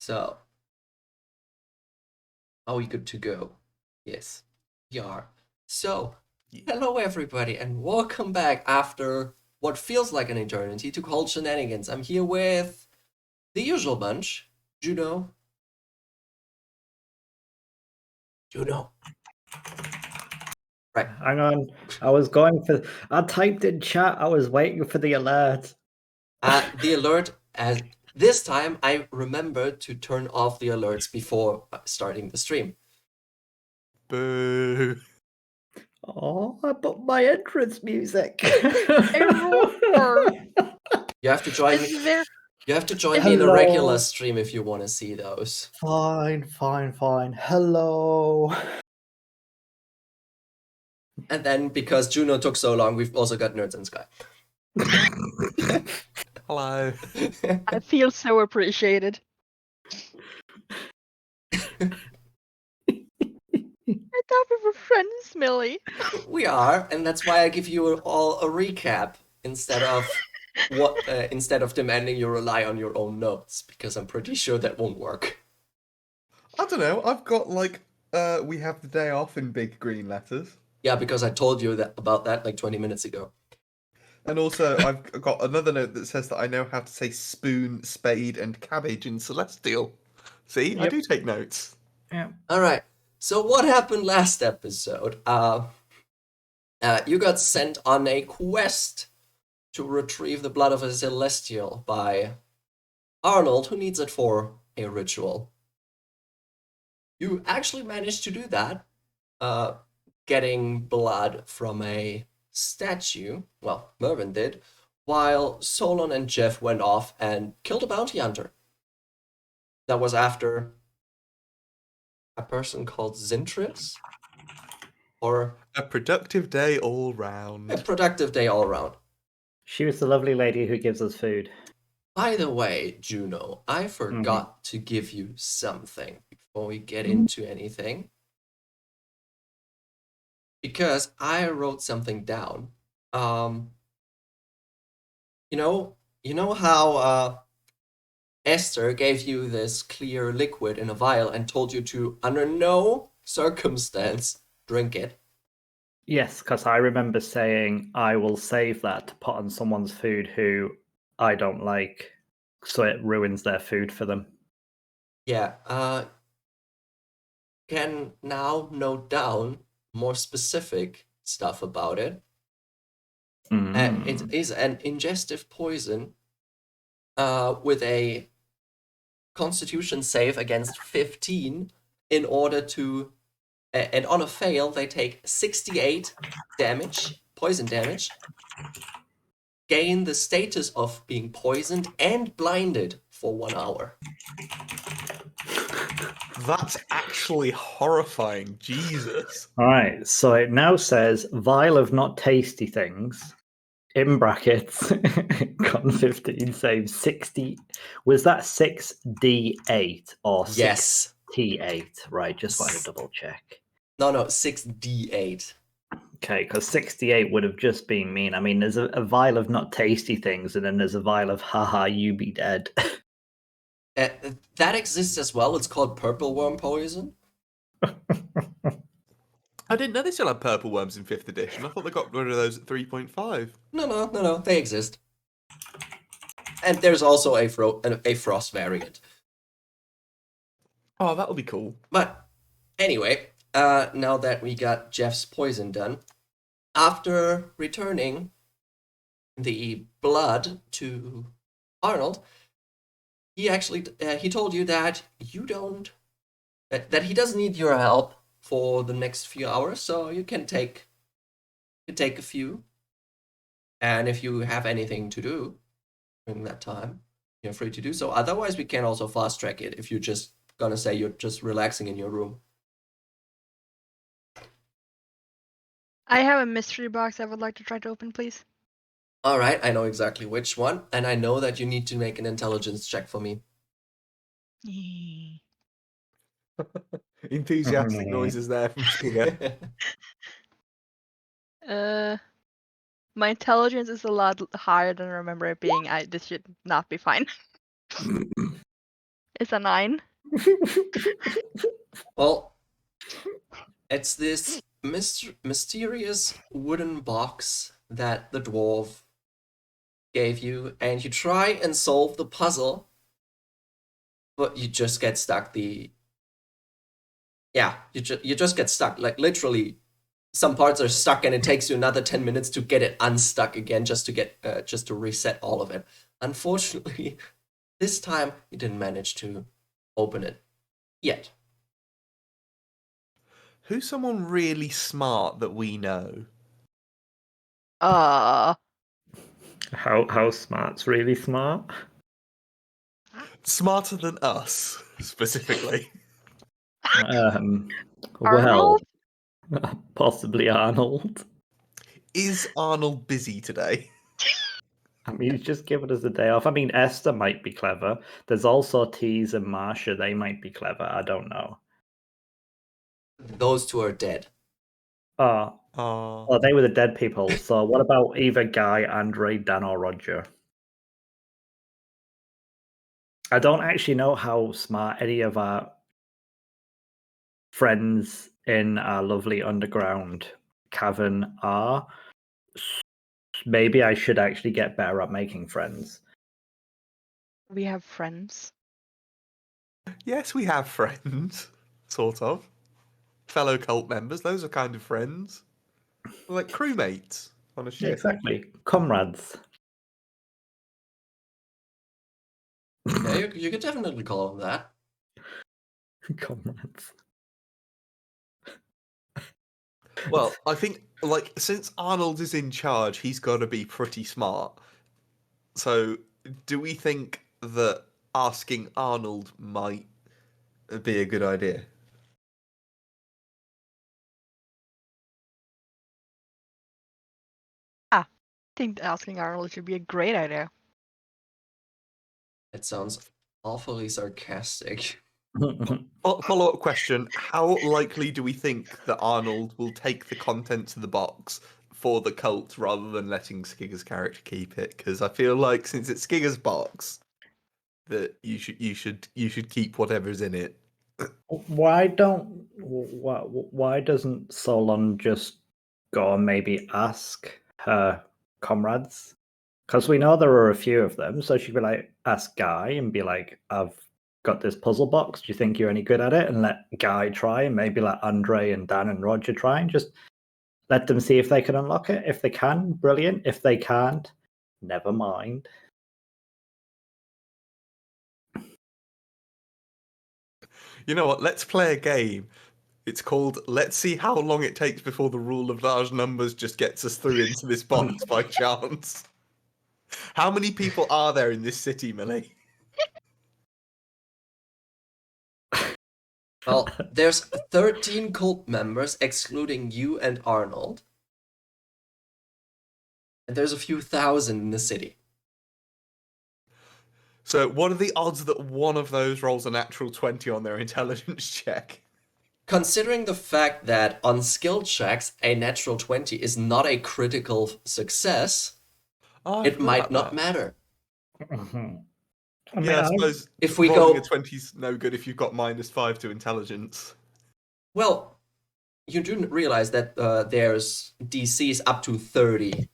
So, are we good to go? Yes, we are. So, hello everybody, and welcome back after what feels like an eternity to Cold Shenanigans. I'm here with the usual bunch. Juno. Right. Hang on. I typed in chat, I was waiting for the alert. The alert, as this time I remembered to turn off the alerts before starting the stream. Boo. Oh, I put my entrance music. You have to join me. You have to join me in a Hello. regular stream if you want to see those. Fine. Hello. And then, because Juno took so long, we've also got Nerds and Sky. Hello. I feel so appreciated. I thought we were friends, Millie. We are, and that's why I give you all a recap instead of demanding you rely on your own notes, because I'm pretty sure that won't work. I don't know. I've got we have the day off in big green letters. Yeah, because I told you about that like 20 minutes ago. And also, I've got another note that says that I know how to say spoon, spade, and cabbage in Celestial. See, I Yep. do take notes. Yeah. All right. So what happened last episode? You got sent on a quest to retrieve the blood of a Celestial by Arnold, who needs it for a ritual. You actually managed to do that, getting blood from a statue. Well, Mervyn did, while Solon and Jeff went off and killed a bounty hunter. That was after a person called Zintris, or A productive day all a round. productive day all around. She was the lovely lady who gives us food. By the way, Juno, I forgot to give you something before we get into anything. Because I wrote something down. You know how Esther gave you this clear liquid in a vial and told you to, under no circumstance, drink it? Yes, because I remember saying I will save that to put on someone's food who I don't like, so it ruins their food for them. Yeah, can now note down more specific stuff about it. It is an ingestive poison with a constitution save against 15 in order to, and on a fail, they take 68 damage, poison damage, gain the status of being poisoned and blinded for 1 hour. That's actually horrifying. Jesus. All right, so it now says vial of not tasty things, in brackets, con 15 saves 60. Was that 6d8 or 6t8? Yes. Right, just wanted to double check. No, 6d8. Okay, because 68 would have just been mean. I mean, there's a vial of not tasty things, and then there's a vial of haha, you be dead. That exists as well. It's called purple worm poison. I didn't know they still had purple worms in 5th edition. I thought they got rid of those at 3.5. No, they exist. And there's also a frost variant. Oh, that'll be cool. But anyway, now that we got Jeff's poison done, after returning the blood to Arnold, he actually he told you that that he doesn't need your help for the next few hours, so you can take a few. And if you have anything to do during that time, you're free to do so. Otherwise, we can also fast track it if you're just gonna say you're just relaxing in your room. I have a mystery box I would like to try to open, please. All right, I know exactly which one, and I know that you need to make an intelligence check for me. Enthusiastic noises there from Stinger. My intelligence is a lot higher than I remember it being. This should not be fine. It's a 9. Well, it's this mysterious wooden box that the dwarf gave you, and you try and solve the puzzle, but you just get stuck. You just get stuck. Like literally, some parts are stuck, and it takes you another 10 minutes to get it unstuck again, just to reset all of it. Unfortunately, this time you didn't manage to open it yet. Who's someone really smart that we know? How smart's really smart? Smarter than us, specifically. Well, possibly Arnold. Is Arnold busy today? I mean, he's just given us a day off. I mean, Esther might be clever. There's also Tease and Marsha. They might be clever. I don't know. Those two are dead. Oh, they were the dead people. So what about either Guy, Andre, Dan, or Roger? I don't actually know how smart any of our friends in our lovely underground cavern are. Maybe I should actually get better at making friends. We have friends. Yes, we have friends, sort of. Fellow cult members, those are kind of friends. Like crewmates on a ship. Exactly. Comrades. Yeah, you could definitely call them that. Comrades. Well, I think, like, since Arnold is in charge, he's got to be pretty smart. So, do we think that asking Arnold might be a good idea? I think asking Arnold should be a great idea. It sounds awfully sarcastic. Follow-up question: how likely do we think that Arnold will take the contents of the box for the cult rather than letting Skigger's character keep it? Because I feel like since it's Skigger's box, that you should keep whatever's in it. Why doesn't Solon just go and maybe ask her comrades? Because we know there are a few of them, so she'd be like, ask Guy and be like, I've got this puzzle box. Do you think you're any good at it? And let Guy try, and maybe let Andre and Dan and Roger try, and just let them see if they can unlock it. If they can, brilliant. If they can't, never mind. You know what? Let's play a game. It's called Let's See How Long It Takes Before the Rule of Large Numbers just gets us through into this box by chance. How many people are there in this city, Millie? Well, there's 13 cult members, excluding you and Arnold. And there's a few thousand in the city. So, what are the odds that one of those rolls a natural 20 on their intelligence check? Considering the fact that on skill checks, a natural 20 is not a critical success, Oh, it might not matter. I suppose if we rolling go a 20's no good if you've got -5 to intelligence. Well, you do realize that there's DCs up to 30.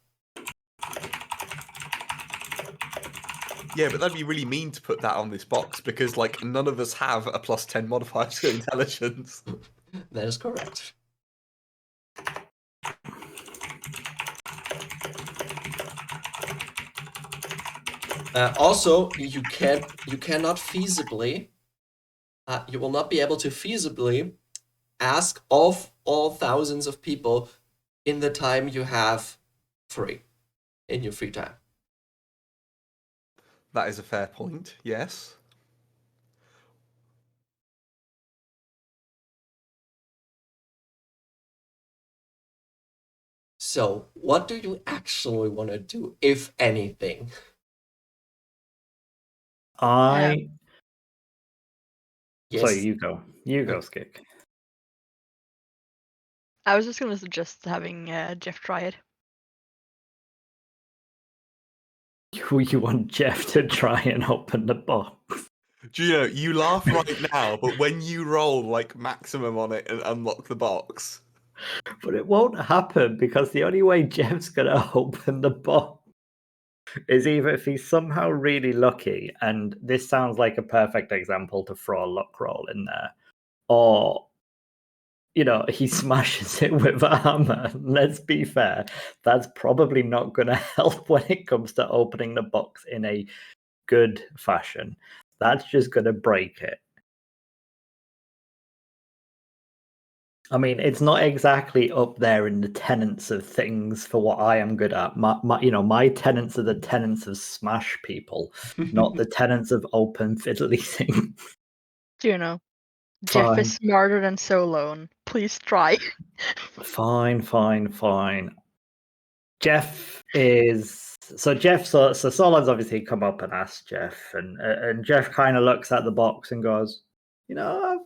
Yeah, but that'd be really mean to put that on this box because, like, none of us have a +10 modifier to intelligence. That is correct. Also, you cannot feasibly, you will not be able to feasibly ask of all thousands of people in the time you have free, in your free time. That is a fair point, yes. So, what do you actually want to do, if anything? Yes. Yes. Sorry, you go. You go, Skik. I was just going to suggest having Jeff try it. You want Jeff to try and open the box? Gino, you laugh right now, but when you roll like maximum on it and unlock the box, But it won't happen because the only way Jeff's gonna open the box is either if he's somehow really lucky, and this sounds like a perfect example to throw a luck roll in there, or he smashes it with a hammer. Let's be fair, that's probably not going to help when it comes to opening the box in a good fashion. That's just going to break it. I mean, it's not exactly up there in the tenets of things for what I am good at. My tenets are the tenets of smash people, not the tenets of open fiddly things. Jeff Fine. is smarter than Solon. Please try. Fine. Jeff is so Solon's obviously come up and asked Jeff, and Jeff kind of looks at the box and goes, I've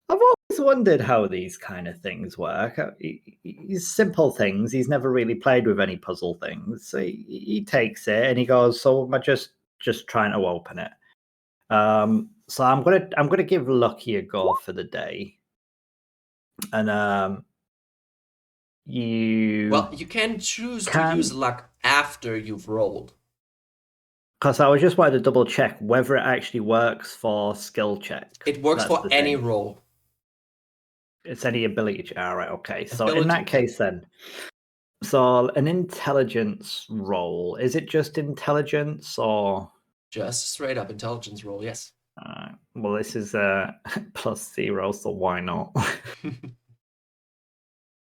always wondered how these kind of things work. He's simple things. He's never really played with any puzzle things. So he takes it and he goes, so am I just trying to open it? So I'm gonna give Lucky a go for the day, and you can choose to use luck after you've rolled. Because I was just wanted to double check whether it actually works for skill checks. It works for any roll. It's any ability check. All right, okay. So in that case, then, so an intelligence roll, is it just intelligence or just straight up intelligence roll? Yes. Well, this is a +0, so why not?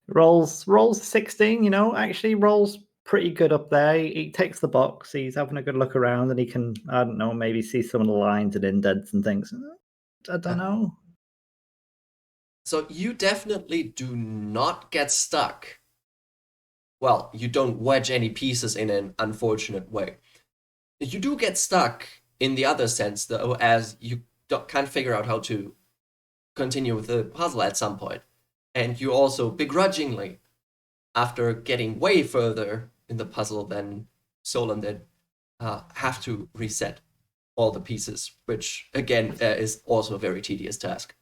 rolls 16. Actually rolls pretty good up there. He takes the box, he's having a good look around, and he can, I don't know, maybe see some of the lines and indents and things. I don't know. So you definitely do not get stuck. Well, you don't wedge any pieces in an unfortunate way. You do get stuck in the other sense, though, as you can't figure out how to continue with the puzzle at some point. And you also begrudgingly, after getting way further in the puzzle than Solon did, have to reset all the pieces, which again is also a very tedious task.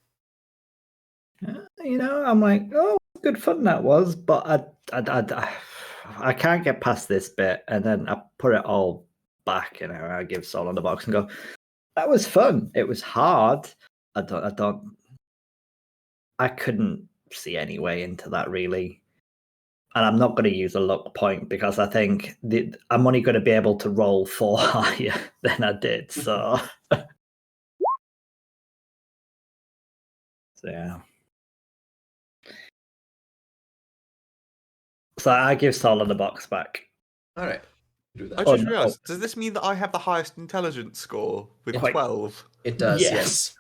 I'm like, oh, good fun that was, but I can't get past this bit, and then I put it all back, I give Solon the box and go, that was fun. It was hard. I couldn't see any way into that really. And I'm not going to use a luck point because I think I'm only going to be able to roll 4 higher than I did. So, yeah. So I give Solon the box back. All right. Do that. I just realised, does this mean that I have the highest intelligence score with 12? It does, yes.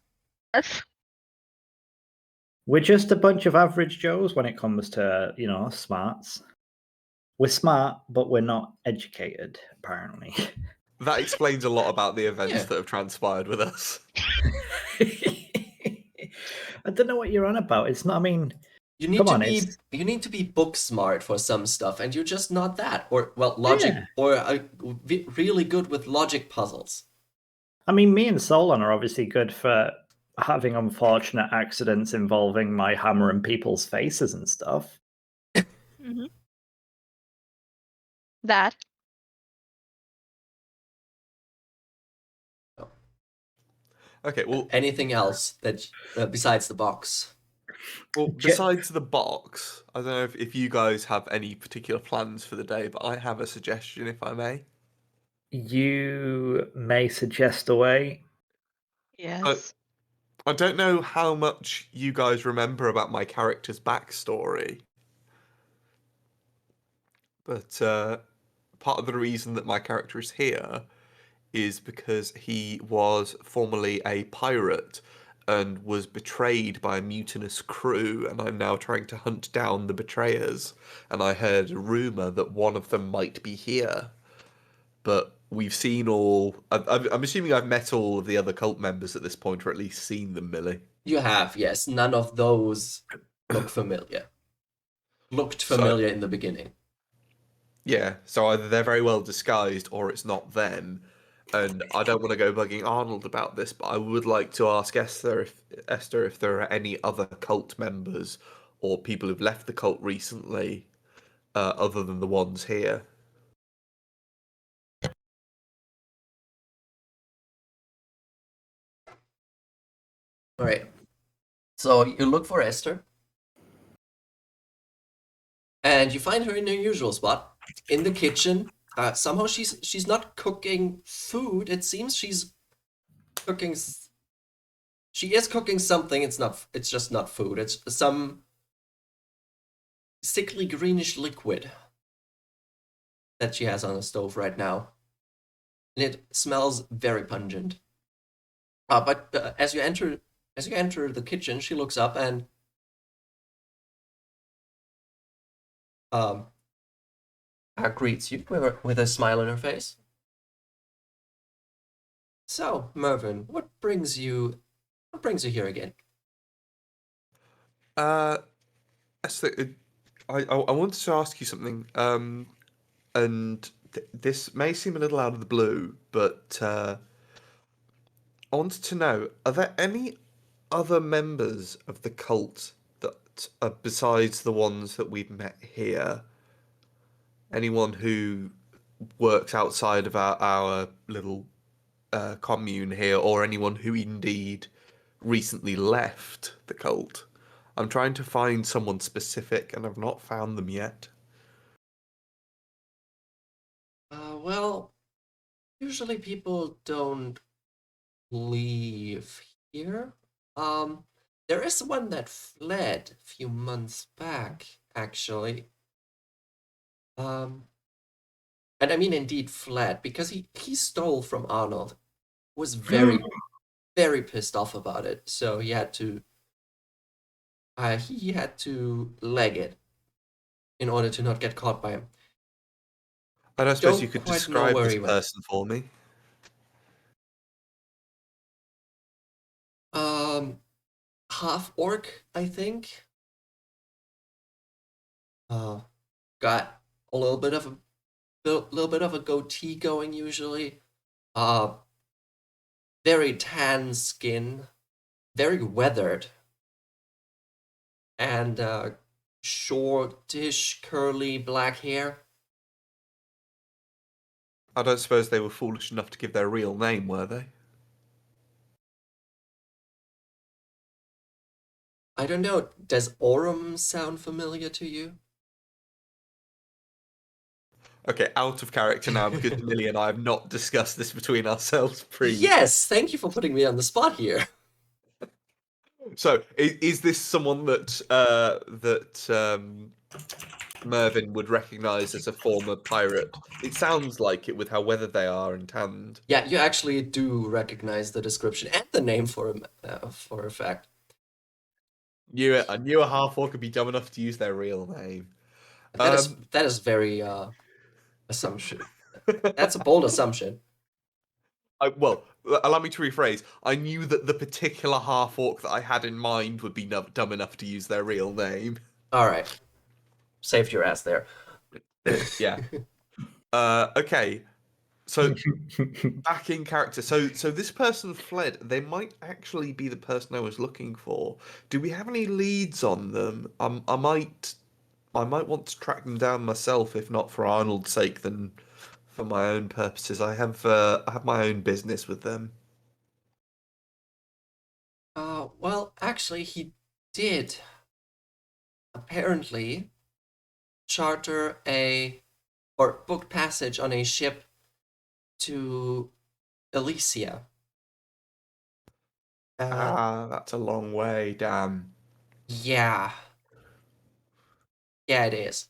We're just a bunch of average Joes when it comes to, smarts. We're smart, but we're not educated, apparently. That explains a lot about the events that have transpired with us. I don't know what you're on about. It's not, I mean... You need to be book smart for some stuff, and you're just not that. Or, well, logic, or really good with logic puzzles. I mean, me and Solon are obviously good for having unfortunate accidents involving my hammer in people's faces and stuff. Mm-hmm. That. Okay, well... Anything else that besides the box? Well, besides the box, I don't know if you guys have any particular plans for the day, but I have a suggestion, if I may. You may suggest a way. Yes. I don't know how much you guys remember about my character's backstory, but part of the reason that my character is here is because he was formerly a pirate and was betrayed by a mutinous crew, and I'm now trying to hunt down the betrayers. And I heard a rumour that one of them might be here. But we've seen all... I'm assuming I've met all of the other cult members at this point, or at least seen them, Millie. You have, yes. None of those look familiar. Looked familiar in the beginning. Yeah, so either they're very well disguised, or it's not them. and I don't want to go bugging Arnold about this, but I would like to ask Esther if there are any other cult members or people who've left the cult recently, other than the ones here. All right. So you look for Esther, and you find her in her usual spot in the kitchen. Somehow she's not cooking food. It seems she's cooking. She is cooking something. It's not. It's just not food. It's some sickly greenish liquid that she has on the stove right now, and it smells very pungent. But as you enter the kitchen, she looks up and um, greets you with a smile on her face. So, Mervyn, what brings you here again? Esther, I wanted to ask you something, and this may seem a little out of the blue, but I wanted to know: are there any other members of the cult that are besides the ones that we've met here? Anyone who works outside of our little commune here, or anyone who indeed recently left the cult? I'm trying to find someone specific, and I've not found them yet. Well, usually people don't leave here. There is one that fled a few months back, actually. And I mean indeed fled because he stole from Arnold. Was very very pissed off about it, so he had to leg it in order to not get caught by him. I don't suppose you Don't could quite know describe where this he went. person for me. Half orc, I think. Got a little bit of a goatee going usually. Uh, very tan skin, very weathered, and shortish, curly black hair. I don't suppose they were foolish enough to give their real name, were they? I don't know. Does Aurum sound familiar to you? Okay, out of character now because Millie and I have not discussed this between ourselves pre. Yes, thank you for putting me on the spot here. So, is this someone that Mervyn would recognise as a former pirate? It sounds like it with how weathered they are and tanned. Yeah, you actually do recognize the description and the name for a fact. I knew a half orc could be dumb enough to use their real name. That is very assumption. That's a bold assumption. Well, allow me to rephrase. I knew that the particular half orc that I had in mind would be dumb enough to use their real name. All right, saved your ass there. Yeah. Okay. So back in character. So this person fled. They might actually be the person I was looking for. Do we have any leads on them? I might want to track them down myself, if not for Arnold's sake, then for my own purposes. I have my own business with them. Well, actually, he did apparently charter or book passage on a ship to Elysia. That's a long way. Damn. Yeah. Yeah, it is.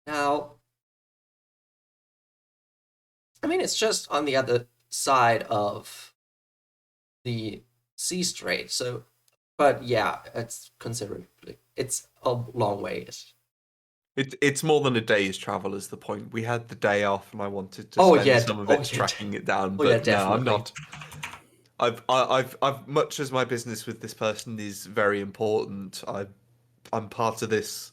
Now, I mean, it's just on the other side of the sea strait, so, but yeah, it's considerably, it's a long ways. It's more than a day's travel is the point. We had the day off, and I wanted to Oh, spend yeah, some of oh, it yeah, tracking it down. oh, yeah, But no, I'm definitely. not. I've much as my business with this person is very important. I'm part of this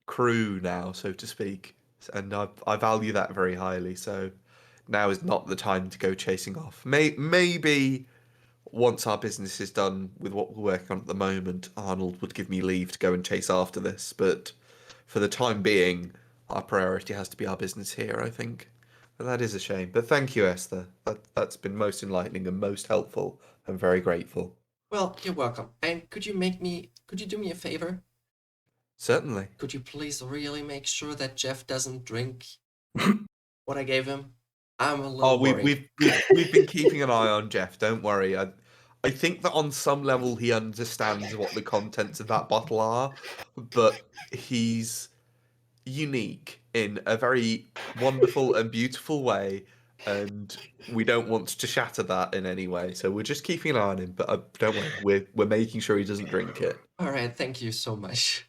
crew now, so to speak, and I value that very highly. So, now is not the time to go chasing off. Maybe once our business is done with what we're working on at the moment, Arnold would give me leave to go and chase after this. But for the time being, our priority has to be our business here, I think. But that is a shame. But thank you, Esther. That's been most enlightening and most helpful. I'm very grateful. Well, you're welcome. And could you do me a favor? Certainly. Could you please really make sure that Jeff doesn't drink what I gave him? I'm a little Oh, worried. we've been keeping an eye on Jeff. Don't worry. I think that on some level he understands what the contents of that bottle are, but he's unique in a very wonderful and beautiful way, and we don't want to shatter that in any way. So we're just keeping an eye on him. But don't worry, we're making sure he doesn't drink it. All right, thank you so much.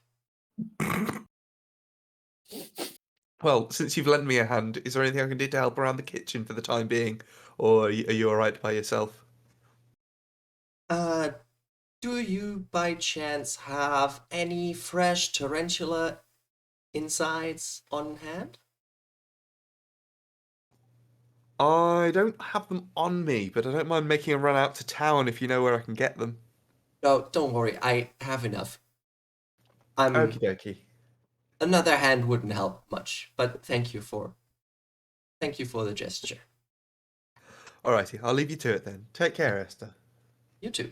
Well, since you've lent me a hand, is there anything I can do to help around the kitchen for the time being, or are you all right by yourself? Do you by chance have any fresh tarantula insides on hand? I don't have them on me, but I don't mind making a run out to town if you know where I can get them. No, don't worry, I have enough. Okie dokie. Another hand wouldn't help much, but thank you for the gesture. Alrighty, I'll leave you to it then. Take care, Esther. You too.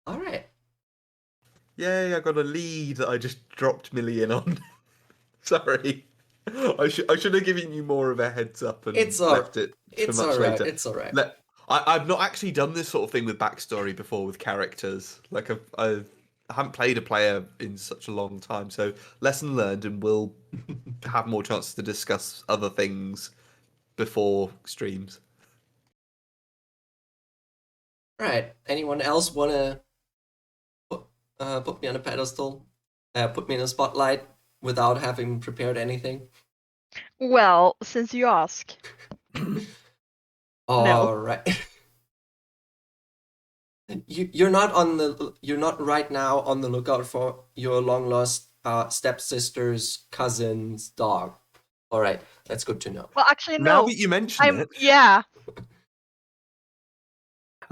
All right. Yay, I got a lead that I just dropped Millie in on. Sorry. I should have given you more of a heads up and left it for much later. It's all right. I've not actually done this sort of thing with backstory before with characters. Like I haven't played a player in such a long time, so lesson learned, and we'll have more chances to discuss other things before streams. All right. Anyone else want to put me on a pedestal? Put me in a spotlight without having prepared anything? Well, since you ask. All right. You're not right now on the lookout for your long lost stepsister's cousin's dog. All right, that's good to know. Well, actually, no. Now that you mention it, Yeah.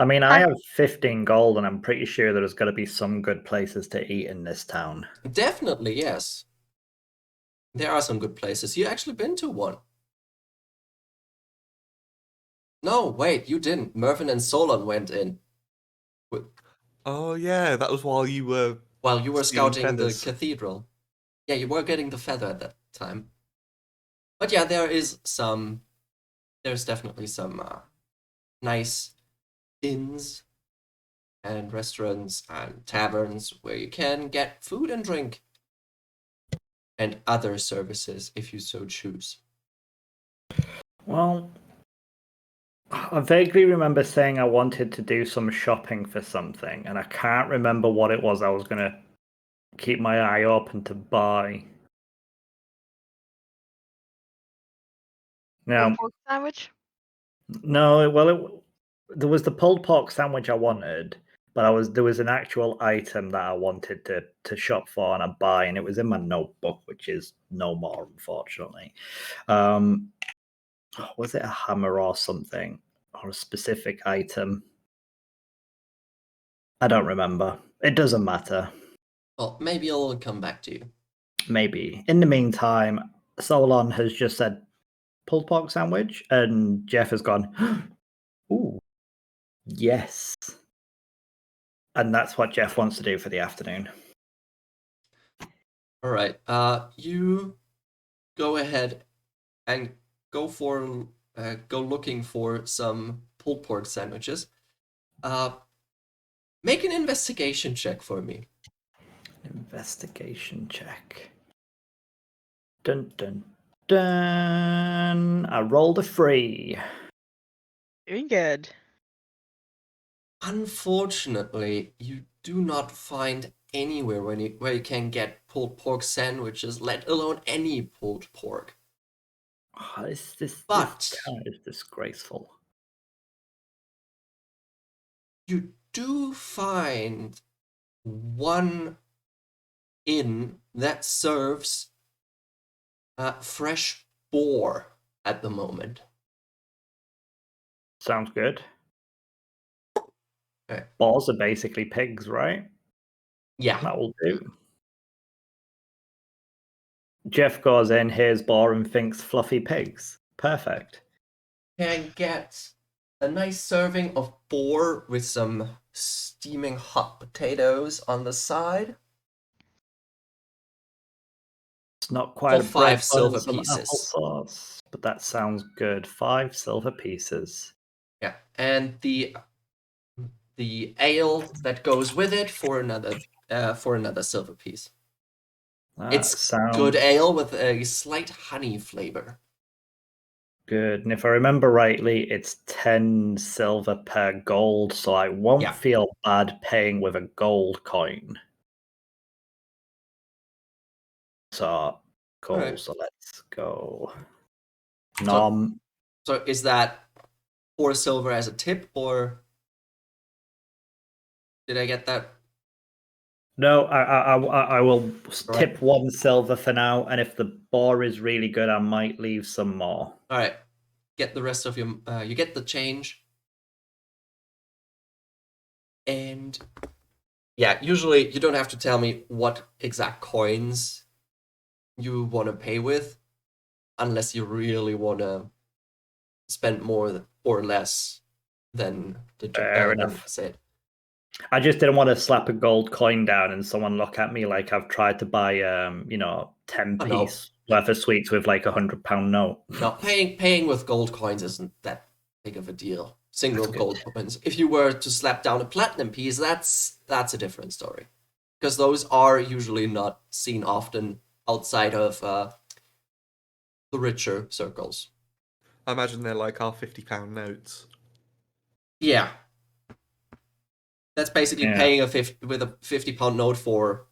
I mean, I have 15 gold, and I'm pretty sure there's got to be some good places to eat in this town. Definitely, yes. There are some good places. You actually been to one? No, wait, you didn't. Mervyn and Solon went in. oh yeah, that was while you were stealing scouting feathers. the cathedral. Yeah, you were getting the feather at that time. But yeah, there's definitely some nice inns and restaurants and taverns where you can get food and drink and other services if you so choose. Well, I vaguely remember saying I wanted to do some shopping for something, and I can't remember what it was I was going to keep my eye open to buy. Now, Pork sandwich? no, well, there was the pulled pork sandwich I wanted, but there was an actual item that I wanted to shop for and I buy, and it was in my notebook, which is no more, unfortunately. Was it a hammer or something, or a specific item? I don't remember. It doesn't matter. Well, maybe I'll come back to you. Maybe. In the meantime, Solon has just said pulled pork sandwich, and Jeff has gone, ooh, yes. And that's what Jeff wants to do for the afternoon. All right. You go ahead and go looking for some pulled pork sandwiches. Make an investigation check for me. Investigation check. Dun dun dun. I rolled a 3. Doing good. Unfortunately, you do not find anywhere where you can get pulled pork sandwiches, let alone any pulled pork. Oh, this But town is disgraceful. you do find one inn that serves fresh boar at the moment. Sounds good. Okay. Boars are basically pigs, right? Yeah. That will do. Jeff goes in, hears boar, and thinks fluffy pigs. Perfect. Can get a nice serving of boar with some steaming hot potatoes on the side. It's not quite For a bread 5 bun silver and some pieces. applesauce, but that sounds good. 5 silver pieces. Yeah, and the ale that goes with it for another silver piece. That It's sounds good ale with a slight honey flavor. good. And if I remember rightly, it's 10 silver per gold, so I won't Yeah. feel bad paying with a gold coin. So cool. Alright. So let's go. So- Nom. So is that 4 silver as a tip, or did I get that? No, I will Right. tip 1 silver for now, and if the boar is really good, I might leave some more. All right, get the rest of your. You get the change, and yeah, usually you don't have to tell me what exact coins you want to pay with, unless you really want to spend more or less than Fair than enough. said. I just didn't want to slap a gold coin down and someone look at me like I've tried to buy 10 Oh, no. piece worth of sweets with like £100 note. No, paying with gold coins isn't that big of a deal. Single That's good. gold coins. If you were to slap down a platinum piece, that's a different story, because those are usually not seen often outside of the richer circles. I imagine they're like our £50 notes. Yeah, that's basically Yeah. paying with a £50 note for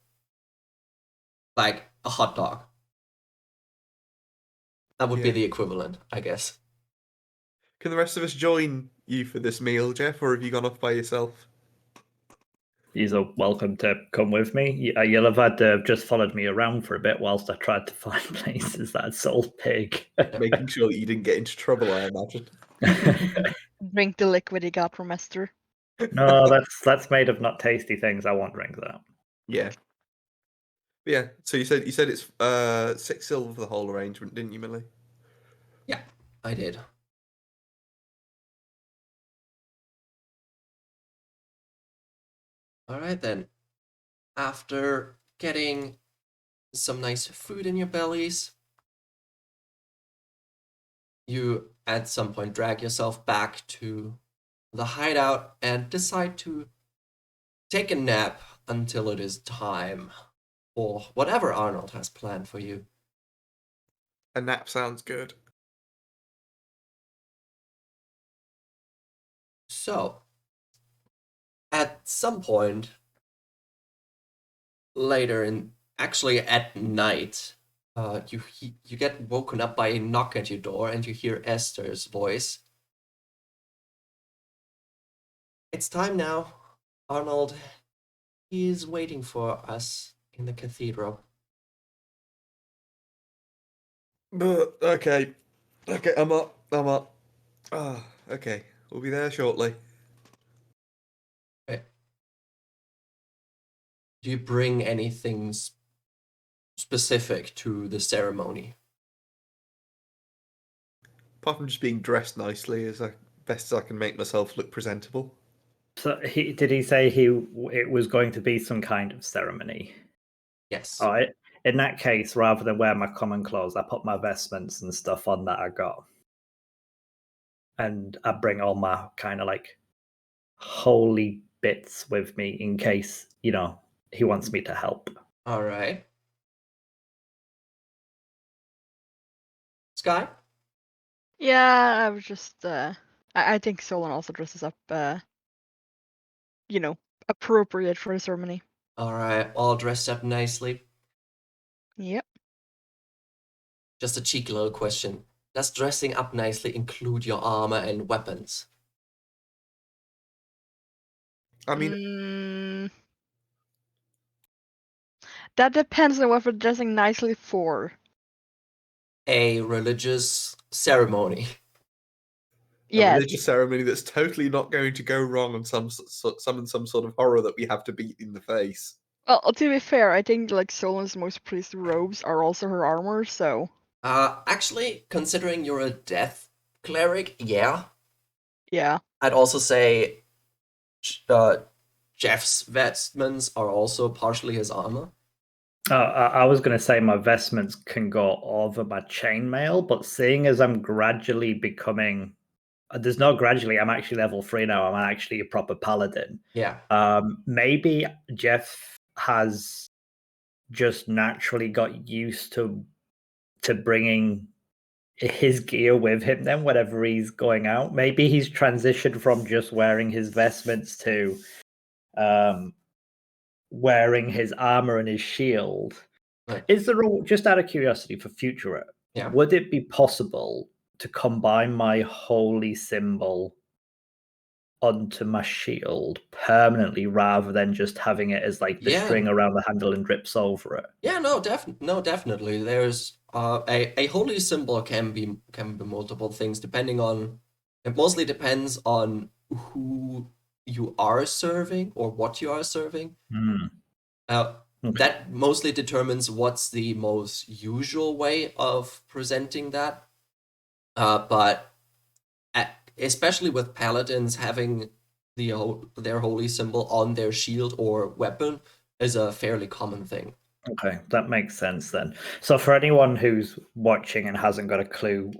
like a hot dog. That would be Yeah. the equivalent, I guess. Can the rest of us join you for this meal, Jeff, or have you gone off by yourself? You're welcome to come with me. You'll have had just followed me around for a bit whilst I tried to find places that sold pig. Making sure that you didn't get into trouble, I imagine. Drink the liquid he got from Esther. No, that's made of not tasty things. I won't drink that. Yeah. But yeah. So you said it's 6 silver for the whole arrangement, didn't you, Millie? Yeah, I did. All right then. After getting some nice food in your bellies, you at some point drag yourself back to the hideout and decide to take a nap until it is time for whatever Arnold has planned for you. A nap sounds good. So, at some point later actually at night, you get woken up by a knock at your door and you hear Esther's voice. It's time now, Arnold. He is waiting for us in the cathedral. Okay. Okay, I'm up. Okay. We'll be there shortly. Okay. Do you bring anything specific to the ceremony? Apart from just being dressed nicely as best as I can make myself look presentable. So did he say it was going to be some kind of ceremony? Yes. All right. In that case, rather than wear my common clothes, I put my vestments and stuff on that I got. And I bring all my kind of like holy bits with me in case, he wants me to help. All right. Sky? Yeah, I was just I think Solon also dresses up appropriate for the ceremony. All right, all dressed up nicely. Yep. Just a cheeky little question. Does dressing up nicely include your armor and weapons? I mean, That depends on what we're dressing nicely for. a religious ceremony. A Yes. religious ceremony that's totally not going to go wrong and summon some sort of horror that we have to beat in the face. Well, to be fair, I think like Solon's most priest robes are also her armor, so Actually, considering you're a death cleric, yeah. yeah. I'd also say Jeff's vestments are also partially his armor. I was going to say my vestments can go over my chainmail, but seeing as I'm gradually becoming, there's no gradually, I'm actually level 3 now. I'm actually a proper paladin. Yeah. Maybe Jeff has just naturally got used to bringing his gear with him then whenever he's going out. Maybe he's transitioned from just wearing his vestments to wearing his armor and his shield. Right. Is there just out of curiosity for future, Yeah. would it be possible to combine my holy symbol onto my shield permanently rather than just having it as like the string around the handle and drips over it? Yeah, no, definitely. There's a holy symbol can be multiple things depending on. It mostly depends on who you are serving or what you are serving. That mostly determines what's the most usual way of presenting that. But especially with paladins, having their holy symbol on their shield or weapon is a fairly common thing. Okay, that makes sense then. So for anyone who's watching and hasn't got a clue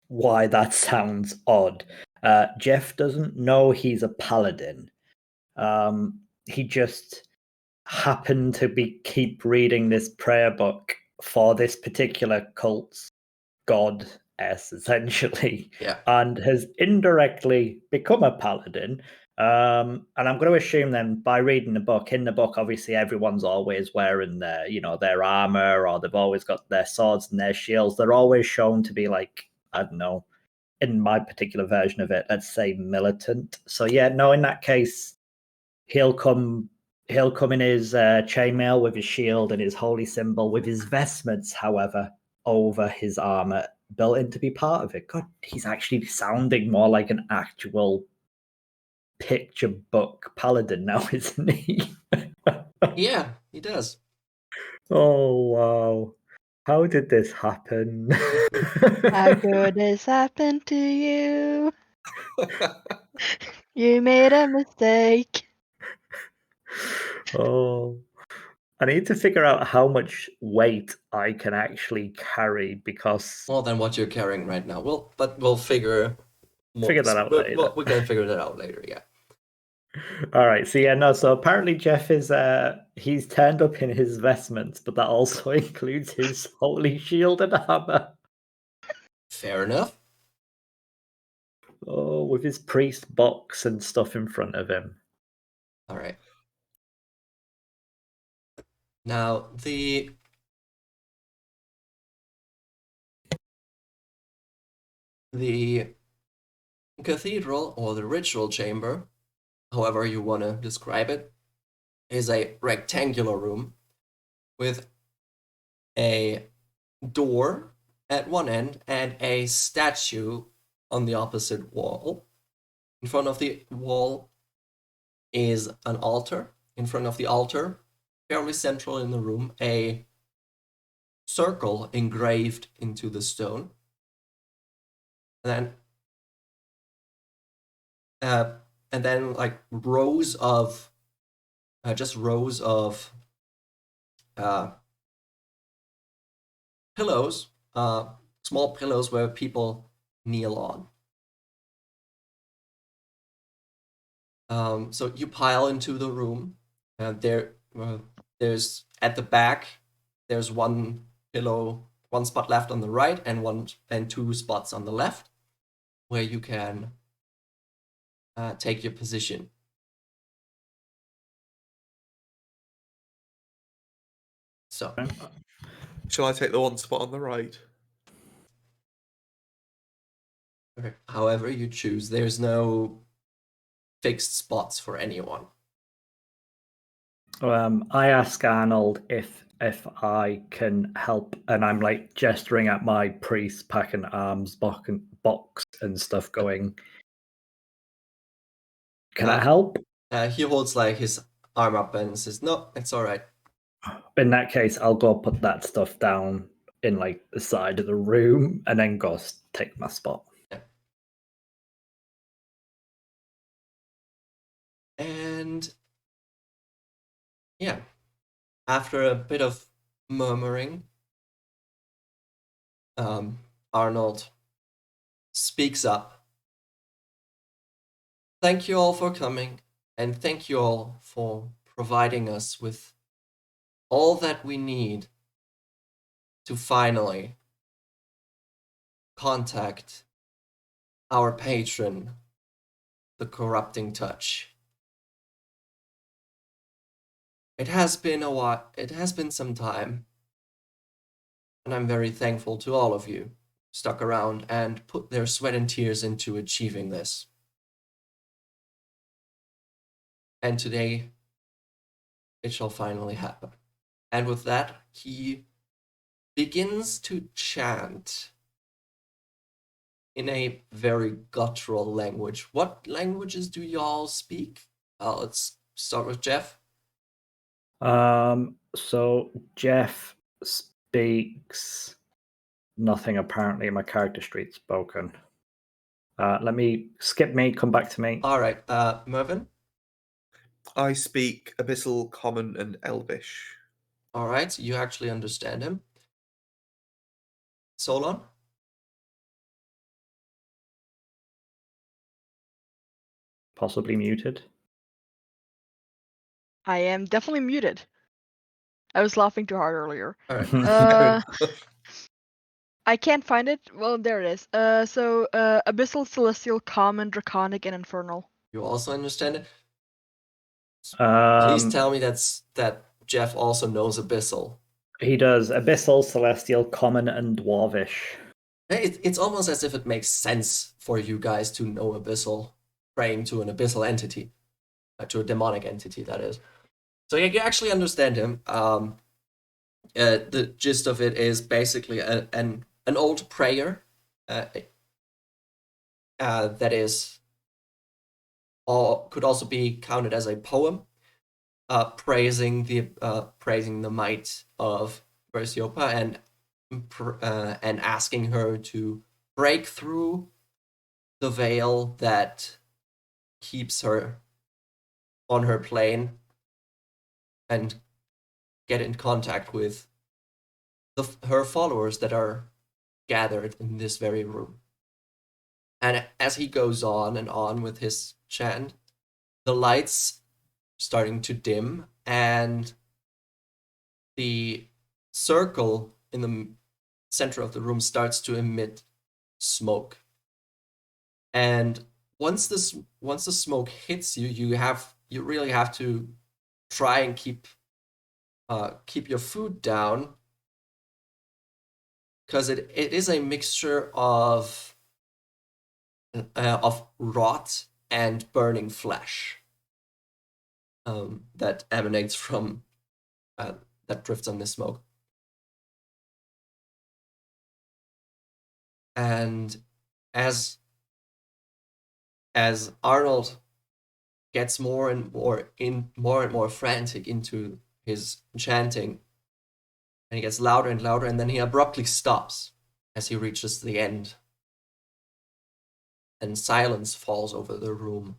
why that sounds odd, Jeff doesn't know he's a paladin. He just happened to keep reading this prayer book for this particular cult's goddess, essentially, and has indirectly become a paladin. And I'm going to assume then by reading the book, in the book, obviously everyone's always wearing their armor, or they've always got their swords and their shields. They're always shown to be like, I don't know, in my particular version of it, let's say militant. So yeah, no, in that case, he'll come in his chainmail with his shield and his holy symbol, with his vestments, however, over his armor, built in to be part of it. God, he's actually sounding more like an actual picture book paladin now, isn't he? Yeah, he does. Oh, wow. How did this happen? How could this happen to you? You made a mistake. Oh, I need to figure out how much weight I can actually carry, because More than what you're carrying right now. We'll figure that out later. We're gonna figure that out later. Yeah. All right. So yeah, no. So apparently Jeff is he's turned up in his vestments, but that also includes his holy shield and armor. Fair enough. Oh, with his priest box and stuff in front of him. All right. Now the cathedral, or the ritual chamber, however you want to describe it, is a rectangular room with a door at one end and a statue on the opposite wall. In front of the wall is an altar. In front of the altar, fairly central in the room, a circle engraved into the stone. And then like rows of pillows, small pillows where people kneel on. So you pile into the room, and there's at the back, there's one spot left on the right, and two spots on the left, where you can take your position. So, shall I take the one spot on the right? However you choose, there's no fixed spots for anyone. I ask Arnold if I can help, and I'm like gesturing at my priest packing arms box and stuff, going, "Can I help?" He holds like his arm up and says, "No, it's all right." In that case, I'll go put that stuff down in like the side of the room, and then go take my spot. And yeah, after a bit of murmuring, Arnold speaks up. Thank you all for coming, and thank you all for providing us with all that we need to finally contact our patron, the corrupting touch. It has been a while, it has been some time, and I'm very thankful to all of you who stuck around and put their sweat and tears into achieving this. And today, it shall finally happen. And with that, he begins to chant in a very guttural language. What languages do y'all speak? Let's start with Jeff. So Jeff speaks nothing apparently in my character street spoken. Let me skip me, come back to me. All right, Mervyn. I speak Abyssal, Common, and Elvish. All right, you actually understand him. Solon. Possibly muted. I am definitely muted. I was laughing too hard earlier. All right. Uh, I can't find it. Well, there it is. Abyssal, Celestial, Common, Draconic, and Infernal. You also understand it. Um, Please tell me that Jeff also knows Abyssal. He does Abyssal, Celestial, Common, and Dwarvish. It's almost as if it makes sense for you guys to know Abyssal, praying to an abyssal entity, to a demonic entity, that is. So yeah, you actually understand him. The gist of it is basically an old prayer that is, or could also be counted as a poem, praising the might of Versiopa and asking her to break through the veil that keeps her on her plane and get in contact with her followers that are gathered in this very room. And as he goes on and on with his chant, the lights starting to dim and the circle in the center of the room starts to emit smoke. And once the smoke hits you, you really have to try and keep your food down, because it is a mixture of rot and burning flesh that emanates from that drifts on the smoke. And as Arnold gets more and more frantic into his chanting, and he gets louder and louder, and then he abruptly stops as he reaches the end. And silence falls over the room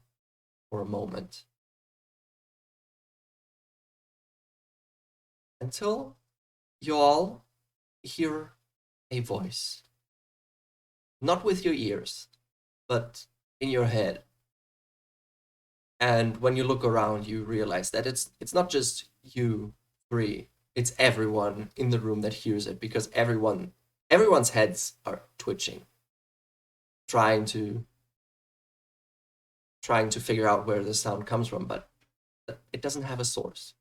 for a moment. Until you all hear a voice. Not with your ears, but in your head. And when you look around, you realize that it's not just you three, it's everyone in the room that hears it, because everyone's heads are twitching, trying to figure out where the sound comes from, but it doesn't have a source.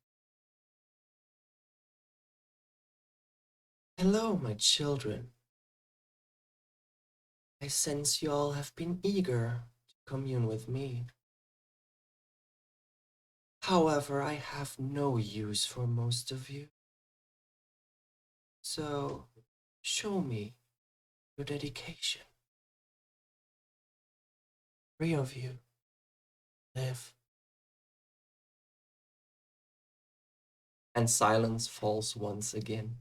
Hello, my children. I sense you all have been eager to commune with me. However, I have no use for most of you. So, show me your dedication. 3 of you live. And silence falls once again.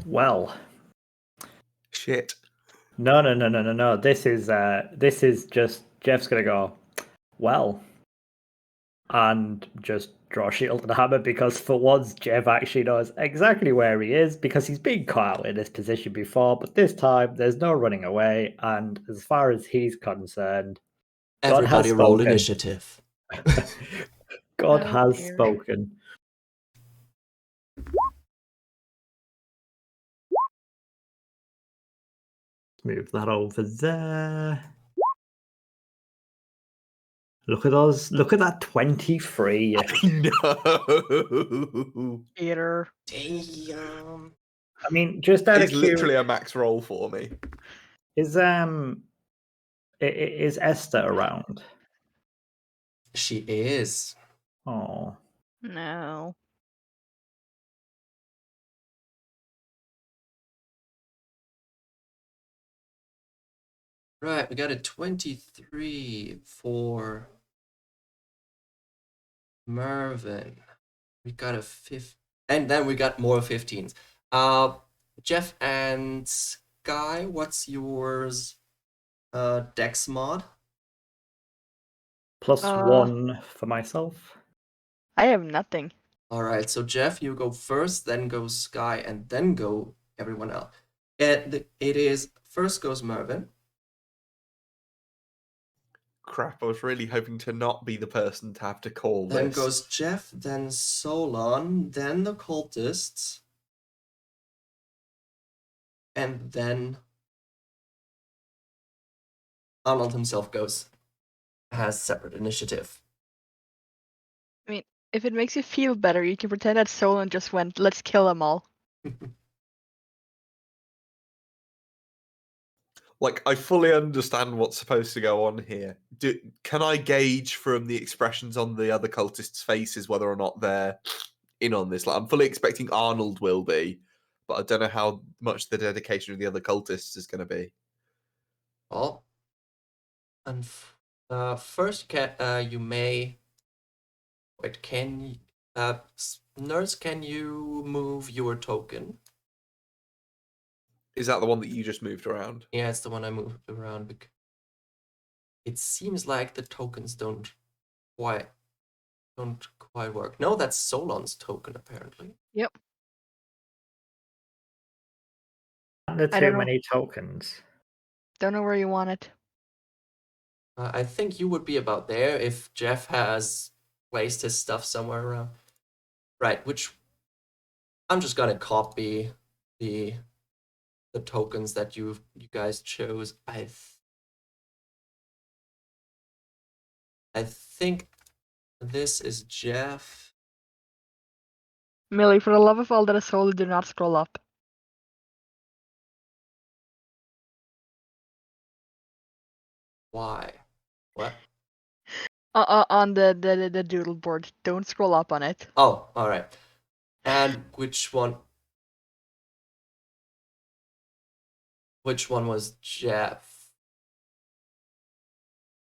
Well, Shit. no. This is just Jeff's gonna go. Well, and just draw shield and hammer because for once Jeff actually knows exactly where he is because he's been caught out in this position before, but this time there's no running away, and as far as he's concerned, God has Everybody roll spoken. initiative. God Oh, has dear. spoken. Move that over there. Look at those. Look at that 23. No. Peter. Damn. I mean, just out of It's literally a max roll for me. is is Esther around? She is. Oh, No. Right, we got a 23 for Mervin. We got a 5, and then we got more 15s. Jeff and Sky, what's yours? Dex mod? plus Uh, 1 for myself. I have nothing. All right, so Jeff, you go first, then goes Sky, and then go everyone else. It is first goes Mervin. Crap, I was really hoping to not be the person to have to call Then this. goes Jeff, then Solon, then the cultists, and then Arnold himself has separate initiative. I mean, if it makes you feel better, you can pretend that Solon just went, let's kill them all. Like, I fully understand what's supposed to go on here. Can I gauge from the expressions on the other cultists' faces whether or not they're in on this? Like, I'm fully expecting Arnold will be, but I don't know how much the dedication of the other cultists is going to be. Well, and first, you may wait. Nurse, can you move your token? Is that the one that you just moved around? Yeah, it's the one I moved around. Because it seems like the tokens don't quite work. No, that's Solon's token apparently. Yep. The I too don't know. many tokens. Don't know where you want it. I think you would be about there if Jeff has placed his stuff somewhere around. Right, which I'm just gonna copy the tokens that you guys chose. I think this is Jeff. Millie, for the love of all that is holy, do not scroll up. Why? What? On the doodle board. Don't scroll up on it. Oh, all right. And which one? Which one was Jeff?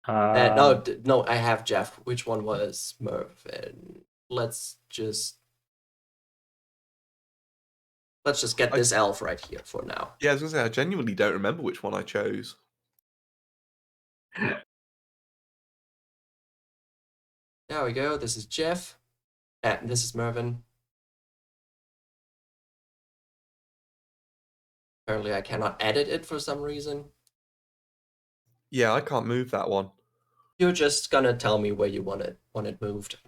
No, I have Jeff. Which one was Mervin? Let's just get this elf right here for now. Yeah, I was going to say, I genuinely don't remember which one I chose. There we go. This is Jeff. And this is Mervin. Apparently, I cannot edit it for some reason. Yeah, I can't move that one. You're just gonna tell me where you want it moved.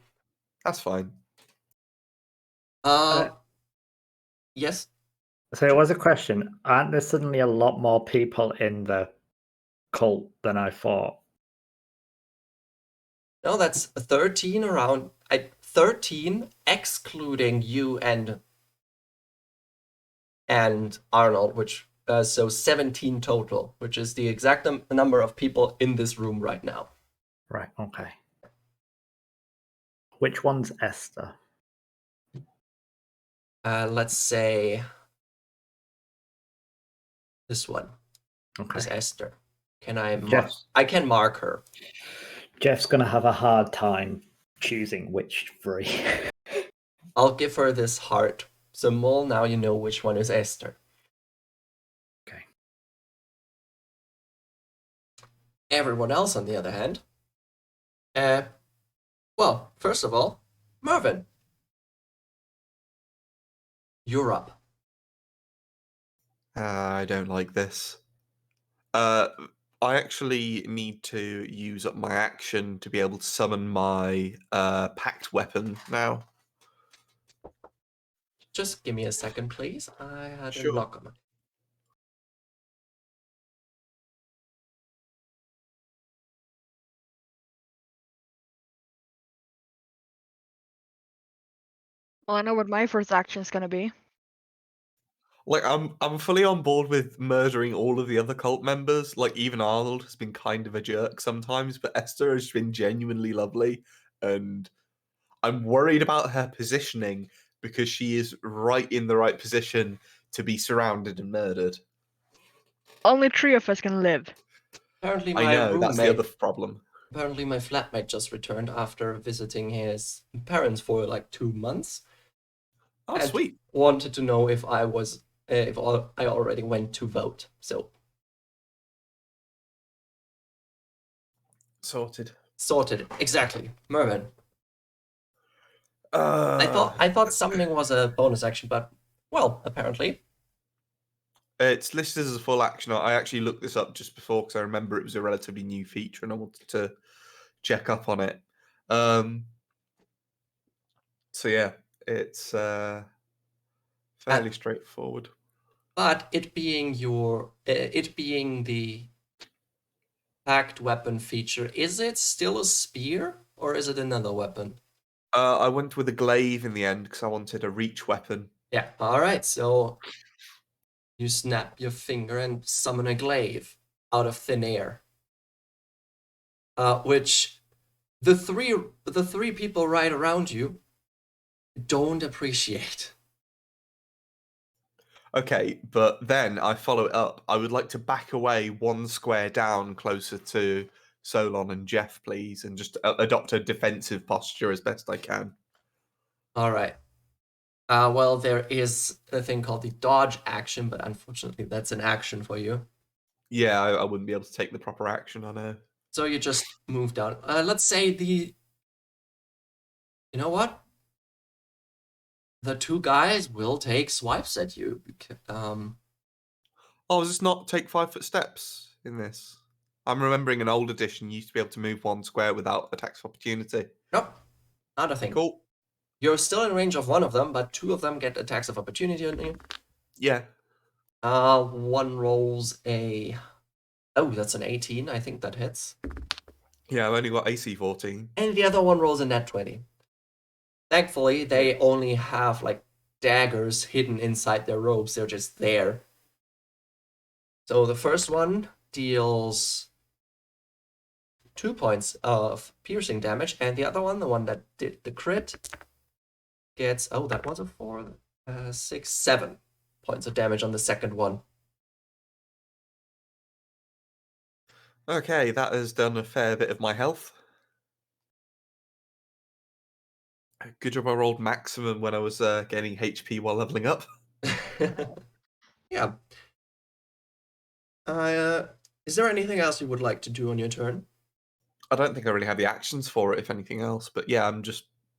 That's fine. Yes. So it was a question. Aren't there suddenly a lot more people in the cult than I thought? No, that's 13 around. 13 excluding you and Arnold, which so 17 total, which is the exact number of people in this room right now. Right, okay. Which one's Esther? Let's say this one is Okay. Esther. Can I mark? Jeff's, I can mark her. Jeff's going to have a hard time choosing which three. I'll give her this heart. So Mole, now you know which one is Esther. Okay. Everyone else, on the other hand, well, first of all, Mervyn, you're up. I don't like this. I actually need to use up my action to be able to summon my packed weapon now. Just give me a second, please. I had Sure. a lock on it. Well, I know what my first action is gonna be. Like I'm fully on board with murdering all of the other cult members. Like even Arnold has been kind of a jerk sometimes, but Esther has been genuinely lovely, and I'm worried about her positioning because she is right in the right position to be surrounded and murdered. Only 3 of us can live. Apparently, I my know that's the other roommate, problem. apparently my flatmate just returned after visiting his parents for like 2 months. Oh, and sweet. wanted to know if I was, I already went to vote. So Sorted. sorted. Exactly, Mervyn. I Uh, thought summoning was a bonus action, but well, apparently. It's listed as a full action. I actually looked this up just before because I remember it was a relatively new feature and I wanted to check up on it. So yeah, it's fairly straightforward. But it being the packed weapon feature, is it still a spear or is it another weapon? I went with a glaive in the end because I wanted a reach weapon. Yeah. All right. So you snap your finger and summon a glaive out of thin air, which the three people right around you don't appreciate. Okay, but then I follow it up. I would like to back away 1 square down closer to Solon and Jeff, please, and just adopt a defensive posture as best I can. All right. Well, there is a thing called the dodge action, but unfortunately, that's an action for you. Yeah, I wouldn't be able to take the proper action, I know. So you just move down. Let's say you know what? The 2 guys will take swipes at you. Oh, does this not take 5-foot steps in this? I'm remembering an old edition you used to be able to move 1 square without attacks of opportunity. Nope, not a thing. Cool. You're still in range of one of them, but 2 of them get attacks of opportunity on you. Yeah. One rolls a... Oh, that's an 18. I think that hits. Yeah, I've only got AC 14. And the other one rolls a nat 20. Thankfully, they only have, like, daggers hidden inside their robes. They're just there. So the first one deals 2 points of piercing damage, and the other one, the one that did the crit, gets... Oh, that was a 4, 6, 7 points of damage on the second one. Okay, that has done a fair bit of my health. Good job I rolled maximum when I was gaining HP while leveling up. Yeah. Is there anything else you would like to do on your turn? I don't think I really have the actions for it, if anything else. But yeah,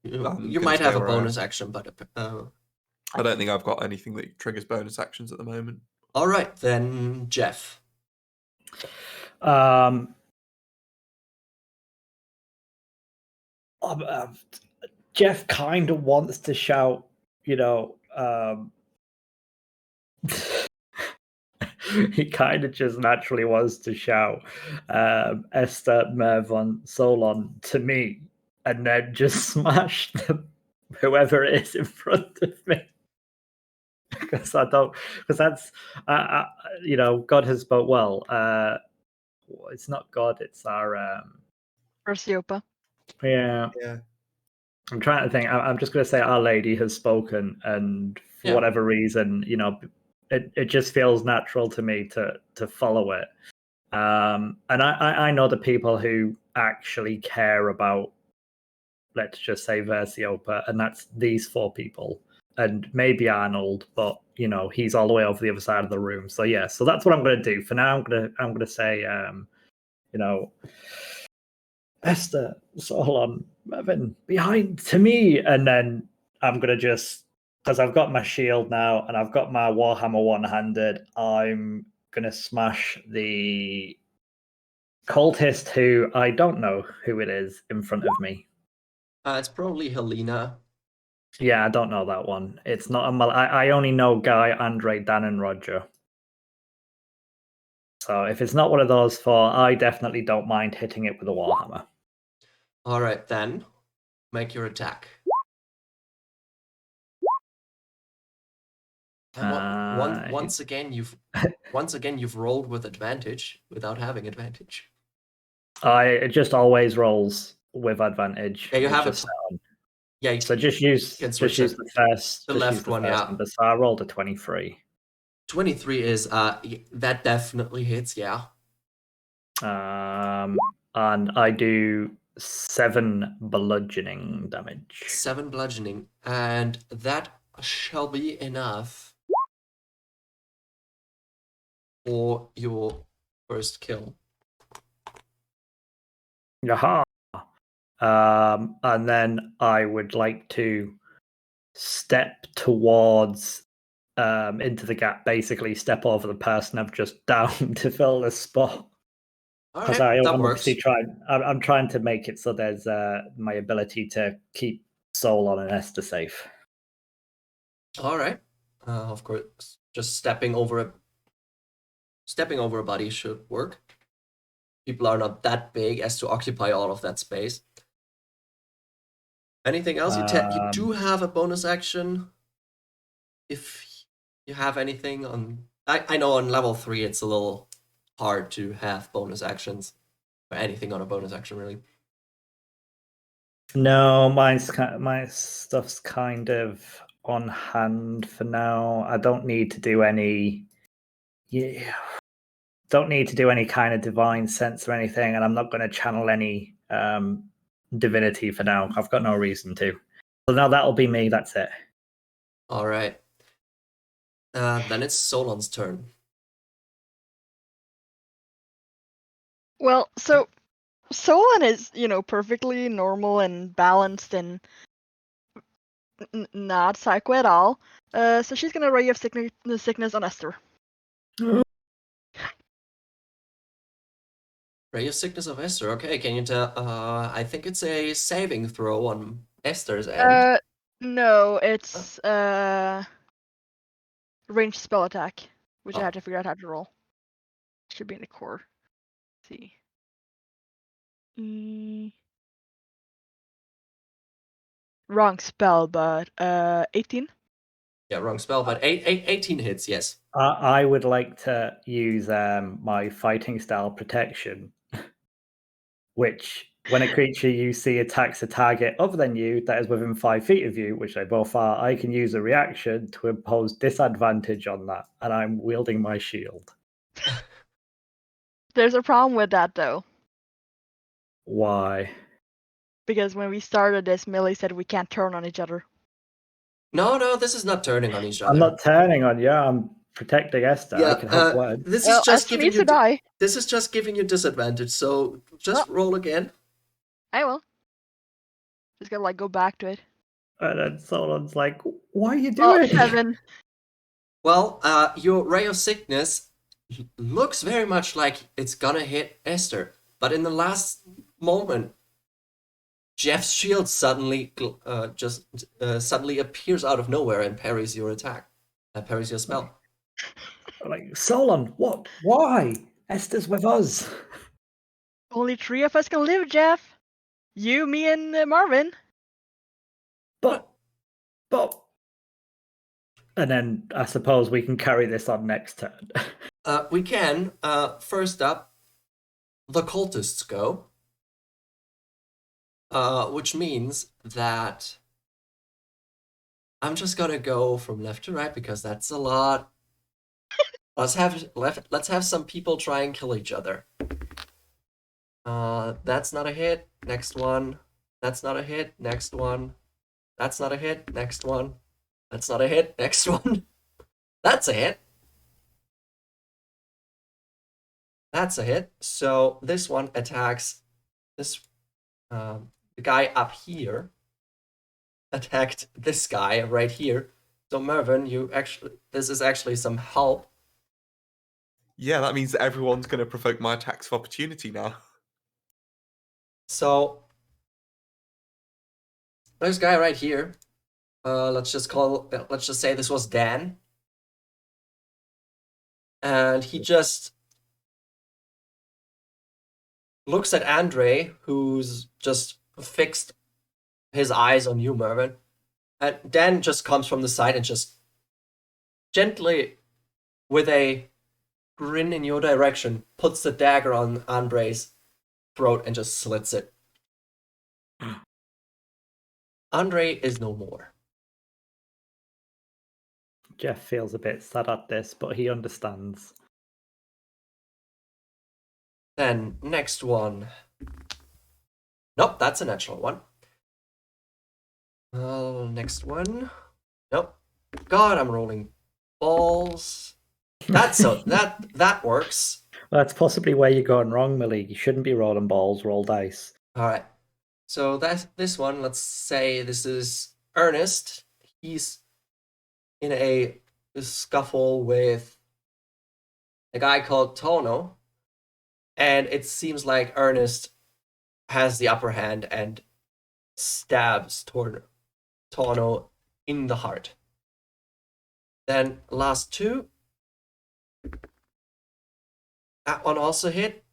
You gonna might have stay a where I am. bonus action, but I don't think I've got anything that triggers bonus actions at the moment. all right, then Jeff. Jeff kind of wants to shout, you know, he kind of just naturally wants to shout Esther, Mervyn, Solon to me, and then just smash them, whoever it is in front of me. because that's God has spoke well. It's not God, it's our Perseopa. yeah. I'm trying to think. I'm just going to say Our Lady has spoken, and for Yeah. whatever reason, it just feels natural to me to follow it. And I know the people who actually care about, let's just say, Versiopa, and that's these 4 people, and maybe Arnold, but he's all the way over the other side of the room. So yeah, so that's what I'm going to do for now. I'm gonna say, Esther, Solon, Mervyn, behind to me, and then I'm gonna just, because I've got my shield now and I've got my Warhammer one-handed, I'm gonna smash the cultist who I don't know who it is in front of me. It's probably Helena. Yeah, I don't know that one. It's not I only know Guy, Andre, Dan, and Roger. So if it's not one of those 4, I definitely don't mind hitting it with a Warhammer. All right, then make your attack. And once again, you've rolled with advantage without having advantage. It just always rolls with advantage. Yeah, you It's have just it. Yeah, so just use can just switch use it. the first The just left use the one, first yeah. number. So I rolled a 23. 23 is that definitely hits, yeah. And I do 7 bludgeoning damage. 7 bludgeoning, and that shall be enough for your first kill. Yaha. And then I would like to step towards into the gap, basically step over the person I've just downed to fill the spot. All Because right, that I'm works. obviously I'm trying to make it so there's my ability to keep Solon and Esther safe. All right. Of course, just stepping over a body should work. People are not that big as to occupy all of that space. Anything else? You do have a bonus action. If you have anything on, I know on level 3 it's a little hard to have bonus actions or anything on a bonus action really. No, my stuff's kind of on hand for now. I don't need to do any. Yeah, don't need to do any kind of divine sense or anything, and I'm not going to channel any divinity for now. I've got no reason to. So now that'll be me. That's it. All right. Then it's Solon's turn. Well, so Solon is, perfectly normal and balanced and not psycho at all. So she's gonna ray of sickness on Esther. Ray of Sickness of Esther. Okay, can you tell? I think it's a saving throw on Esther's end. No, it's ranged spell attack, which I had to figure out how to roll. Should be in the core. Let's see. Wrong spell, but 18. Yeah, wrong spell, but 18 hits. Yes. I would like to use my fighting style protection, which when a creature you see attacks a target other than you that is within 5 feet of you, which they both are, I can use a reaction to impose disadvantage on that, and I'm wielding my shield. There's a problem with that though. Why? Because when we started this, Millie said we can't turn on each other. No, this is not turning on each other. I'm not turning on you. I'm protecting Esther. Yeah, I can have word. this is just Esther giving needs you. to die. This is just giving you disadvantage. So just roll again. I will. Just gotta go back to it. And then Solon's like, "What are you doing?" 7. Well, your Ray of Sickness looks very much like it's gonna hit Esther, but in the last moment, Jeff's shield suddenly suddenly appears out of nowhere and parries your attack. Parries your spell. I'm like, Solon, what? Why? Esther's with us. Only 3 of us can live, Jeff. You, me, and Marvin. But And then I suppose we can carry this on next turn. We can. First up, the cultists go. Which means that I'm just gonna go from left to right because that's a lot. Let's have some people try and kill each other. That's not a hit. Next one. That's not a hit. Next one. That's not a hit. Next one. That's not a hit. Next one. That's a hit. That's a hit. So this one attacks this. The guy up here attacked this guy right here. So Mervyn, this is actually some help. Yeah, that means that everyone's going to provoke my attacks of opportunity now. So this guy right here. Let's just say this was Dan. And he just looks at Andre, who's just fixed his eyes on you, Mervyn. And Dan just comes from the side and just gently, with a grin in your direction, puts the dagger on Andre's throat and just slits it. Andre is no more. Jeff feels a bit sad at this, but he understands. Then, next one. Nope, that's a natural one. Next one. Nope. God, I'm rolling balls. That works. Well, that's possibly where you're going wrong, Malik. You shouldn't be rolling balls, roll dice. All right. So that's this one. Let's say this is Ernest. He's in a scuffle with a guy called Tono, and it seems like Ernest has the upper hand and stabs toward Tono in the heart. Then last two. That one also hit.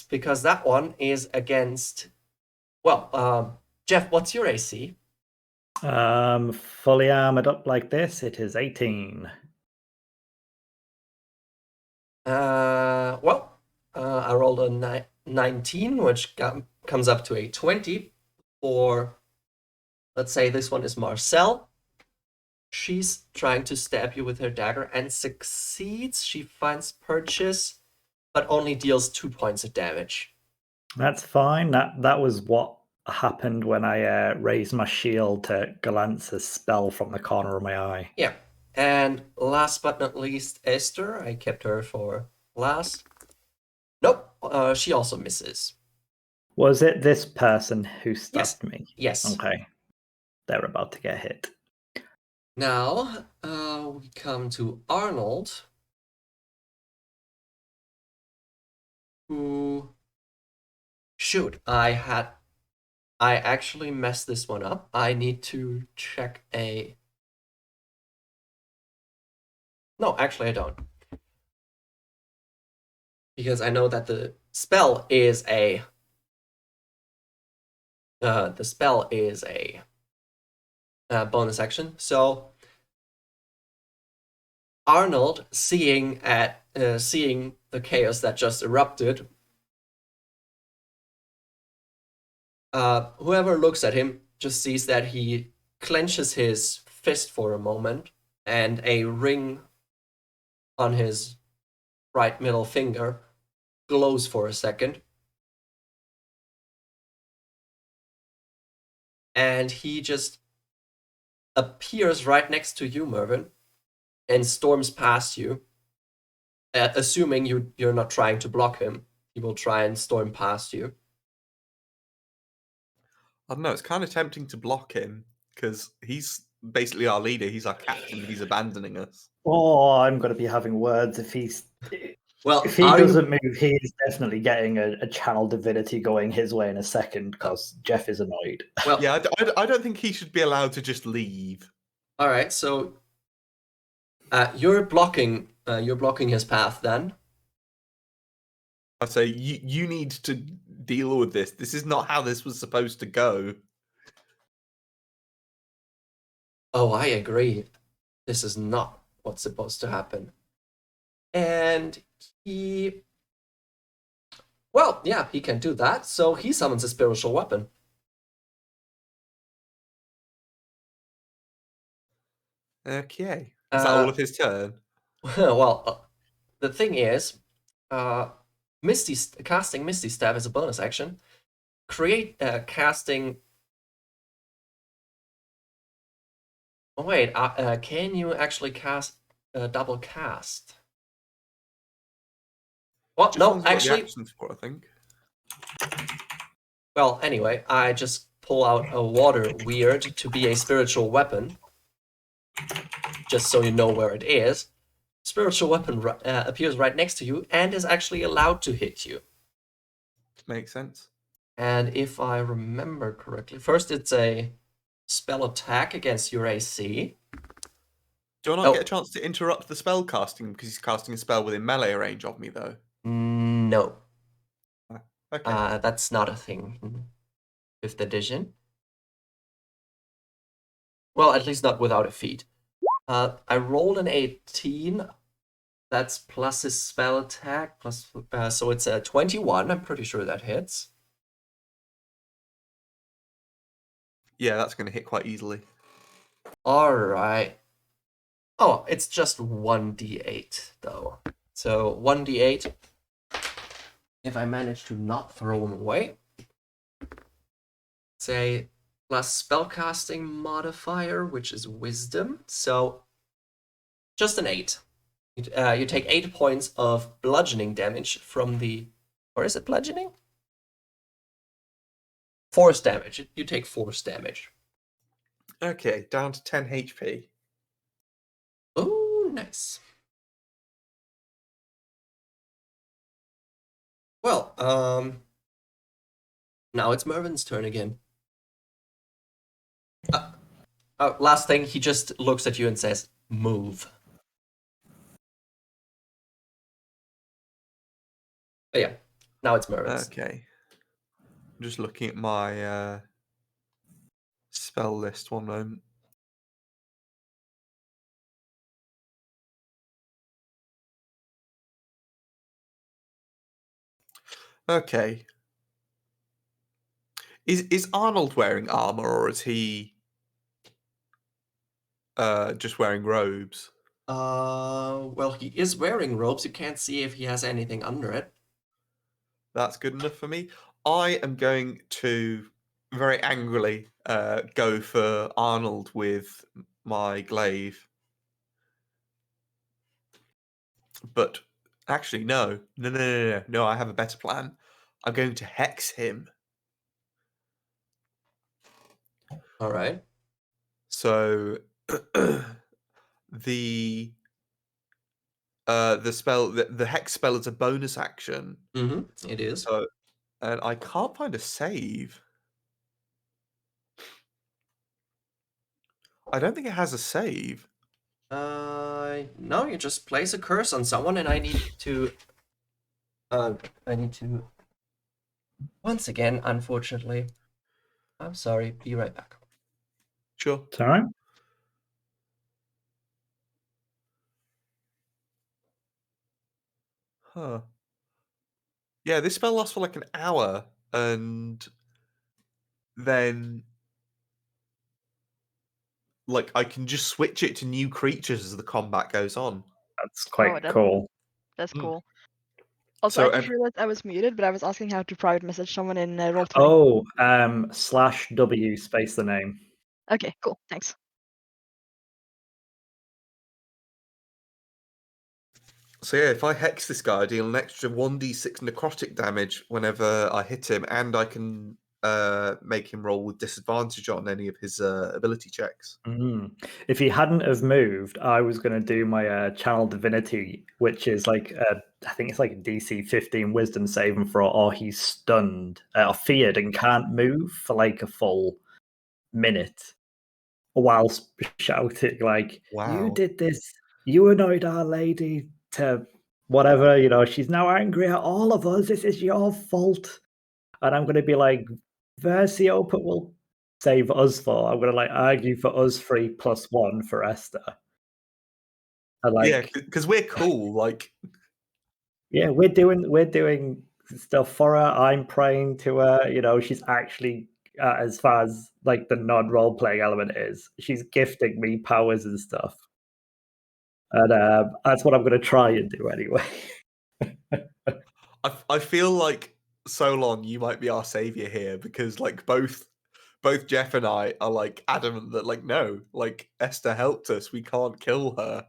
Because that one is against. Well, Jeff, what's your AC? Fully armored up like this, it is 18. I rolled a 19, which comes up to a 20 for, let's say this one is Marcel. She's trying to stab you with her dagger and succeeds. She finds purchase, but only deals 2 points of damage. That's fine. That was what happened when I raised my shield to glance a spell from the corner of my eye. Yeah. And last but not least, Esther. I kept her for last. Nope. She also misses. Was it this person who stabbed me? Yes. Okay. They're about to get hit. Now, we come to Arnold, who... Shoot, I actually messed this one up. I need to check a... No, actually I don't. Because I know that the spell is a... bonus action. So Arnold, seeing the chaos that just erupted, whoever looks at him just sees that he clenches his fist for a moment, and a ring on his right middle finger glows for a second. And he just appears right next to you, Mervyn, and storms past you. Assuming you're not trying to block him, he will try and storm past you. I don't know, it's kind of tempting to block him, because he's basically our leader, he's our captain, he's abandoning us. Oh, I'm going to be having words if he's... Well, if he doesn't move, he is definitely getting a channel divinity going his way in a second, because Jeff is annoyed. Well, yeah, I don't think he should be allowed to just leave. All right, so you're blocking his path then. I say you need to deal with this. This is not how this was supposed to go. Oh, I agree. this is not what's supposed to happen. And he can do that. So he summons a spiritual weapon. Okay. Is that all of his turn? Well, the thing is, casting Misty Step is a bonus action. Casting. Oh wait, can you actually cast double cast? Well, Just no, one's got the actually. action support, I think. Well, anyway, I just pull out a water weird to be a spiritual weapon, just so you know where it is. Spiritual weapon appears right next to you and is actually allowed to hit you. Makes sense. And if I remember correctly, first it's a spell attack against your AC. Do I not get a chance to interrupt the spell casting because he's casting a spell within melee range of me, though? No. Okay. That's not a thing in 5th edition. Well, at least not without a feat. I rolled an 18. That's plus his spell attack, plus so it's a 21. I'm pretty sure that hits. Yeah, that's going to hit quite easily. All right. Oh, it's just 1d8 though. So 1d8. If I manage to not throw him away, it's a plus spellcasting modifier, which is wisdom. So just an 8. You take 8 points of bludgeoning damage from the... Or is it bludgeoning? Force damage. You take force damage. Okay, down to 10 HP. Oh, nice. Well, now it's Mervin's turn again. Last thing, he just looks at you and says, "Move." Oh, yeah, now it's Mervin's. Okay. I'm just looking at my spell list. One moment. Okay. Is Arnold wearing armor, or is he just wearing robes? Well, he is wearing robes. You can't see if he has anything under it. That's good enough for me. I am going to very angrily go for Arnold with my glaive. But actually, no, I have a better plan. I'm going to hex him. All right. So the spell, the hex spell is a bonus action. Mm-hmm. It is. So, and I can't find a save. I don't think it has a save. No, you just place a curse on someone, and I need to. Once again, unfortunately. I'm sorry. Be right back. Sure. It's all right. Huh. Yeah, this spell lasts for like an hour, and then like I can just switch it to new creatures as the combat goes on. That's quite that- cool. That's Mm. cool. Also, So, I just realized I was muted, but I was asking how to private message someone in Roll20. Oh, /W space the name. Okay, cool. Thanks. So yeah, if I hex this guy, I deal an extra 1d6 necrotic damage whenever I hit him, and I can make him roll with disadvantage on any of his ability checks. If he hadn't have moved, I was going to do my channel divinity, which is like I think it's like a DC 15 wisdom saving throw, or he's stunned or feared and can't move for like a full minute, whilst shouting like, "You Wow. did this! You annoyed Our Lady to whatever. You know, she's now angry at all of us. This is your fault." And I'm going to be like, Versio will save us for. I'm going to like argue for us 3 + 1 for Esther. Like, Yeah, because we're cool. Like, yeah, we're doing stuff for her. I'm praying to her. You know, she's actually, as far as like the non-role playing element is, she's gifting me powers and stuff, and that's what I'm going to try and do anyway. I feel like Solon, you might be our savior here because like both Jeff and I are like adamant that like no, like Esther helped us, we can't kill her,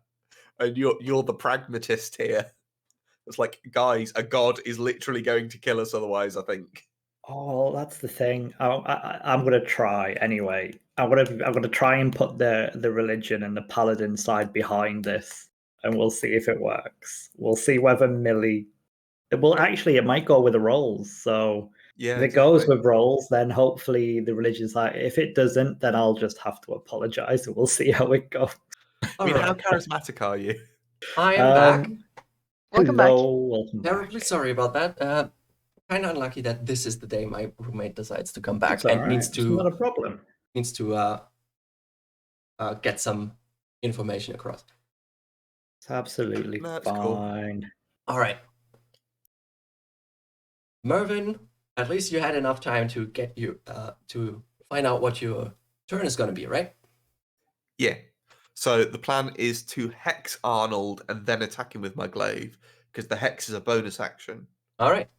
and you're the pragmatist here. It's like, guys, a god is literally going to kill us otherwise. I think. Oh, that's the thing. I'm going to try anyway. I'm going to try and put the religion and the paladin side behind this, and we'll see if it works. We'll see whether Millie. Well, actually, it might go with the rolls. So Yeah, if it goes exactly. with rolls, then hopefully the religion side. If it doesn't, then I'll just have to apologize, and we'll see how it goes. I mean, how Alright. charismatic are you? I am back. Welcome back. Hello, welcome Terribly back. sorry about that. Kind of unlucky that this is the day my roommate decides to come back It's and all needs right. It's not to a problem. get some information across. It's absolutely That's cool. fine. All right, Mervin. At least you had enough time to get you to find out what your turn is going to be, right? Yeah. So the plan is to hex Arnold and then attack him with my glaive because the hex is a bonus action. All right.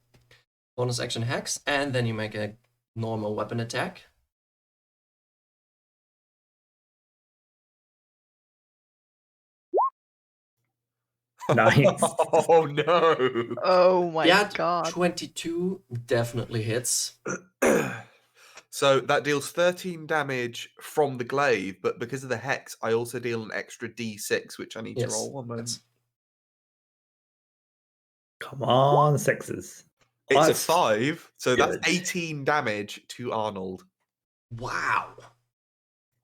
Bonus action hex, and then you make a normal weapon attack. Nice. Oh no. Oh my Yeah, god. 22 definitely hits. So that deals 13 damage from the glaive, but because of the hex, I also deal an extra d6, which I need to Yes. roll one moment. Yes. Come on, sixes. It's a That's 5, so that's good. 18 damage to Arnold. Wow.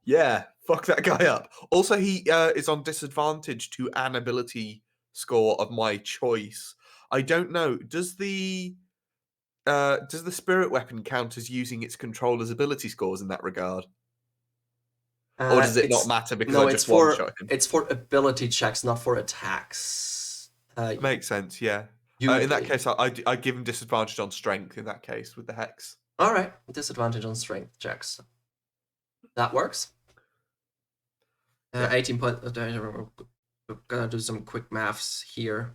Yeah, fuck that guy up. Also, he is on disadvantage to an ability score of my choice. I don't know. Does the spirit weapon count as using its controller's ability scores in that regard, or does it not matter because I just one shot him? It's for ability checks, not for attacks. Makes sense. Yeah. In that Usually. case, I give him disadvantage on strength. In that case, with the hex. All right, disadvantage on strength checks. That works. Yeah. 18 points. We're gonna do some quick maths here.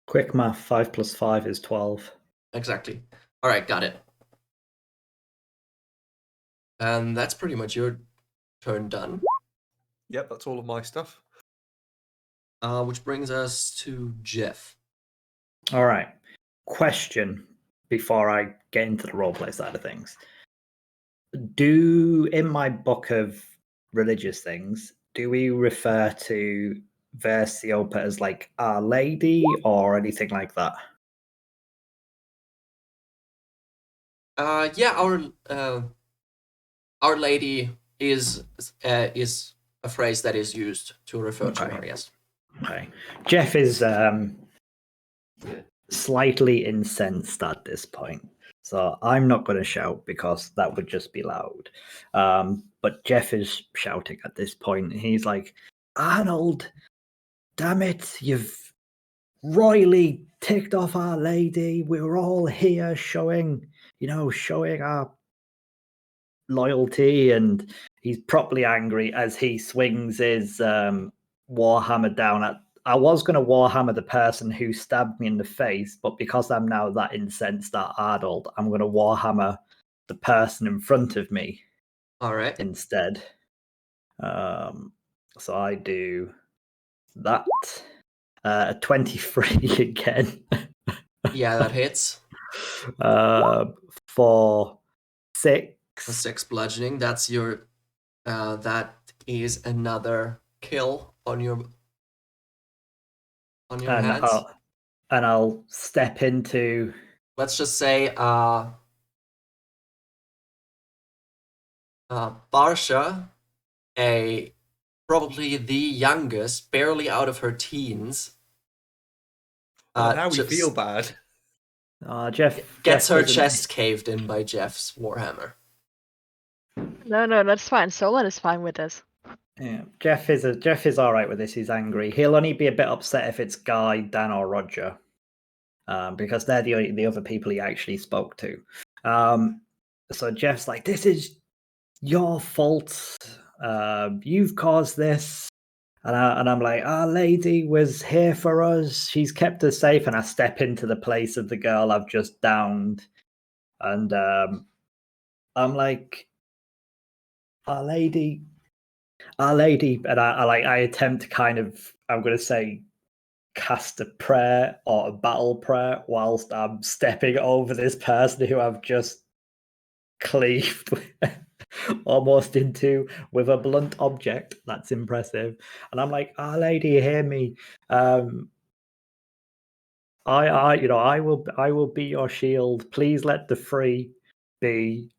Quick math, 5 plus 5 is 12. Exactly. All right, got it. And that's pretty much your turn done. Yep, that's all of my stuff. Which brings us to Jeff. All right. Question before I get into the roleplay side of things. In my book of religious things, do we refer to Versiopa as like Our Lady or anything like that? Yeah, our Lady is a phrase that is used to refer to Okay. her. Yes. Okay. Jeff is slightly incensed at this point. So I'm not going to shout because that would just be loud. But Jeff is shouting at this point. He's like, Arnold, damn it, you've royally ticked off Our Lady. We were all here showing our loyalty. And he's properly angry as he swings his warhammer down at. I was going to warhammer the person who stabbed me in the face, but because I'm now that incensed at Arnold, I'm going to warhammer the person in front of me All right. instead. So I do that. 23 again. Yeah, that hits. For 6. A 6 bludgeoning. That's your. That is another kill on your hands. I'll step into. Let's just say Barsha, probably the youngest, barely out of her teens. Now we feel bad. Jeff gets her doesn't- chest caved in by Jeff's warhammer. No, that's fine. Solon is fine with this. Yeah, Jeff is all right with this. He's angry. He'll only be a bit upset if it's Guy, Dan, or Roger, because they're the other people he actually spoke to. So Jeff's like, "This is your fault. You've caused this." And I'm like, "Our lady was here for us. She's kept us safe." And I step into the place of the girl I've just downed, and I'm like, "Our lady." And I attempt to kind of, I'm going to say, cast a prayer or a battle prayer whilst I'm stepping over this person who I've just cleaved almost into with a blunt object. That's impressive. And I'm like, Our Lady, hear me. I will be your shield. Please let the free be.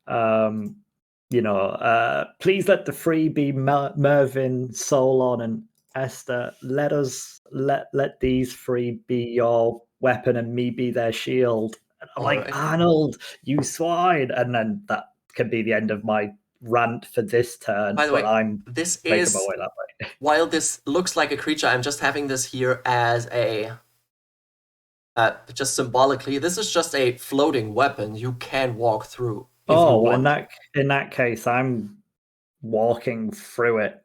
Please let the free be Mervyn, Solon, and Esther. Let these three be your weapon, and me be their shield. And I'm like, Alright. Arnold, you swine, and then that can be the end of my rant for this turn. By the but way, I'm this making is my way that way. while this looks like a creature, I'm just having this here as a just symbolically. This is just a floating weapon you can walk through. If you Oh, well, want. in that case, I'm walking through it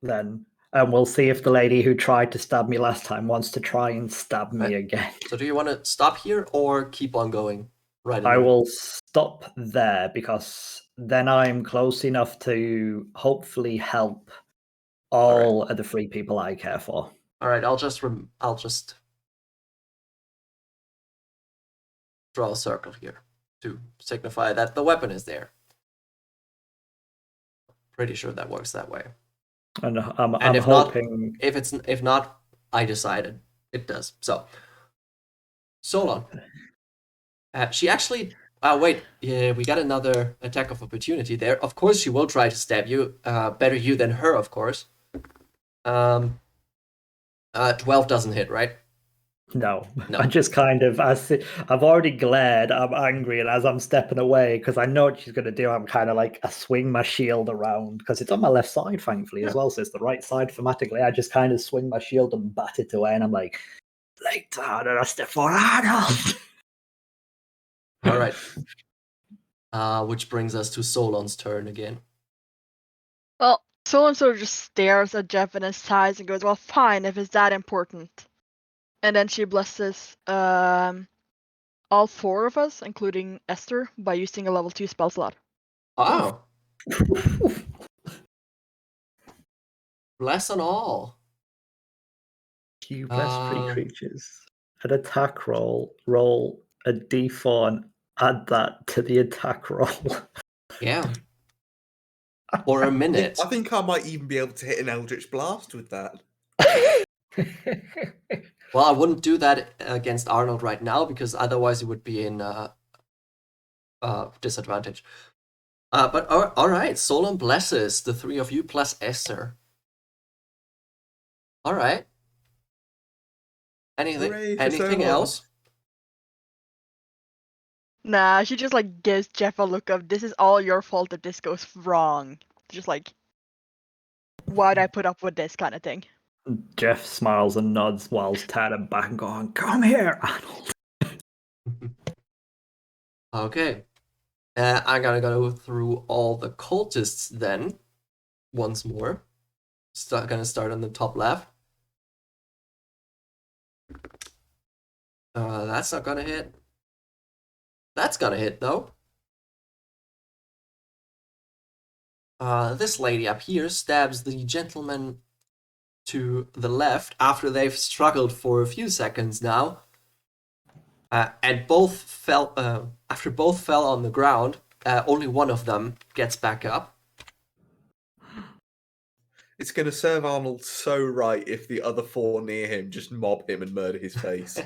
then. And we'll see if the lady who tried to stab me last time wants to try and stab me again. So do you want to stop here or keep on going? Right. I will stop there because then I'm close enough to hopefully help all of the three people I care for. All right. I'll just draw a circle here to signify that the weapon is there. Pretty sure that works that way. And I'm if hoping. If not, I decided it does. So, Solon. She actually. Wait. Yeah, we got another attack of opportunity there. Of course, she will try to stab you. Better you than her, of course. 12 doesn't hit, right? No. No. I just kind of, I've already glared, I'm angry, and as I'm stepping away, because I know what she's going to do, I'm kind of like, I swing my shield around, because it's on my left side, thankfully, as well, so it's the right side thematically. I just kind of swing my shield and bat it away, and I'm like, later, and I step for Arnold. All right. Which brings us to Solon's turn again. Well, Solon sort of just stares at Jeff and his size and goes, "Well, fine, if it's that important." And then she blesses all four of us, including Esther, by using a level 2 spell slot. Oh. Bless on all. You bless three creatures. An attack roll a d4 and add that to the attack roll. Yeah. For a minute. I think I might even be able to hit an Eldritch Blast with that. Well, I wouldn't do that against Arnold right now because otherwise he would be in disadvantage. But all right, Solon blesses the three of you plus Esther. All right. Anything else? Nah, she just like gives Jeff a look of, "This is all your fault if this goes wrong." Just like, why'd I put up with this kind of thing? Jeff smiles and nods whilst turning back and going, "Come here, Arnold." Okay. I'm gonna go through all the cultists then, once more. Gonna start on the top left. That's not gonna hit. That's gonna hit though. This lady up here stabs the gentleman to the left after they've struggled for a few seconds now. And both fell. After both fell on the ground, only one of them gets back up. It's going to serve Arnold so right if the other four near him just mob him and murder his face.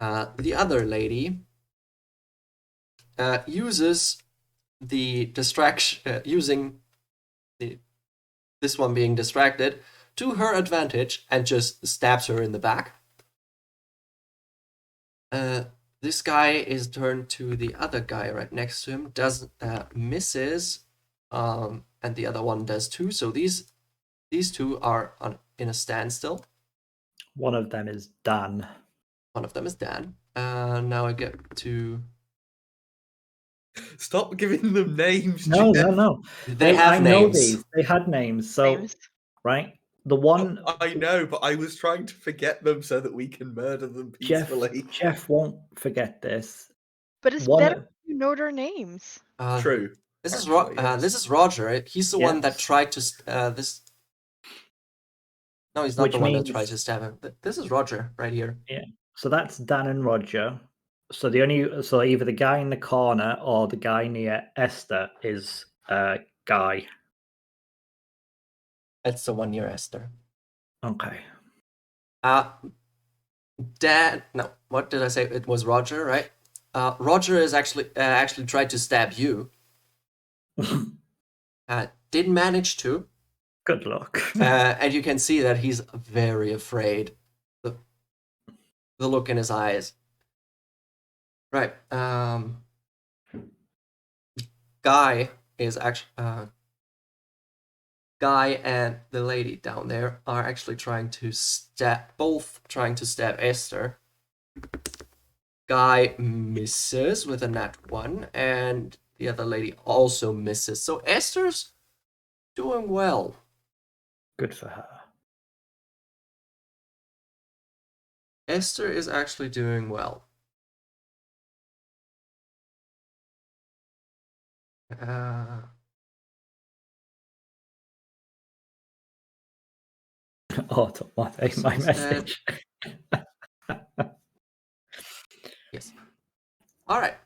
The other lady uses the distraction, using this one being distracted to her advantage, and just stabs her in the back. This guy is turned to the other guy right next to him. Misses. and the other one does too. So these two are in a standstill. One of them is Dan. One of them is Dan. Now I get to. Stop giving them names. No, Jeff. no. They have I know names. these. They had names. So Names. right, the one I know, but I was trying to forget them so that we can murder them peacefully. Jeff won't forget this. But it's One- better if you know their names. True. This is Actually, yes. This is Roger. He's the one that Yes. tried to this. No, he's not Which the one that means- tried to stab him. This is Roger right here. So that's Dan and Roger. So either the guy in the corner or the guy near Esther is Guy. That's the one near Esther. Okay. Dan. No, what did I say? It was Roger, right? Roger is actually tried to stab you. Didn't manage to. Good luck. And you can see that he's very afraid. The look in his eyes. Right. Guy is actually Guy and the lady down there are actually trying to stab Esther. Guy misses with a nat 1, and the other lady also misses. So Esther's doing well. Good for her. Esther is actually doing well. Automatic my message. Yes. All right.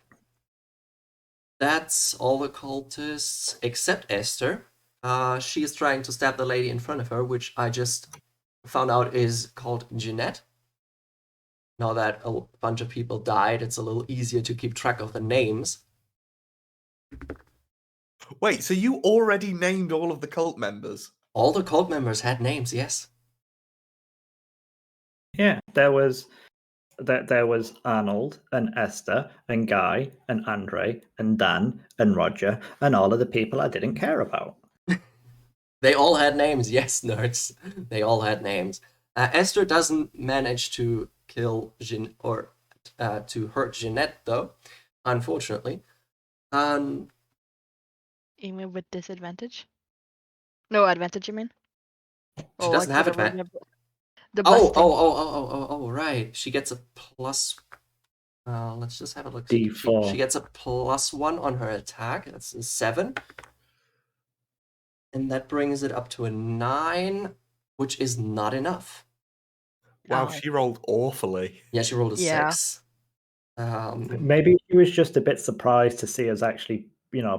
That's all the cultists except Esther. She is trying to stab the lady in front of her, which I just found out is called Jeanette. Now that a bunch of people died, it's a little easier to keep track of the names. Wait, so you already named all of the cult members? All the cult members had names, yes. Yeah, there was Arnold and Esther and Guy and Andre and Dan and Roger and all of the people I didn't care about. They all had names, yes, nerds. They all had names. Esther doesn't manage to kill to hurt Jeanette, though, unfortunately. You mean with disadvantage? No advantage, you mean? She doesn't have whatever advantage. The Oh, right. She gets a plus. Let's just have a look. D4. She gets a +1 on her attack. That's a 7. And that brings it up to a 9, which is not enough. Wow, Oh. she rolled awfully. Yeah, she rolled a Yeah. 6. Maybe she was just a bit surprised to see us actually,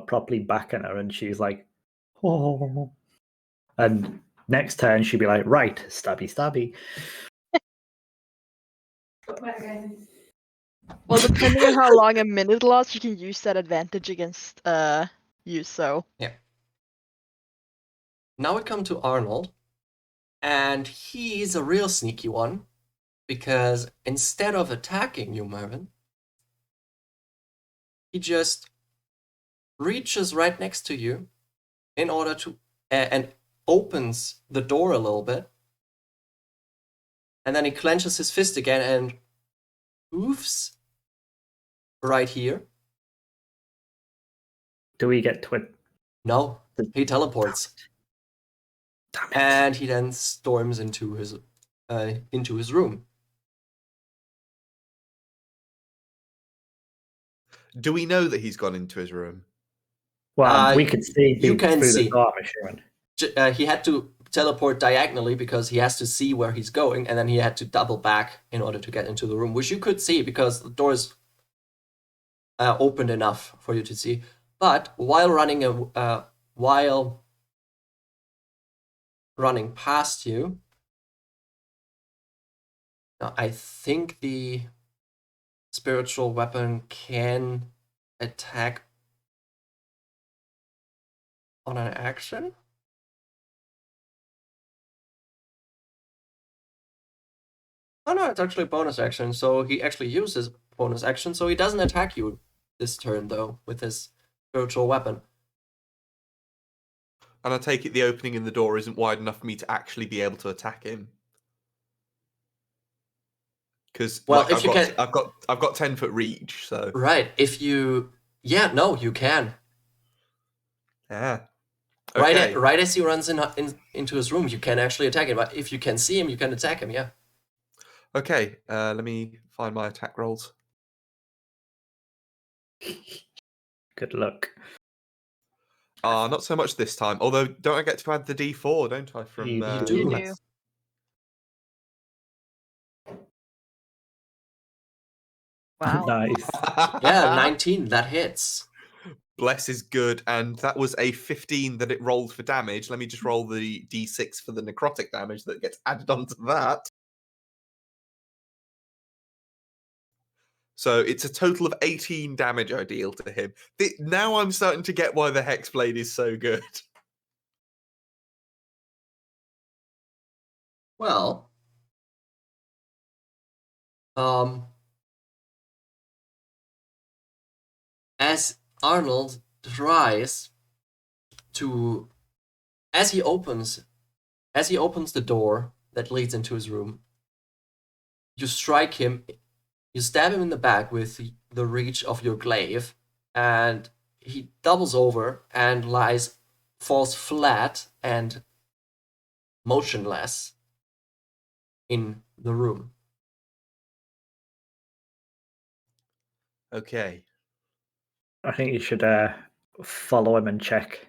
properly backing her, and she's like, oh. And next turn she'd be like, right, stabby, stabby. Well, depending on how long a minute lasts, you can use that advantage against you. So Now we come to Arnold, and he's a real sneaky one, because instead of attacking you, Mervin, he just reaches right next to you in order to and opens the door a little bit, and then he clenches his fist again and poofs right here. Do we get to it? No, he teleports. Damn it. And he then storms into his room. Do we know that he's gone into his room? Well, we could see you can through see. the door, I'm assuming. He had to teleport diagonally because he has to see where he's going, and then he had to double back in order to get into the room, which you could see because the door is opened enough for you to see. But while running past you, now I think the spiritual weapon can attack on an action. Oh no, it's actually a bonus action, so he actually uses bonus action, so he doesn't attack you this turn, though, with his spiritual weapon. And I take it the opening in the door isn't wide enough for me to actually be able to attack him. Because Well, if you can, I've got 10-foot reach, so right? If you, yeah, no, you can. yeah. Right, Okay. right as he runs into his room, you can actually attack him. But if you can see him, you can attack him. Yeah. Okay. Let me find my attack rolls. Good luck. Not so much this time. Although, don't I get to add the D4? Don't I? From You You You do. do. Wow. Nice. Yeah, 19. That hits. Bless is good, and that was a 15 that it rolled for damage. Let me just roll the D6 for the necrotic damage that gets added onto that. So it's a total of 18 damage I deal to him. Now I'm starting to get why the Hexblade is so good. Well, as Arnold tries to, as he opens the door that leads into his room, you strike him, you stab him in the back with the reach of your glaive, and he doubles over and falls flat and motionless in the room. Okay. I think you should follow him and check.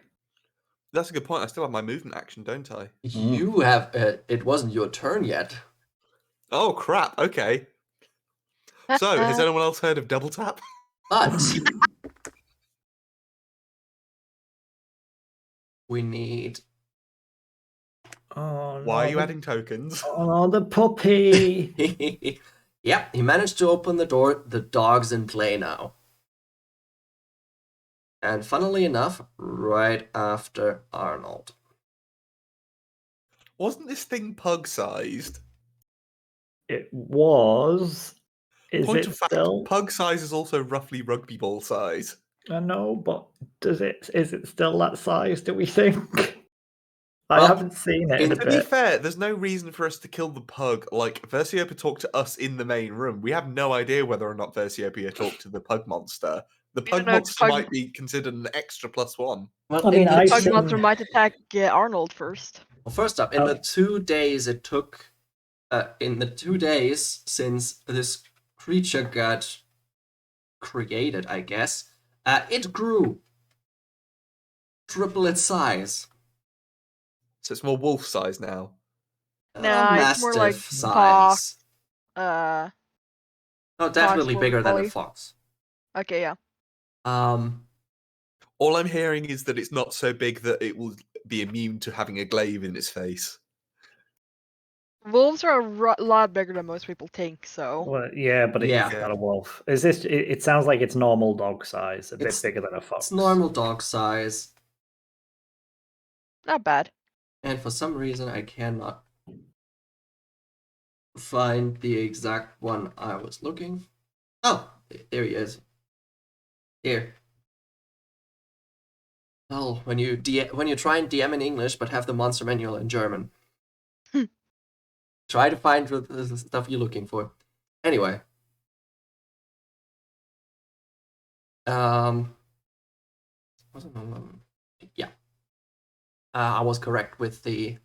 That's a good point. I still have my movement action, don't I? You have, it wasn't your turn yet. Oh, crap. Okay. So, has anyone else heard of double tap? But we need. Oh, Why are no, you adding tokens? Oh, the puppy. Yep, he managed to open the door. The dog's in play now. And funnily enough, right after Arnold. Wasn't this thing pug-sized? It was. Is Point it of fact, still? pug size is also roughly rugby ball size. I know, but is it still that size, do we think? I Well, haven't seen it in a To be bit. fair, there's no reason for us to kill the pug. Like, Versiopa talked to us in the main room. We have no idea whether or not Versiopa talked to the pug monster. The We don't pug know if the monster pug- might be considered an extra +1. Well, I mean, in the I've Pug seen- monster might attack Arnold first. Well, first up, in the 2 days it took, in the 2 days since this creature got created, I guess, it grew triple its size. So it's more wolf size now. Nah, it's more like Mastiff size. Uh, Oh, definitely Fox, bigger than a Wolf, fox. okay, yeah. All I'm hearing is that it's not so big that it will be immune to having a glaive in its face. Wolves are a lot bigger than most people think, so. Well, yeah, but Yeah. it's not a wolf. Is this? It sounds like it's normal dog size, a bit It's- bigger than a fox. It's normal dog size. Not bad. And for some reason, I cannot find the exact one I was looking. Oh, there he is. Here. Oh, when you try and DM in English but have the monster manual in German. Try to find the stuff you're looking for. Anyway. Yeah. I was correct with the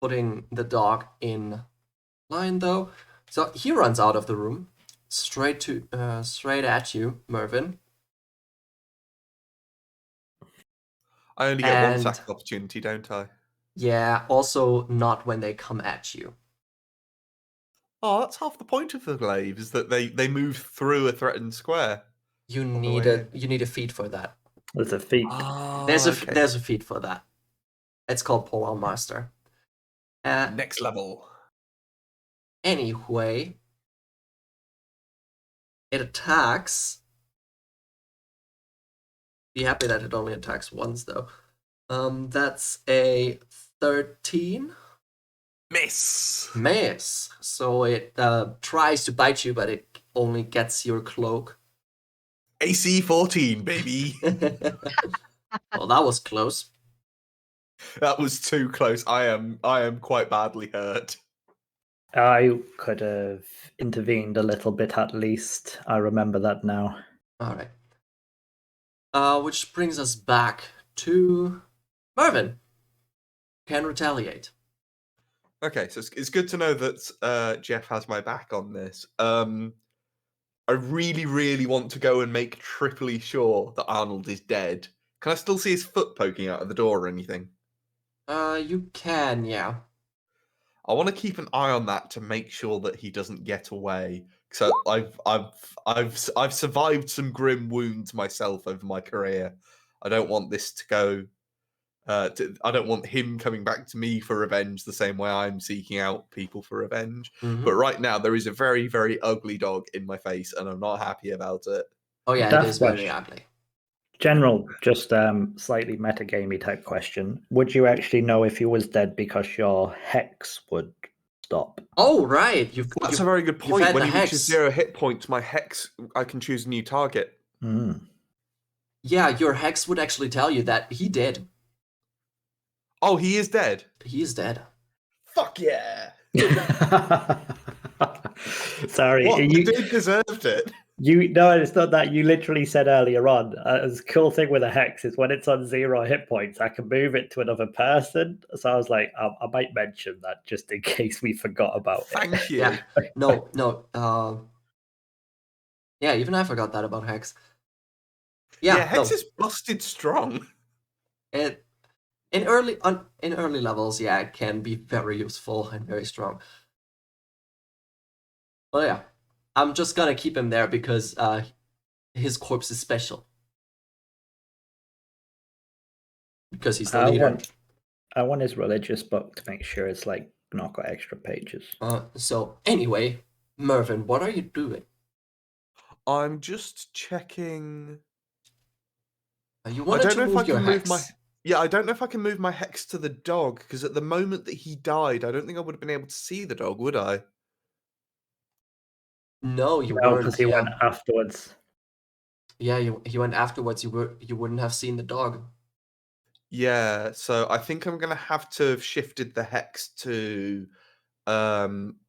putting the dog in line though. So he runs out of the room, straight at you, Mervin. I only get one And- sack opportunity, don't I? Yeah, also not when they come at you. Oh, that's half the point of the glaive, is that they move through a threatened square. You the need way a feat for that. There's a feat. There's okay. there's a feat for that. It's called Polearm Master. Next level. Anyway, it attacks. Be happy that it only attacks once though. That's a 13. Miss. Miss. So it tries to bite you, but it only gets your cloak. AC 14, baby. Well, that was close. That was too close. I am quite badly hurt. I could have intervened a little bit at least. I remember that now. All right. Which brings us back to Mervin. Can retaliate. Okay, so it's good to know that Jeff has my back on this. I really, really want to go and make triply sure that Arnold is dead. Can I still see his foot poking out of the door or anything? You can, yeah. I want to keep an eye on that to make sure that he doesn't get away. So I've survived some grim wounds myself over my career. I don't want this to go. I don't want him coming back to me for revenge the same way I'm seeking out people for revenge. Mhm. But right now there is a very, very ugly dog in my face, and I'm not happy about it. Oh yeah, it Daft is very Rush. ugly. General, just slightly metagamey type question. Would you actually know if he was dead because your hex would stop? Oh right, That's a very good you've point. had When the he reaches hex. 0 hit points, my hex, I can choose a new target. Mm. Yeah, your hex would actually tell you that he did. Oh, he is dead. He is dead. Fuck yeah! Sorry, What? you, The dude deserved it. no, it's not that. You literally said earlier on, a cool thing with a hex is when it's on 0 hit points, I can move it to another person. So I was like, I might mention that just in case we forgot about it. Thank you. Yeah. No. Yeah, even I forgot that about hex. Yeah, Hex no. is busted strong. It in early levels, yeah, it can be very useful and very strong. Well, yeah, I'm just gonna keep him there because his corpse is special. Because he's the leader. I want his religious book to make sure it's like not got extra pages. So anyway, Mervin, what are you doing? I'm just checking. You I wanted don't to know if I move your can move my. hex. Yeah, I don't know if I can move my hex to the dog because at the moment that he died, I don't think I would have been able to see the dog, would I? No, you No, because weren't. he Yeah, went afterwards. yeah, you went afterwards. You wouldn't have seen the dog. Yeah, so I think I'm gonna have to have shifted the hex to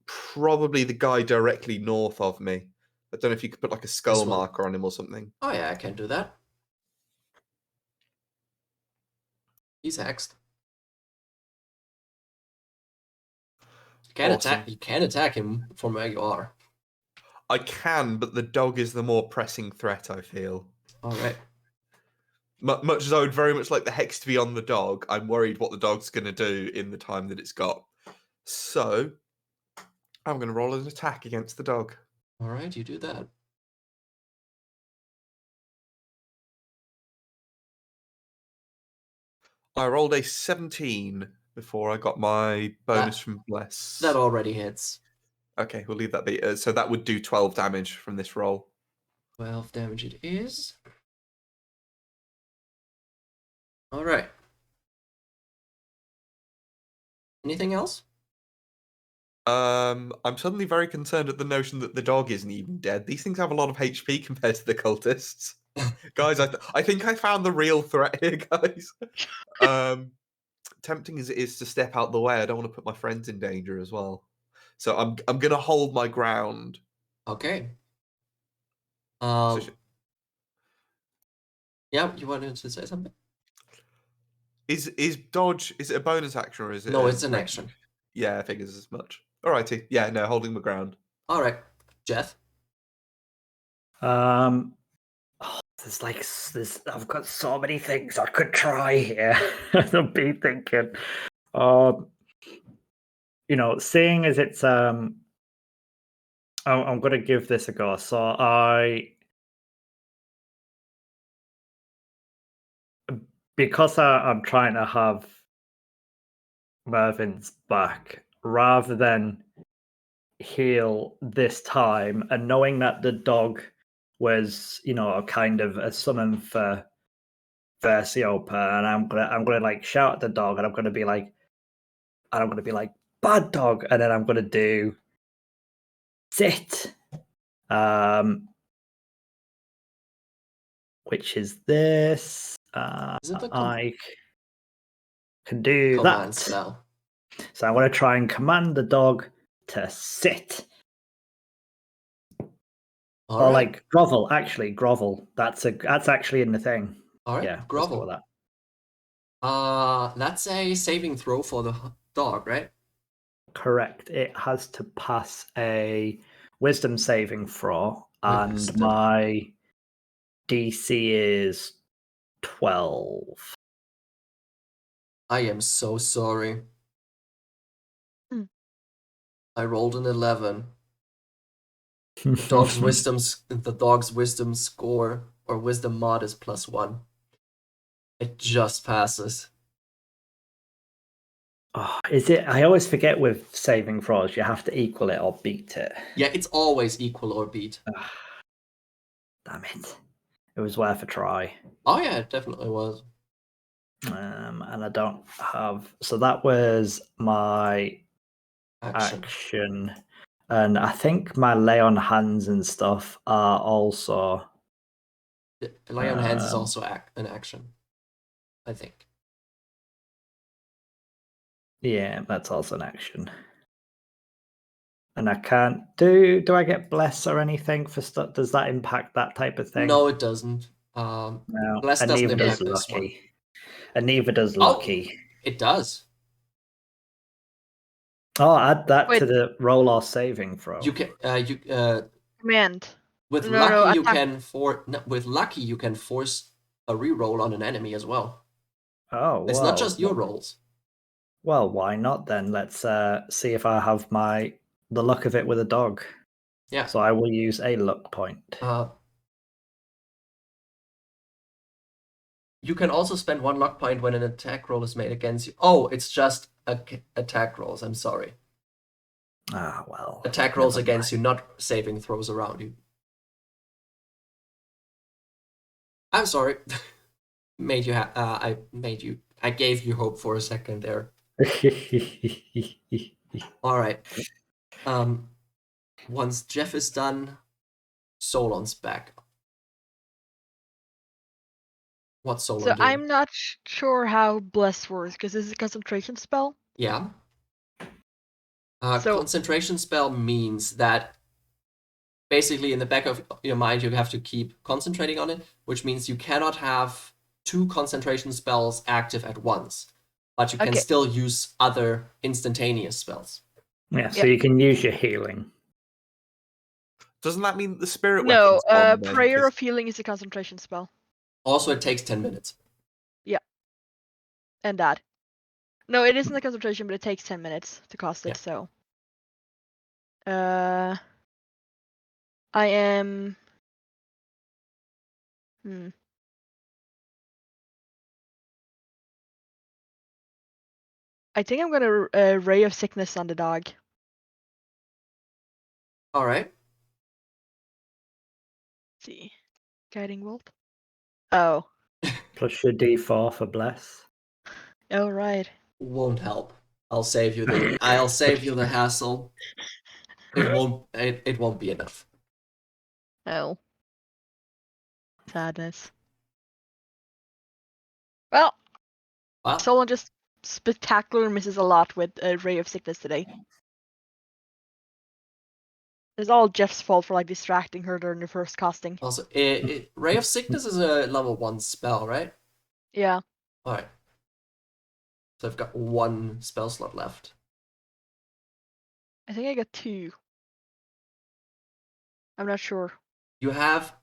probably the guy directly north of me. I don't know if you could put like a skull one. marker on him or something. Oh yeah, I can do that. He's hexed. You can Awesome. attack. You can attack him from where you are. I can, but the dog is the more pressing threat, I feel. All right. Much as I would very much like the hex to be on the dog, I'm worried what the dog's going to do in the time that it's got. So, I'm going to roll an attack against the dog. All right, you do that. I rolled a 17 before I got my bonus from Bless. That already hits. Okay, we'll leave that be. So that would do 12 damage from this roll. 12 damage it is. All right. Anything else? I'm suddenly very concerned at the notion that the dog isn't even dead. These things have a lot of HP compared to the cultists. Guys, I think I found the real threat here, guys. Tempting as it is to step out the way, I don't want to put my friends in danger as well. So I'm gonna hold my ground. Okay. So Yeah, you wanted to say something? is dodge? Is it a bonus action or is it? No, it's an action. Yeah, I figures as much. Alrighty. Yeah, no, holding my ground. All right, Jeff. There's like this. I've got so many things I could try here. I've been thinking, seeing as it's I'm going to give this a go. So because I'm trying to have Mervin's back rather than heal this time, and knowing that the dog was, a kind of a summon for Versiopa, and I'm gonna like shout at the dog, and I'm gonna be like, bad dog, and then I'm gonna do sit, which is this. Is it the I can do command that. spell. So I'm going to try and command the dog to sit. All Or right. like grovel, actually, grovel. That's actually in the thing. All right. Yeah, let's go Grovel. with that. That's a saving throw for the dog, right? Correct. It has to pass a wisdom saving throw, and Wisdom. my DC is 12. I am so sorry. Hmm. I rolled an 11. The dog's wisdom score or wisdom mod is +1. It just passes. Oh, is it? I always forget with saving throws, you have to equal it or beat it. Yeah, it's always equal or beat. Damn it. It was worth a try. Oh yeah, it definitely was. And I don't have. So that was my Action. action. And I think my lay on hands and stuff are also. Lay on hands is also an action, I think. Yeah, that's also an action. And I can't do. Do I get bless or anything for stuff? Does that impact that type of thing? No, it doesn't. No, Bless and doesn't neither does impact this one. lucky. And neither does Oh! lucky. It does. Oh, add that Wait. to the roll or saving throw. You can Command. with No, no, lucky you attack. can with lucky you can force a reroll on an enemy as well. Oh, It's not just your rolls. Well, why not then? Let's see if I have the luck of it with a dog. Yeah. So I will use a luck point. You can also spend 1 luck point when an attack roll is made against you. Oh, it's just attack rolls. I'm sorry. Ah, well. Attack rolls never against you, not saving throws around you. I'm sorry. I gave you hope for a second there. mind. All right. Once Jeff is done, Solon's back. What's Solon So doing? I'm not sure how bless works because this is a concentration spell. Yeah. So- Concentration spell means that basically in the back of your mind you have to keep concentrating on it, which means you cannot have 2 concentration spells active at once, but you can Okay. still use other instantaneous spells. Yeah, so you can use your healing. Doesn't that mean the spirit No, weapon's gone then? prayer 'Cause- of healing is a concentration spell. Also, it takes 10 minutes. And that. No, it isn't a concentration, but it takes 10 minutes to cast it, Yeah. so. I am. I think I'm gonna Ray of Sickness on the dog. All right. Let's see. Guiding Bolt. Oh. Plus your D4 for bless. Oh, right. Won't help. I'll save you the hassle. It won't be enough. Oh. Sadness. Well, Solon just spectacular misses a lot with a Ray of Sickness today. It's all Jeff's fault for like distracting her during the first casting. Also, Ray of Sickness is a level 1 spell, right? Yeah. All right. So I've got 1 spell slot left. I think I got 2. I'm not sure. You have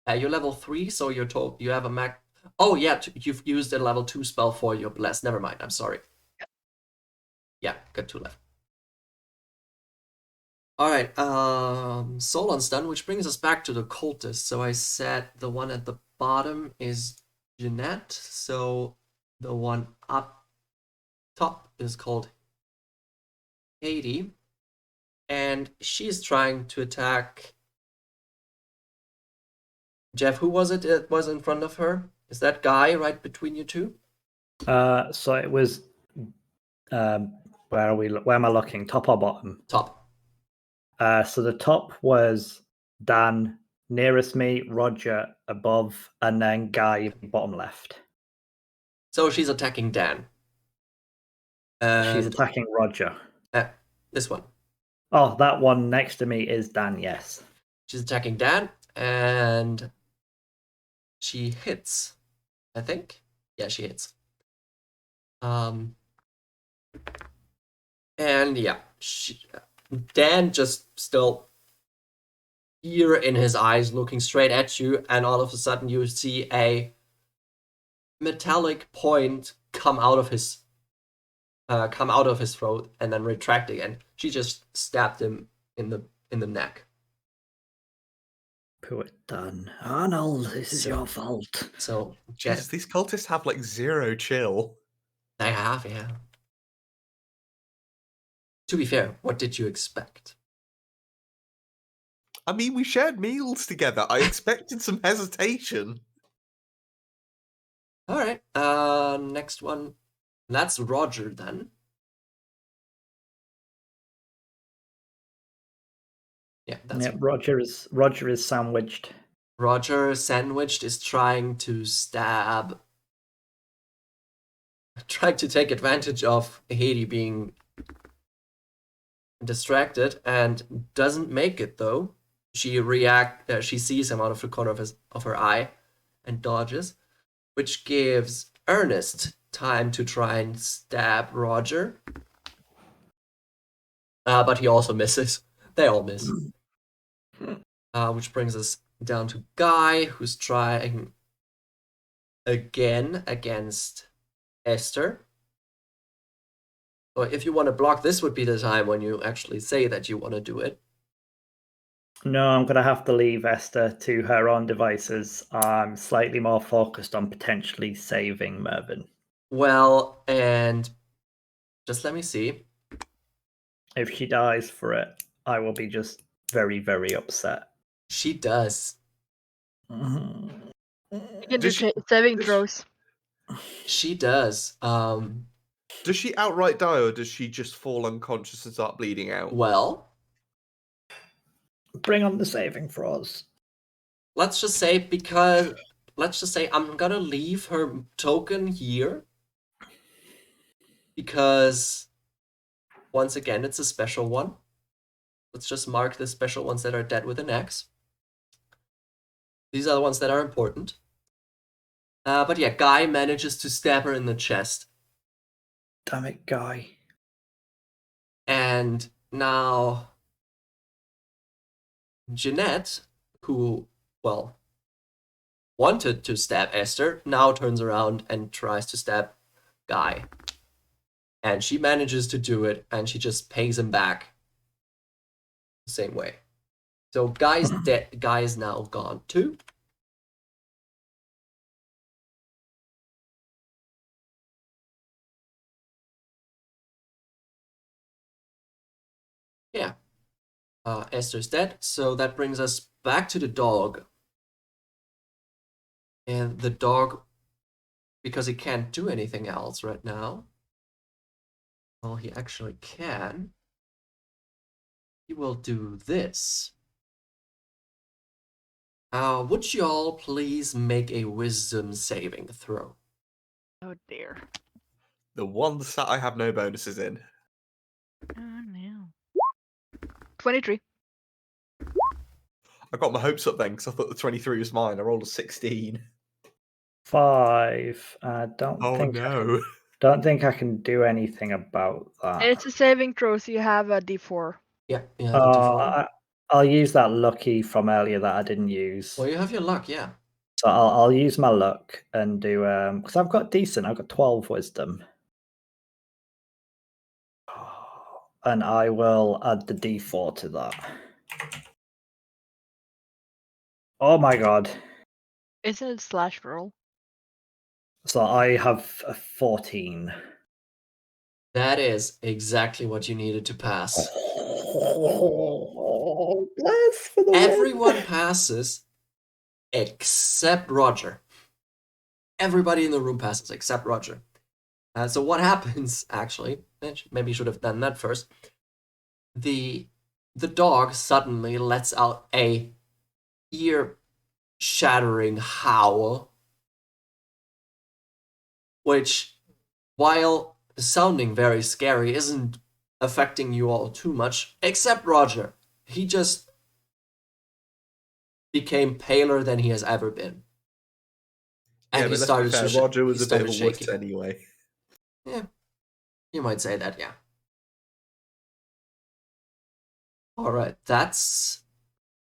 you're level 3, so you have a max. Oh yeah, you've used a level 2 spell for your bless. Never mind. I'm sorry. Yeah, got 2 left. All right. Solon's done, which brings us back to the cultist. So I said the one at the bottom is Jeanette. So the one up top is called Katie, and she's trying to attack. Jeff, who was it that was in front of her? Is that guy right between you two? So it was. Where am I looking? Top or bottom? Top. So the top was Dan, nearest me, Roger above, and then Guy bottom left. So she's attacking Dan. She's And attacking Roger. this one. Oh, that one next to me is Dan, yes. She's attacking Dan, and she hits, I think. Yeah, she hits. And yeah, Dan just still fear in his eyes, looking straight at you, and all of a sudden you see a metallic point come out of his throat and then retract again. She just stabbed him in the neck. Poor Dan. Arnold, this is your fault. So Jesus, these cultists have like zero chill. they have, yeah. To be fair, what did you expect? I mean, we shared meals together. I expected some hesitation. All right. Next one. That's Roger then. Yeah, that's Yeah, Roger is sandwiched. Roger sandwiched is trying to take advantage of Haiti being distracted and doesn't make it though. She sees him out of the corner of her eye and dodges, which gives Ernest time to try and stab Roger. But he also misses. They all miss. Which brings us down to Guy, who's trying again against Esther. So if you want to block, this would be the time when you actually say that you want to do it. No, I'm going to have to leave Esther to her own devices. I'm slightly more focused on potentially saving Mervyn. Well, and just let me see. If she dies for it, I will be just very, very upset. She does. You can do saving throws. She does. Does she outright die, or does she just fall unconscious and start bleeding out? Well, bring on the saving throws. let's just say I'm gonna leave her token here because once again it's a special one. Let's just mark the special ones that are dead with an X. These are the ones that are important. But yeah, Guy manages to stab her in the chest. Damn it, Guy. And now Jeanette, who, well, wanted to stab Esther, now turns around and tries to stab Guy. And she manages to do it, and she just pays him back the same way. So Guy's dead. Guy is now gone too. Yeah. Esther's dead, so that brings us back to the dog. And the dog, because he can't do anything else right now, well, he actually can. He will do this. Would you all please make a wisdom saving throw? Oh dear. The one stat I have no bonuses in. Oh no. 23. I got my hopes up then because I thought the 23 was mine. I rolled a 16. 5. Don't think I can do anything about that. It's a saving throw, so you have a D4. Yeah, you have a D4. I'll use that lucky from earlier that I didn't use. Well, you have your luck, yeah. So I'll use my luck and do because I've got 12 wisdom. And I will add the D4 to that. Oh my god. Is it a slash roll? So I have a 14. That is exactly what you needed to pass. Oh, bless for the Everyone win. passes except Roger. Everybody in the room passes except Roger. So what happens, actually, maybe you should have done that first. The dog suddenly lets out a ear-shattering howl, while sounding very scary isn't affecting you all too much, except Roger. He just became paler than he has ever been. And Yeah, he but let's be started fair, to Roger was he a bit of started a wuss shaking. anyway. Yeah, you might say that, yeah. All right, that's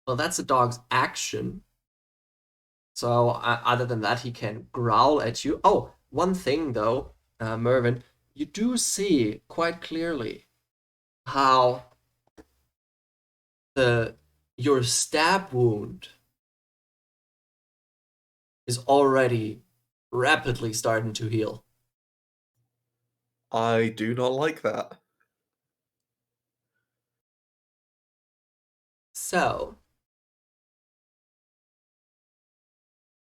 the dog's action. So other than that, he can growl at you. Oh, one thing though, Mervin, you do see quite clearly how your stab wound is already rapidly starting to heal. I do not like that. So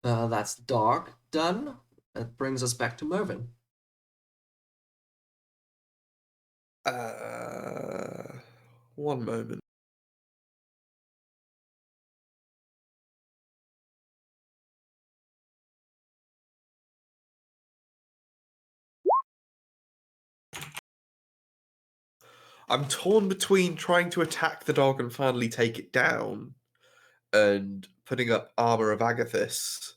that's dog done. That brings us back to Mervin. One moment. I'm torn between trying to attack the dog and finally take it down, and putting up Armor of Agathis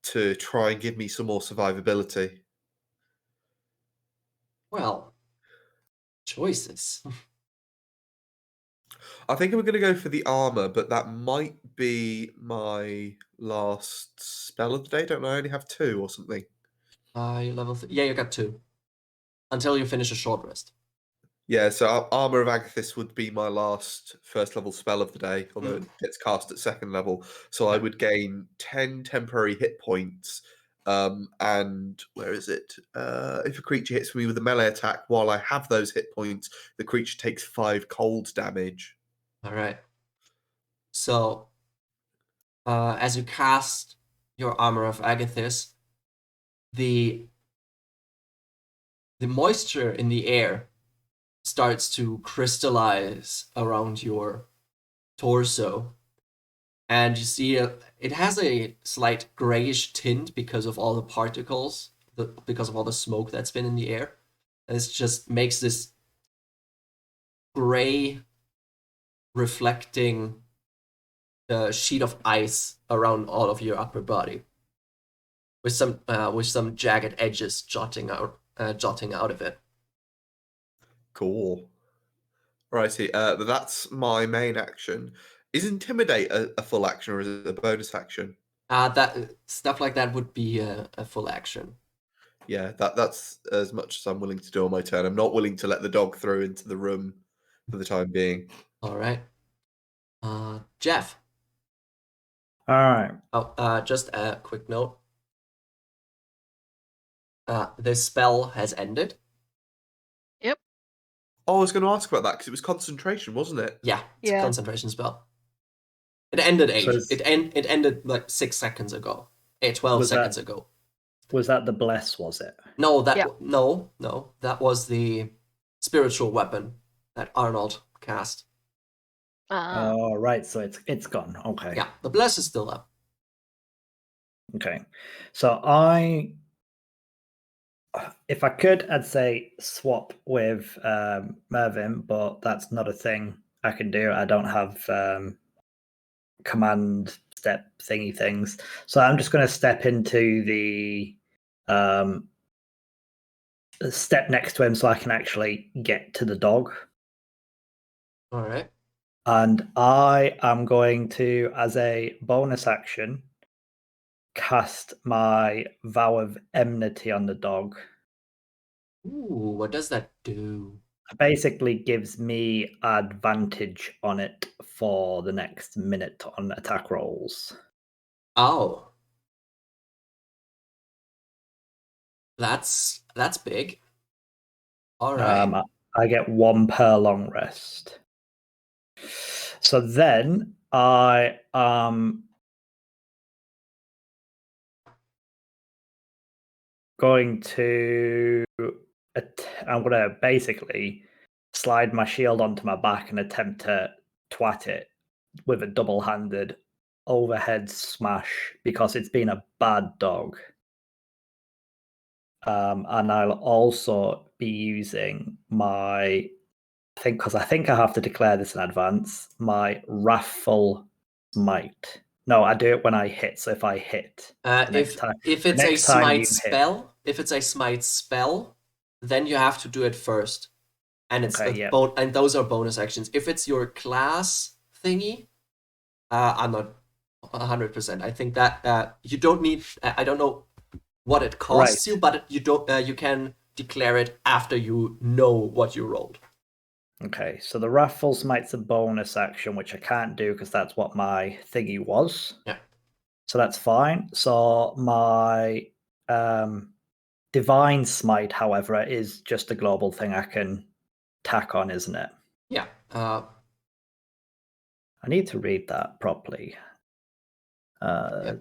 to try and give me some more survivability. Well, choices. I think I'm going to go for the armor, but that might be my last spell of the day. Don't know, I only have 2 or something. You level yeah, you got 2 until you finish a short rest. Yeah, so Armor of Agathis would be my last first level spell of the day, although it gets cast at second level. So I would gain 10 temporary hit points. And where is it? If a creature hits me with a melee attack while I have those hit points, the creature takes 5 cold damage. All right. So, as you cast your Armor of Agathis, the moisture in the air starts to crystallize around your torso, and you see it has a slight grayish tint because of all the particles, because of all the smoke that's been in the air. And it just makes this gray reflecting sheet of ice around all of your upper body, with some jagged edges jutting out of it. Cool. Righty, but that's my main action. Is Intimidate a full action or is it a bonus action? That stuff like that would be a full action. Yeah, that's as much as I'm willing to do on my turn. I'm not willing to let the dog through into the room for the time being. All right. Jeff. All right. Oh, just a quick note. This spell has ended. Yep. Oh, I was going to ask about that because it was concentration, wasn't it? Yeah, it's a Yeah. concentration spell. It ended So it ended like 6 seconds ago. 12 Was seconds that- ago. Was that the bless? Was it? No, Yeah. no, that was the spiritual weapon that Arnold cast. Oh, right. So it's gone. Okay. Yeah, the bless is still up. Okay. So if I could, I'd say swap with Mervin, but that's not a thing I can do. I don't have command step thingy things. So I'm just going to step into the step next to him so I can actually get to the dog. All right. And I am going to, as a bonus action, cast my Vow of Enmity on the dog. Ooh, what does that do? It basically gives me advantage on it for the next minute on attack rolls. Oh. That's big. All right. I get 1 per long rest. So then I am going to I'm gonna basically slide my shield onto my back and attempt to twat it with a double-handed overhead smash because it's been a bad dog. And I'll also be using my, I think I have to declare this in advance, my Wrathful Smite. No, I do it when I hit. So if I hit, the next time, if it's a next time smite you spell, if it's a smite spell, then you have to do it first, and it's Okay, yeah. and those are bonus actions. If it's your class thingy, I'm not 100%. I think that you don't need. I don't know what it costs Right. you, but you don't. You can declare it after you know what you rolled. Okay, so the Wrathful Smite's a bonus action, which I can't do because that's what my thingy was. Yeah. So that's fine. So my Divine Smite, however, is just a global thing I can tack on, isn't it? Yeah. I need to read that properly. Yeah.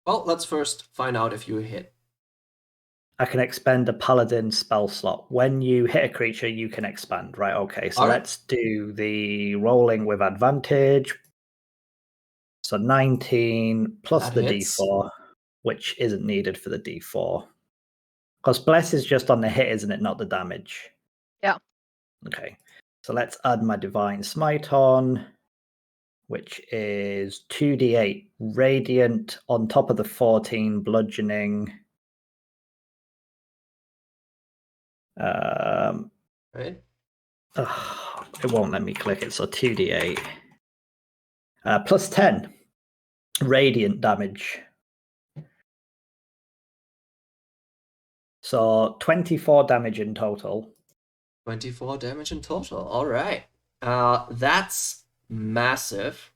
Well, let's first find out if you hit. I can expend a paladin spell slot. When you hit a creature, you can expand. Right, okay. So All right. let's do the rolling with advantage. So 19 plus That the hits. d4, which isn't needed for the d4. Because bless is just on the hit, isn't it? Not the damage. Yeah. Okay. So let's add my divine smite on, which is 2d8 radiant on top of the 14 bludgeoning. Right. It won't let me click it. So 2d8 plus 10 radiant damage. So 24 damage in total. 24 damage in total. All right. That's massive.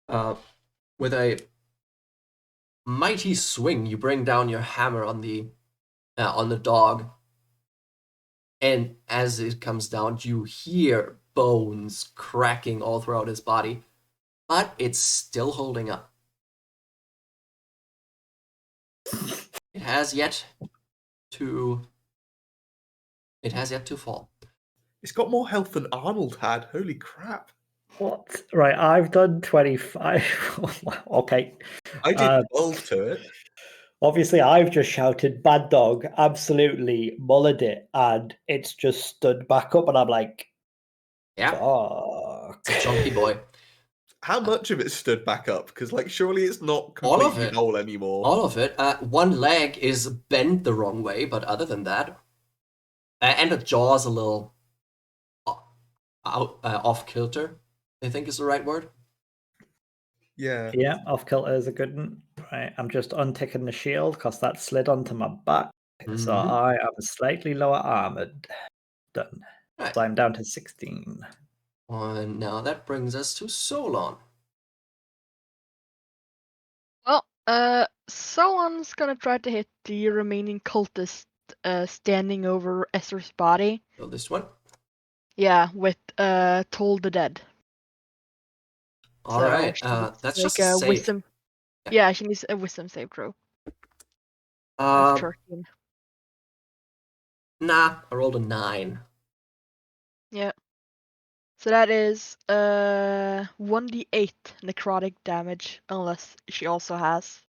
With a mighty swing, you bring down your hammer on the dog, and as it comes down, you hear bones cracking all throughout his body, but it's still holding up. It has yet to fall. It's got more health than Arnold had. Holy crap. What? Right, I've done 25. Okay. I did 12 to it. Obviously, I've just shouted, bad dog, absolutely mullered it, and it's just stood back up, and I'm like, Yeah, fuck. it's a chunky boy. How much of it stood back up? Because, like, surely it's not All of completely it. whole anymore. All of it. One leg is bent the wrong way, but other than that, and the jaw's a little off kilter, I think is the right word. Yeah. Yeah, off kilter is a good one. Right, I'm just unticking the shield because that slid onto my back. So Mhm. I am slightly lower armored. Done. Right. So I'm down to 16. And now that brings us to Solon. Well, Solon's gonna try to hit the remaining cultist standing over Esther's body. So this one. Yeah, with Toll the Dead. All right. she needs That's to just make a save. wisdom. Yeah. Yeah, she needs a wisdom save throw of 13. Nah, I rolled a 9. Yeah. So that is 1d8 necrotic damage, unless she also has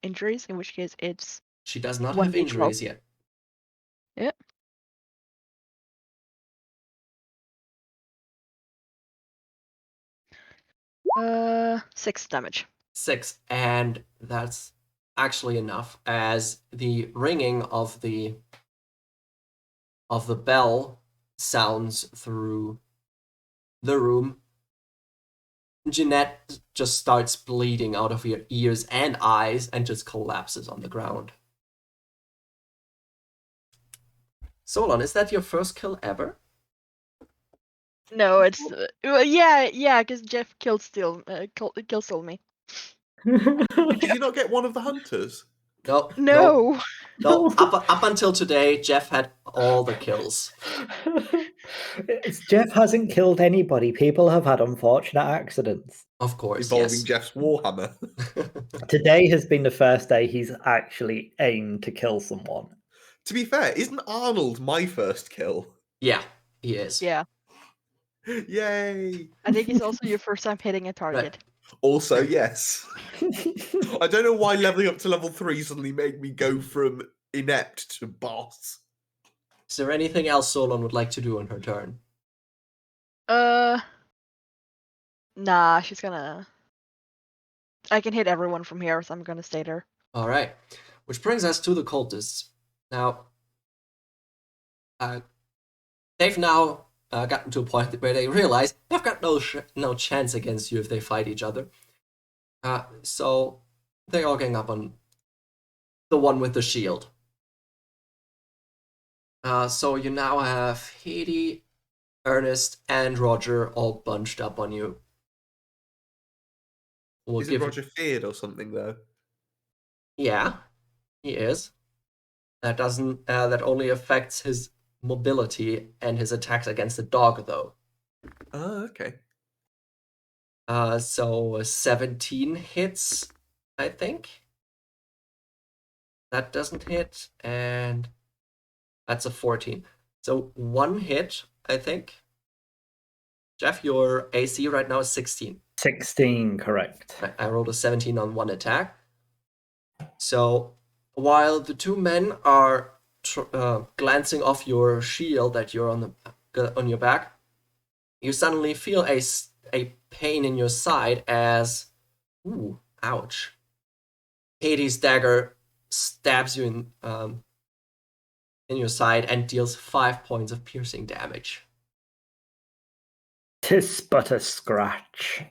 injuries, in which case it's She does not have 1d12. injuries yet. Yeah. Six damage. 6, and that's actually enough, as the ringing of the bell sounds through the room. Jeanette just starts bleeding out of her ears and eyes and just collapses on the ground. Solon, is that your first kill ever? No, it's yeah, because Jeff killed stole me. Did you not get one of the hunters? No. No. No. Up until today, Jeff had all the kills. Jeff hasn't killed anybody. People have had unfortunate accidents. Of course, Involving yes. Jeff's Warhammer. Today has been the first day he's actually aimed to kill someone. To be fair, isn't Arnold my first kill? Yeah, he is. Yeah. Yay! I think it's also your first time hitting a target. Also, yes. I don't know why leveling up to level 3 suddenly made me go from inept to boss. Is there anything else Solon would like to do on her turn? Nah, she's gonna. I can hit everyone from here, so I'm gonna stay there. All right, which brings us to the cultists. Now, they've now gotten to a point where they realize they've got no chance against you if they fight each other. So they're all gang up on the one with the shield. So you now have Haiti, Ernest, and Roger all bunched up on you. We'll Isn't Roger feared or something, though? Yeah, he is. That doesn't. That only affects his mobility and his attacks against the dog, though. Oh, okay. So 17 hits, I think. That doesn't hit, and that's a 14. So one hit, I think. Jeff, your AC right now is 16. 16, correct. I rolled a 17 on one attack. So while the two men are glancing off your shield that you're on your back, you suddenly feel a pain in your side as, ooh, ouch. Hades' dagger stabs you in your side and deals 5 points of piercing damage. 'Tis but a scratch.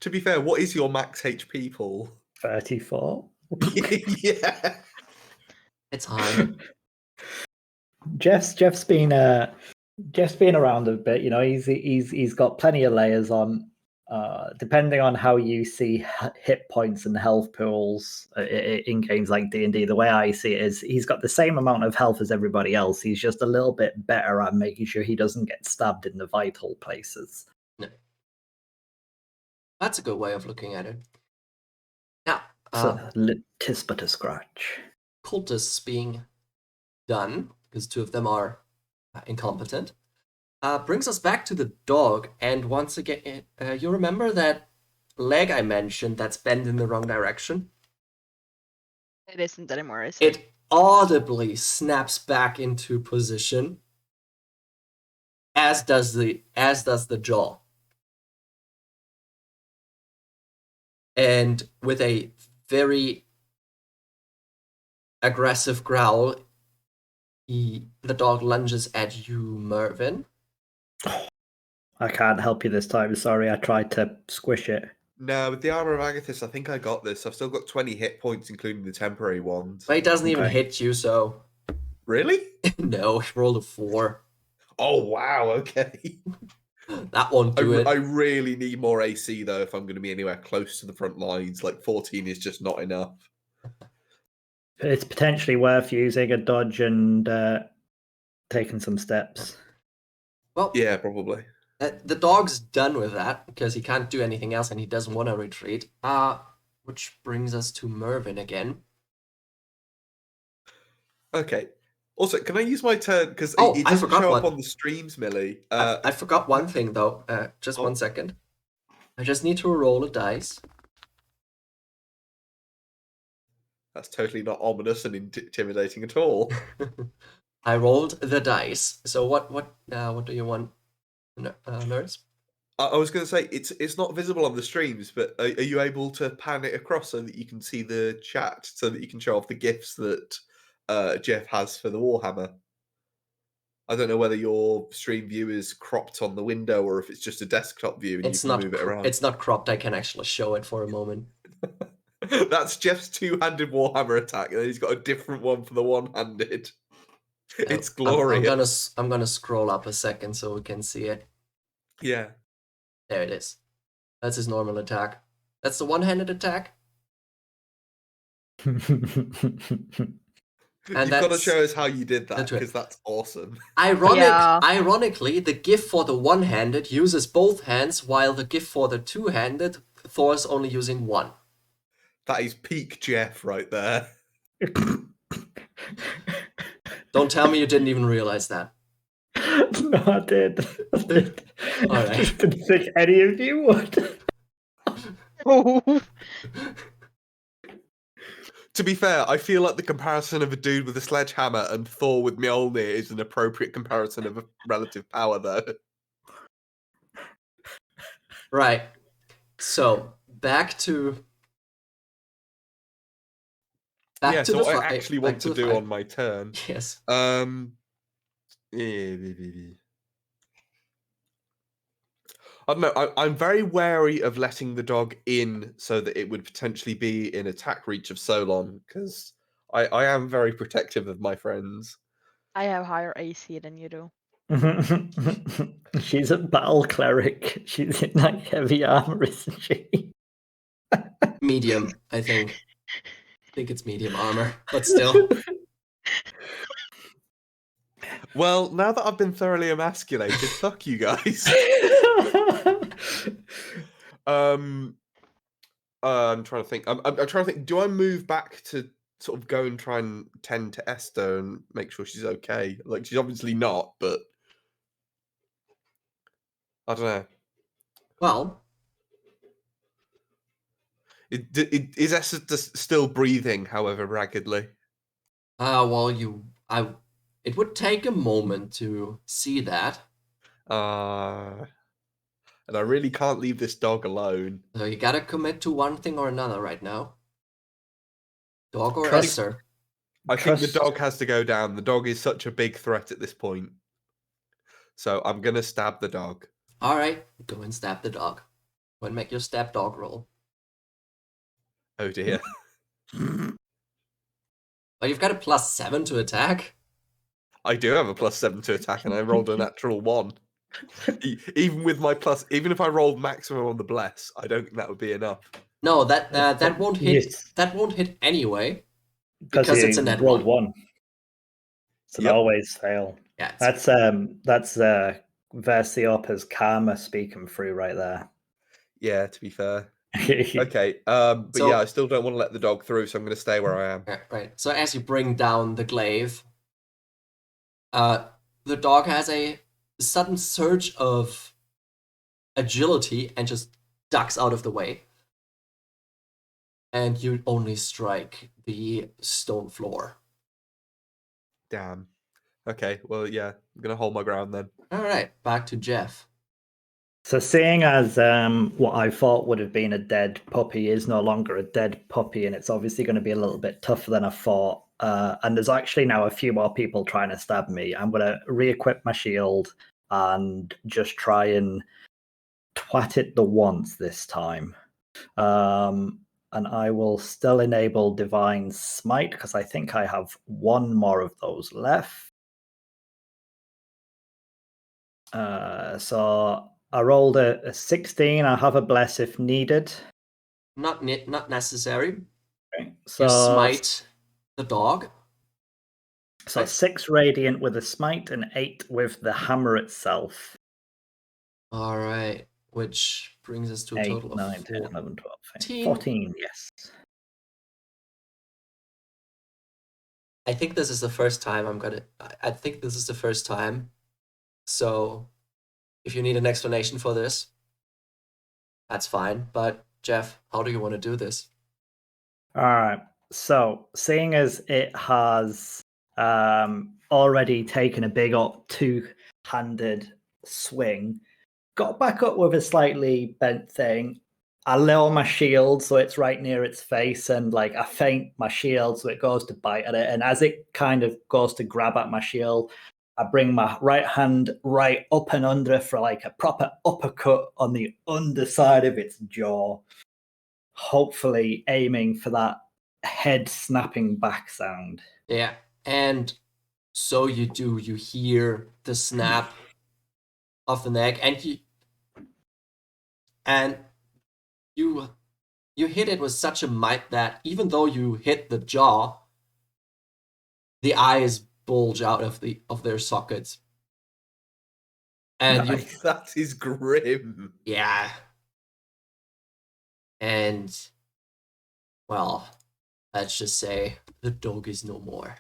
To be fair, what is your max HP, Paul? 34. Yeah. It's high. Jeff's been around a bit. You know, he's got plenty of layers on. Depending on how you see hit points and health pools in games like D&D, the way I see it is he's got the same amount of health as everybody else. He's just a little bit better at making sure he doesn't get stabbed in the vital places. No. That's a good way of looking at it. Now, So, 'tis but a scratch. cultists being done, because two of them are incompetent, brings us back to the dog. And once again, you remember that leg I mentioned that's bent in the wrong direction? It isn't anymore, is it? It audibly snaps back into position, as does the jaw. And with a very aggressive growl, the dog lunges at you, Mervyn. I can't help you this time. Sorry, I tried to squish it. No, with the Armor of Agathis, I think I got this. I've still got 20 hit points, including the temporary ones. But it doesn't even Okay. hit you, so Really? no, he rolled a 4. Oh, wow, okay. That won't do it. I really need more AC, though, if I'm going to be anywhere close to the front lines. Like, 14 is just not enough. It's potentially worth using a dodge and taking some steps. Well, Yeah, probably. the dog's done with that because he can't do anything else and he doesn't want to retreat. Which brings us to Mervyn again. Okay. Also, can I use my turn? Because Oh, it I doesn't forgot show up one. on the streams, Millie. I forgot one thing though. Just Oh. 1 second. I just need to roll a dice. That's totally not ominous and intimidating at all. I rolled the dice. So what do you want, nerds? I was going to say it's not visible on the streams, but are you able to pan it across so that you can see the chat, so that you can show off the gifs that Jeff has for the Warhammer? I don't know whether your stream view is cropped on the window or if it's just a desktop view and It's you can move it around. It's not cropped. I can actually show it for a moment. That's Jeff's two-handed Warhammer attack, and then he's got a different one for the one-handed. It's glorious. I'm gonna scroll up a second so we can see it. Yeah. There it is. That's his normal attack. That's the one-handed attack. You've got to that's show us how you did that, the twin. because that's awesome. Yeah. Ironically, the gift for the one-handed uses both hands, while the gift for the two-handed, Thor's only using one. That is peak Jeff right there. Don't tell me you didn't even realize that. No, I did. I did. All I right. just didn't think any of you would. To be fair, I feel like the comparison of a dude with a sledgehammer and Thor with Mjolnir is an appropriate comparison of a relative power, though. Right. So back to Yeah, the so what I fight. actually back want to the do fight. on my turn. Yes. I don't know. I'm very wary of letting the dog in so that it would potentially be in attack reach of Solon, because I am very protective of my friends. I have higher AC than you do. She's a battle cleric. She's in like heavy armor, isn't she? Medium, I think. I think it's medium armor, but still. Well, now that I've been thoroughly emasculated, fuck you guys. I'm trying to think. I'm trying to think. Do I move back to sort of go and try and tend to Esther and make sure she's okay? Like, she's obviously not, but I don't know. Well, Is Esther still breathing, however raggedly? it would take a moment to see that. And I really can't leave this dog alone. So you gotta commit to one thing or another right now. Dog or Trust- Esther. I think the Trust- dog has to go down. The dog is such a big threat at this point. So I'm gonna stab the dog. Alright, go and stab the dog. Go and make your stab dog roll. Oh dear. But you've got a +7 to attack. I do have a +7 to attack, and I rolled a natural 1. Even with my even if I rolled maximum on the bless, I don't think that would be enough. No, that won't hit. Yes. That won't hit anyway. Because it's a net rolled one. So Yep. they always fail. Yeah. It's, That's Versiopa's karma speaking through right there. Yeah, to be fair. Okay, but So- yeah, I still don't want to let the dog through, so I'm going to stay where I am. right. So as you bring down the glaive, the dog has a sudden surge of agility and just ducks out of the way. And you only strike the stone floor. Damn. Okay, well, yeah, I'm going to hold my ground then. All right, back to Jeff. So seeing as what I thought would have been a dead puppy is no longer a dead puppy, and it's obviously going to be a little bit tougher than I thought, and there's actually now a few more people trying to stab me, I'm going to re-equip my shield and just try and twat it the once this time. And I will still enable Divine Smite because I think I have one more of those left. So I rolled a 16. I have a bless if needed. Not necessary. Okay. You So smite the dog. So Right. 6 radiant with a smite and 8 with the hammer itself. All right, which brings us to a 8, total of 9, 10, 11, 12, 14. 14, yes. I think this is the first time I think this is the first time. So if you need an explanation for this, that's fine. But Jeff, how do you want to do this? All right. So, seeing as it has already taken a big up two-handed swing, got back up with a slightly bent thing. I lower my shield so it's right near its face, and like I feint my shield so it goes to bite at it. And as it kind of goes to grab at my shield, I bring my right hand right up and under for like a proper uppercut on the underside of its jaw, hopefully aiming for that head snapping back sound. Yeah, and so you do. You hear the snap of the neck, and you hit it with such a might that even though you hit the jaw, the eyes bulge out of their sockets. And Nice. That is grim. yeah. And well, let's just say the dog is no more.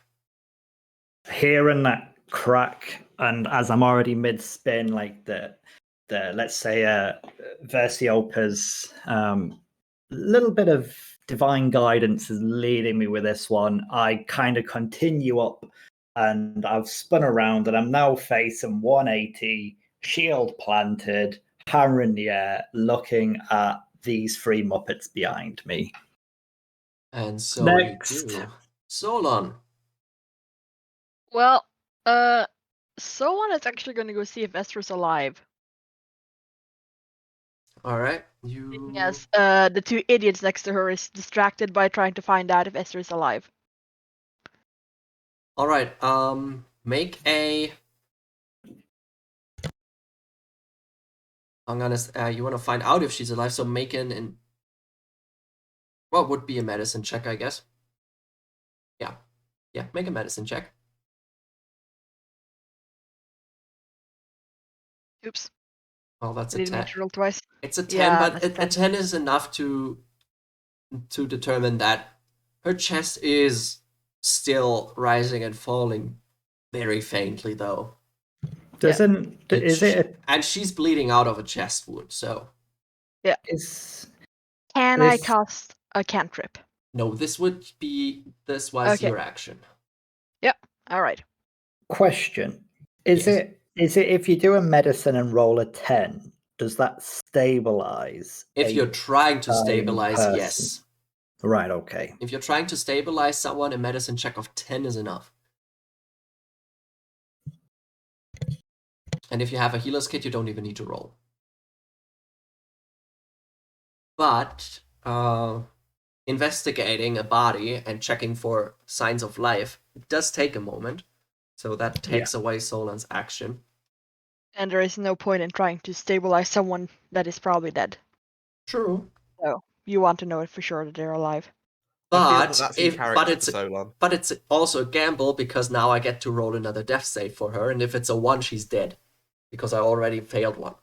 Hearing that crack and as I'm already mid-spin, like the let's say Versiopa's little bit of divine guidance is leading me with this one. I kind of continue up, and I've spun around, and I'm now facing 180, shield planted, hammer in the air, looking at these three Muppets behind me. And so Next. you do. Solon. Well, someone is actually going to go see if Esther's alive. All right. Yes, the two idiots next to her is distracted by trying to find out if Esther is alive. All right. Make a. I'm gonna. You want to find out if she's alive, so make an. What would be a medicine check, I guess. Yeah. Make a medicine check. Oops. Well, that's I a didn't mean 10. to roll twice. It's a 10, Yeah, but that's a 10 is enough to determine that her chest is still rising and falling very faintly, though. And she's bleeding out of a chest wound, so. Yeah. Can I cast a cantrip? No, this was Okay. your action. Yep. All right. Question: Is it if you do a medicine and roll a 10, does that stabilize? If you're trying to stabilize, person? yes. Right. Okay. If you're trying to stabilize someone, a medicine check of 10 is enough. And if you have a healer's kit, you don't even need to roll. But investigating a body and checking for signs of life does take a moment. So that takes away Solon's action. And there is no point in trying to stabilize someone that is probably dead. True. So you want to know it for sure that they're alive. But it's also a gamble because now I get to roll another death save for her, and if it's a 1, she's dead. Because I already failed one.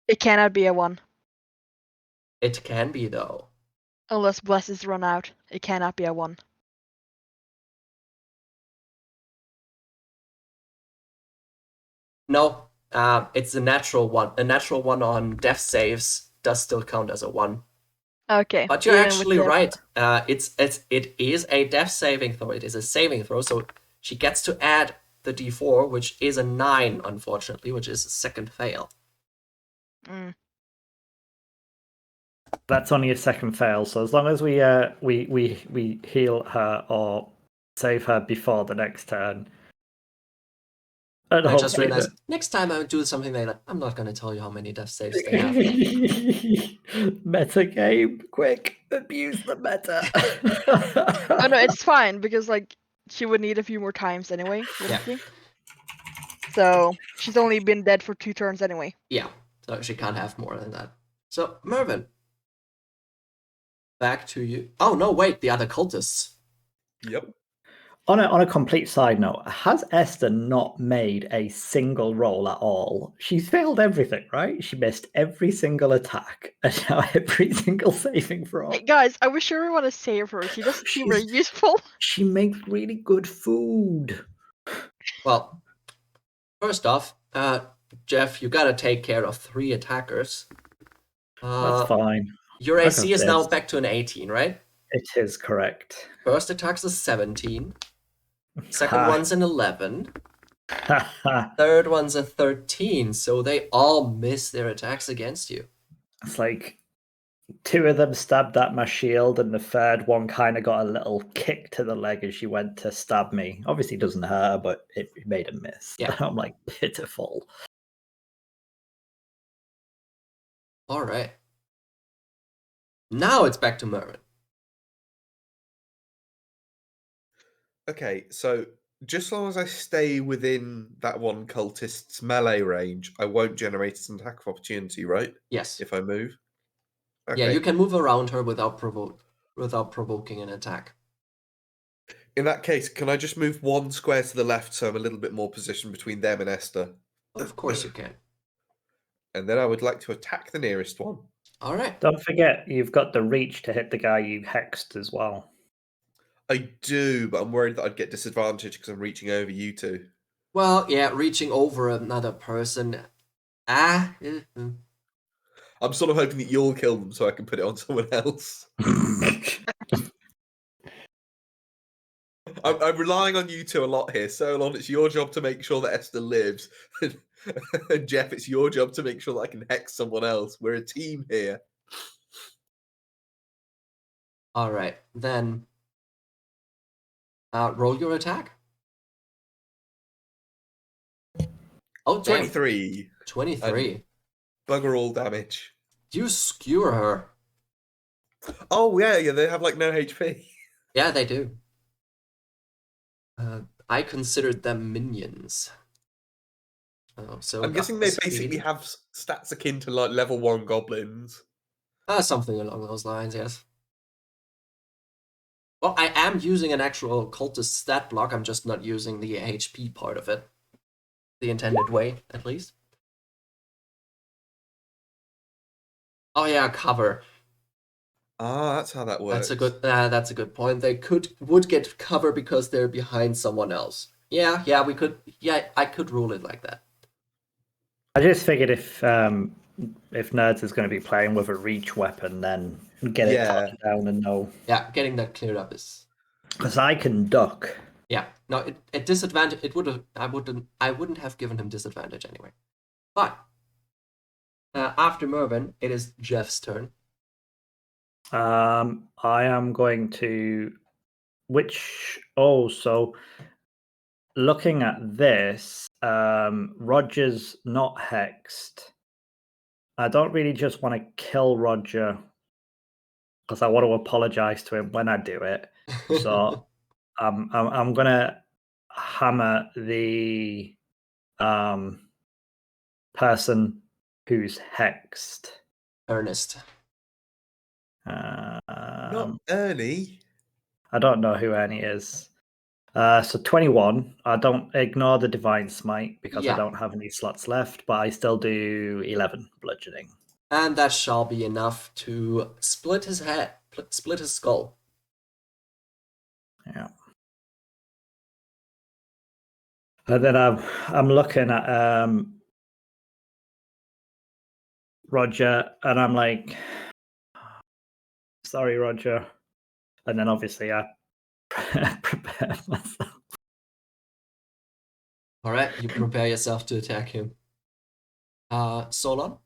It cannot be a 1. It can be, though. Unless blesses run out. It cannot be a 1. No, it's a natural 1. A natural 1 on death saves does still count as a 1. Okay. But you're actually right. It is a death saving throw. It is a saving throw, so she gets to add the d4, which is a 9, unfortunately, which is a second fail. That's only a second fail, so as long as we heal her or save her before the next turn. I just realized next time I do something like that, I'm not going to tell you how many death saves they have. Meta game, quick, abuse the meta. Oh no, it's fine because like she would need a few more times anyway, wouldn't she? So she's only been dead for 2 turns anyway. Yeah, so she can't have more than that. So Mervyn, back to you. Oh no, wait, the other cultists. Yep. On a complete side note, has Esther not made a single roll at all? She's failed everything, right? She missed every single attack and now every single saving throw. Hey guys, I wish everyone to save her. She doesn't seem very useful. She makes really good food. Well, first off, Jeff, you gotta take care of 3 attackers. That's fine. Your AC is now back to an 18, right? It is correct. First attack's a 17. Second one's an 11. Third one's a 13, so they all miss their attacks against you. It's like 2 of them stabbed at my shield, and the third one kind of got a little kick to the leg as she went to stab me. Obviously, it doesn't hurt, but it made a miss. Yeah. I'm like, pitiful. All right. Now it's back to Mervyn. Okay, so just as long as I stay within that one cultist's melee range, I won't generate an attack of opportunity, right? Yes. If I move. Okay. Yeah, you can move around her without provoking an attack. In that case, can I just move 1 square to the left so I'm a little bit more positioned between them and Esther? Of course you can. And then I would like to attack the nearest one. All right. Don't forget, you've got the reach to hit the guy you hexed as well. I do, but I'm worried that I'd get disadvantaged because I'm reaching over you 2. Well, yeah, reaching over another person. Ah. I'm sort of hoping that you'll kill them so I can put it on someone else. I'm relying on you two a lot here. Solon, it's your job to make sure that Esther lives. And Jeff, it's your job to make sure that I can hex someone else. We're a team here. All right, then. Roll your attack. Oh, damn. 23. 23. Bugger all damage. You skewer her. Oh, yeah, they have like no HP. Yeah, they do. I considered them minions. Oh, so I'm guessing they basically have stats akin to like level 1 goblins. Something along those lines, yes. Well, I am using an actual cultist stat block. I'm just not using the HP part of it. The intended way, at least. Oh yeah, cover. Ah, that's how that works. That's a good point. They would get cover because they're behind someone else. Yeah, we could. Yeah, I could rule it like that. I just figured if Nerds is going to be playing with a reach weapon, then get it touched down and know. Yeah, getting that cleared up is. Because I can duck. Yeah, no, at disadvantage. It would have. I wouldn't have given him disadvantage anyway. But after Mervyn, it is Jeff's turn. I am going to. So looking at this, Roger's not hexed. I don't really just want to kill Roger because I want to apologize to him when I do it. So I'm gonna hammer the person who's hexed. Ernest. Not Ernie. I don't know who Ernie is. So 21. I don't ignore the Divine Smite because I don't have any slots left, but I still do 11 bludgeoning. And that shall be enough to split his head, split his skull. Yeah. And then I'm looking at Roger, and I'm like, sorry, Roger. And then obviously I prepare myself. All right, you prepare yourself to attack him. Solon?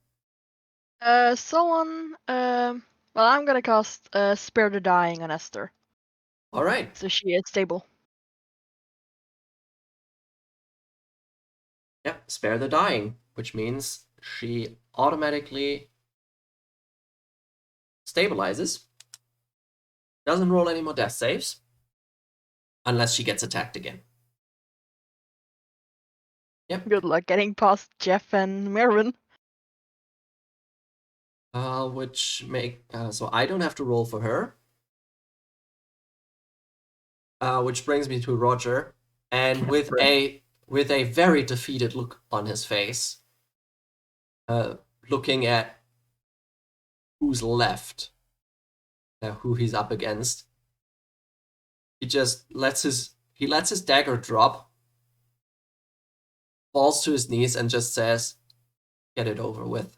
Solon, well, I'm gonna cast Spare the Dying on Esther. All right. So she is stable. Yep, Spare the Dying, which means she automatically stabilizes. Doesn't roll any more death saves. Unless she gets attacked again. Yep. Good luck getting past Jeff and Mervyn. So I don't have to roll for her. Which brings me to Roger, and with a very defeated look on his face, looking at who's left, who he's up against, he just lets his dagger drop, falls to his knees, and just says, "Get it over with."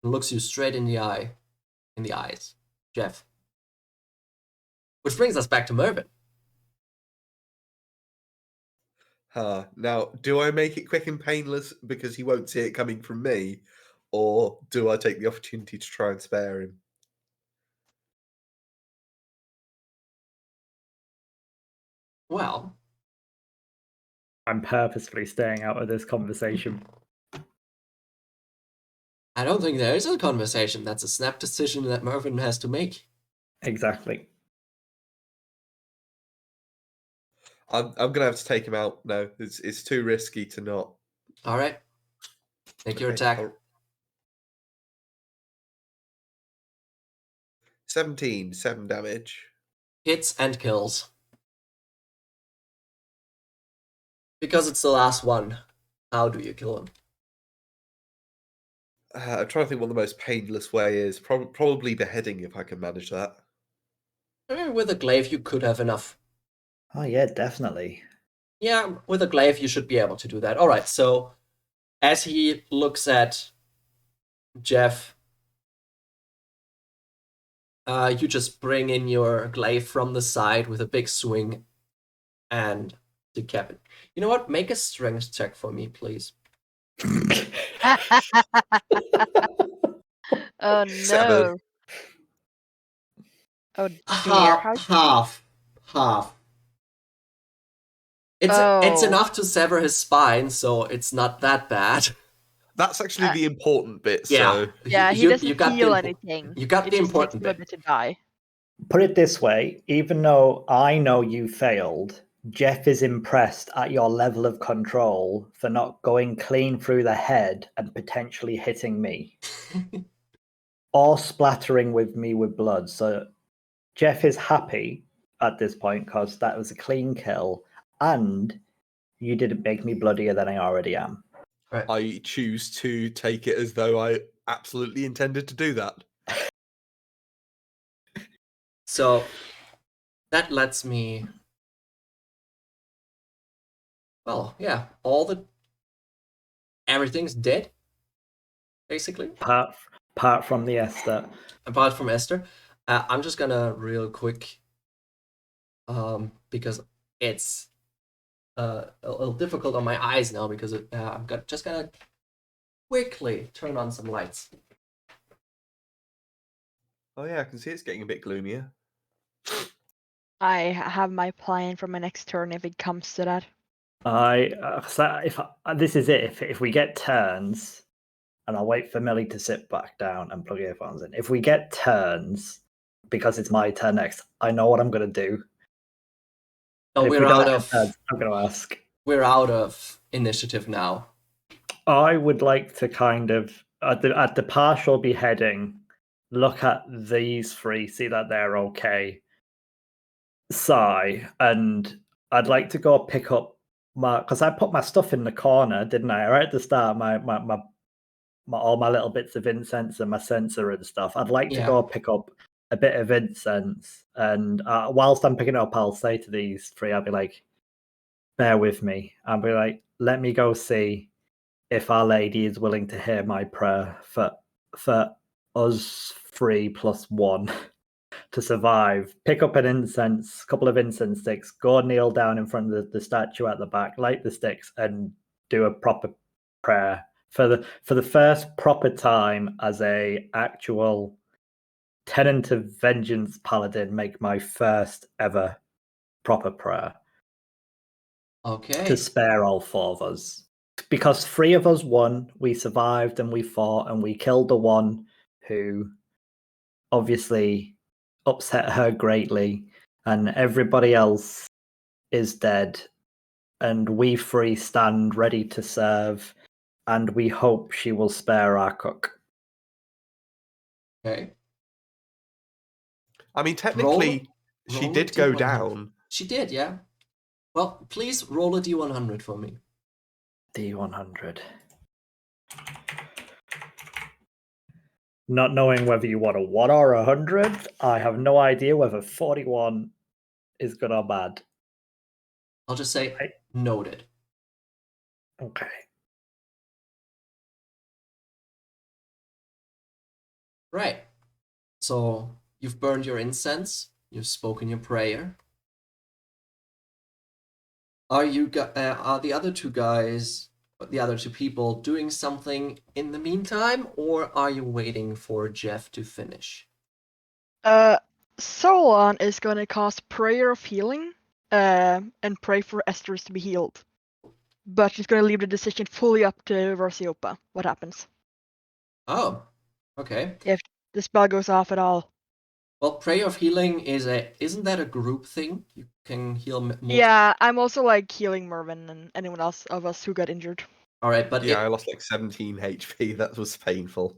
And looks you straight in the eyes, Jeff. Which brings us back to Mervyn. Now, do I make it quick and painless because he won't see it coming from me? Or do I take the opportunity to try and spare him? Well, I'm purposefully staying out of this conversation. I don't think there is a conversation. That's a snap decision that Mervyn has to make. Exactly. I'm gonna have to take him out. No, it's too risky to not. All right. Make your attack. 17, 7 damage. Hits and kills. Because it's the last one. How do you kill him? I'm trying to think what the most painless way is. Probably beheading if I can manage that. I mean, with a glaive, you could have enough. Oh yeah, definitely. Yeah, with a glaive, you should be able to do that. All right, so as he looks at Jeff, you just bring in your glaive from the side with a big swing and decapit. You know what? Make a strength check for me, please. Oh 7. no. Oh dear. Half. It's Oh. enough to sever his spine, so it's not that bad. That's actually the important bit. Yeah, So Yeah, he you doesn't got feel the anything. you got It the just takes important him a bit. bit to die. Put it this way, even though I know you failed, Jeff is impressed at your level of control for not going clean through the head and potentially hitting me. Or splattering me with blood. So Jeff is happy at this point because that was a clean kill, and you didn't make me bloodier than I already am. Right. I choose to take it as though I absolutely intended to do that. So that lets me. Well, yeah, everything's dead, basically, Apart from the Esther. apart from Esther. I'm just gonna real quick, because it's a little difficult on my eyes now because I'm just gonna quickly turn on some lights. Oh yeah, I can see it's getting a bit gloomier. I have my plan for my next turn if it comes to that. This is it. If we get turns, and I'll wait for Millie to sit back down and plug earphones in. If we get turns, because it's my turn next, I know what I'm going to do. Oh, If we're we don't out have of turns, I'm going to ask. we're out of initiative now. I would like to kind of at the partial beheading, look at these three, see that they're okay, sigh, and I'd like to go pick up because I put my stuff in the corner, didn't I? Right at the start, my all my little bits of incense and my censer and stuff. I'd like to go pick up a bit of incense, and whilst I'm picking it up, I'll say to these three, I'll be like, "Bear with me." I'll be like, "Let me go see if Our Lady is willing to hear my prayer for us 3+1 to survive." Pick up a couple of incense sticks, go kneel down in front of the statue at the back, light the sticks, and do a proper prayer for the first proper time as a actual tenant of vengeance paladin. Make my first ever proper prayer Okay. to spare all four of us. Because three of us won, we survived and we fought and we killed the one who obviously upset her greatly, and everybody else is dead, and we three stand ready to serve, and we hope she will spare our cook. Okay. I mean, technically, she roll did a go D100. down. She did, yeah. Well, please roll a D100 for me. D100. Not knowing whether you want a 1 or 100, I have no idea whether 41 is good or bad. I'll just say noted. Okay. Right. So you've burned your incense. You've spoken your prayer. Are the other two guys, the other two people, doing something in the meantime, or are you waiting for Jeff to finish? Solon is gonna cast Prayer of Healing, and pray for Esther's to be healed. But she's gonna leave the decision fully up to Versiopa. What happens? Oh, okay. If the spell goes off at all. Well, prayer of healing isn't that a group thing? You can heal multiple. Yeah, I'm also like healing Mervin and anyone else of us who got injured. All right, but Yeah, I lost like 17 HP. That was painful.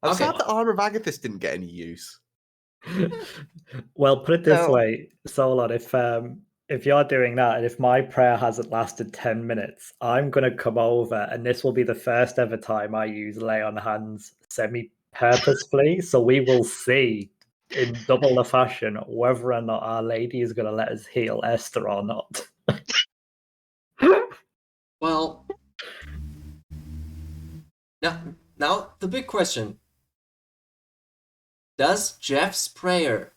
I'm Okay. sad that Armor of Agathis didn't get any use. Well, put it this Oh. way, Solon, if you're doing that and if my prayer hasn't lasted 10 minutes, I'm going to come over and this will be the first ever time I use lay on hands semi-purposefully. So we will see in double the fashion whether or not Our Lady is going to let us heal Esther or not. Now, the big question. Does Jeff's prayer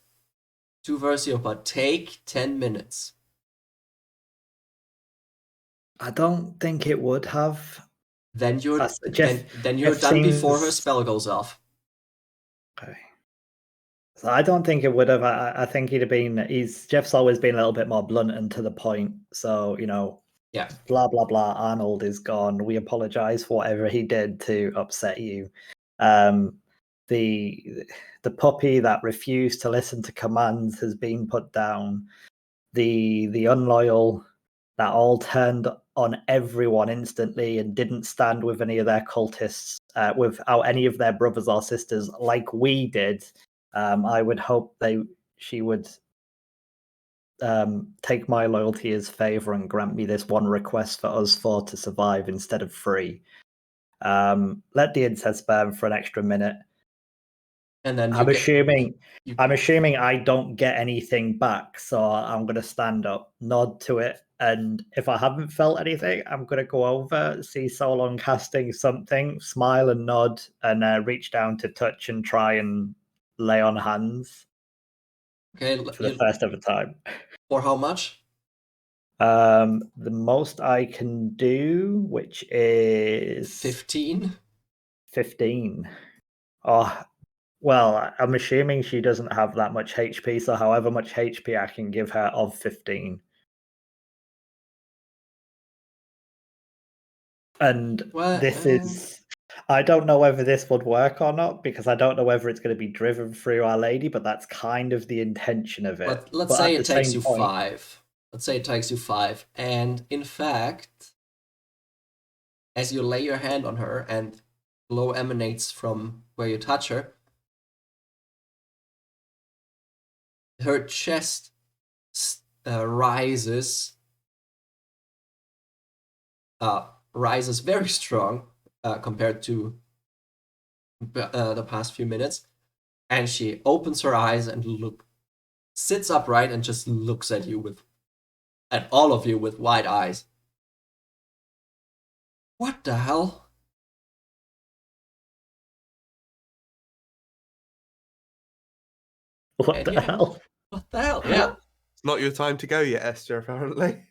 to Versiopa take 10 minutes? I don't think it would have. Then you're Jeff, then you're Jeff done before her seems- spell goes off. Okay. So I don't think it would have. I think he'd have been. Jeff's always been a little bit more blunt and to the point. So Yeah. blah blah blah. Arnold is gone. We apologize for whatever he did to upset you. The puppy that refused to listen to commands has been put down. The unloyal that all turned on everyone instantly and didn't stand with any of their cultists, without any of their brothers or sisters, like we did. I would hope she would take my loyalty as favor and grant me this one request for us four to survive instead of 3. Let the incest burn for an extra minute. And then I'm assuming I don't get anything back, so I'm gonna stand up, nod to it, and if I haven't felt anything, I'm gonna go over, see Solon casting something, smile and nod, and reach down to touch and try and lay on hands Okay, for the first ever time. For how much? The most I can do, which is 15. 15. Oh, well, I'm assuming she doesn't have that much HP, so however much HP I can give her of 15. And this is... I don't know whether this would work or not, because I don't know whether it's going to be driven through Our Lady, but that's kind of the intention of it. Let's say it takes you 5. Let's say it takes you 5. And in fact, as you lay your hand on her and glow emanates from where you touch her, her chest rises very strong compared to the past few minutes, and she opens her eyes and sits upright and just looks at all of you with wide eyes. What the hell? What the hell? What the hell? Yeah. It's not your time to go yet, Esther, apparently.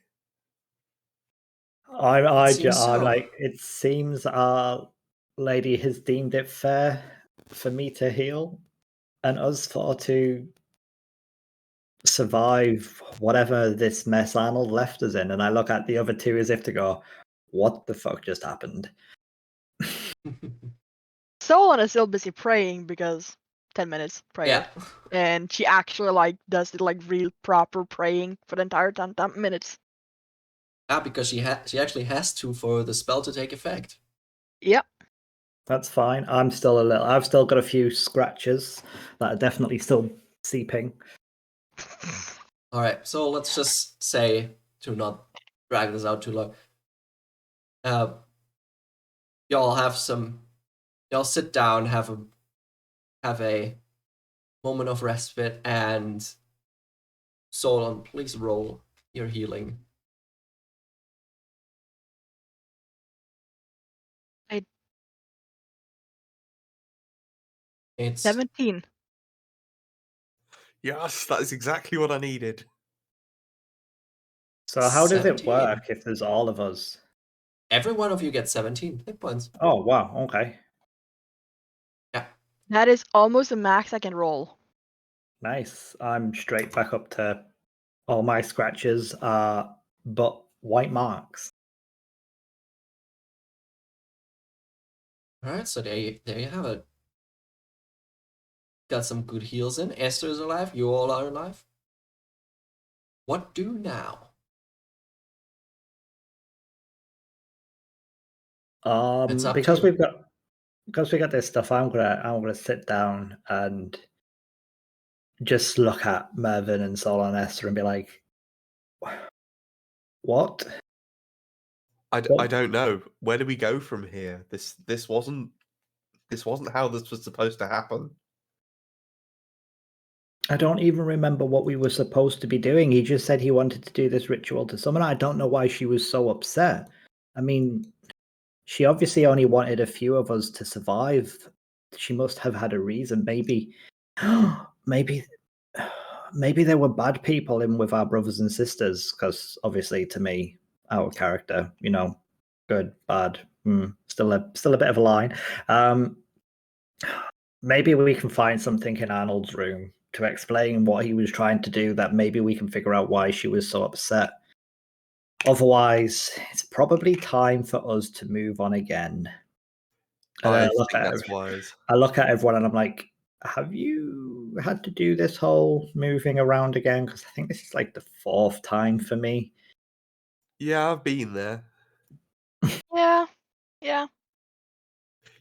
I'm like, it seems Our Lady has deemed it fair for me to heal and us four to survive whatever this mess Arnold left us in. And I look at the other two as if to go, what the fuck just happened? Solon is still busy praying because 10 minutes prayer. Yeah. And she actually does the real proper praying for the entire 10 minutes. Because she actually has to for the spell to take effect. Yep. That's fine. I've still got a few scratches that are definitely still seeping. All right, so let's just say, to not drag this out too long, y'all sit down, have a moment of respite, and Solon, please roll your healing. It's 17. Yes, that is exactly what I needed. So how does 17. it work if there's all of us? Every one of you gets 17 hit points. Oh, wow. Okay. Yeah. That is almost the max I can roll. Nice. I'm straight back up to all my scratches are but white marks. All right, so there you have it. Got some good heals in. Esther's alive. You all are alive. What do now? It's up because to you. we got this stuff, I'm gonna sit down and just look at Mervyn and Solon and Esther and be like, what? I don't know. Where do we go from here? This wasn't how this was supposed to happen. I don't even remember what we were supposed to be doing. He just said he wanted to do this ritual to summon. I don't know why she was so upset. I mean, she obviously only wanted a few of us to survive. She must have had a reason. Maybe, maybe there were bad people in with our brothers and sisters. Because obviously, to me, our character, good, bad, still a bit of a line. Maybe we can find something in Arnold's room to explain what he was trying to do. That maybe we can figure out why she was so upset. Otherwise, it's probably time for us to move on again. And I I think that's wise. I look at everyone and I'm like, have you had to do this whole moving around again? Because I think this is like the 4th time for me. Yeah, I've been there. Yeah.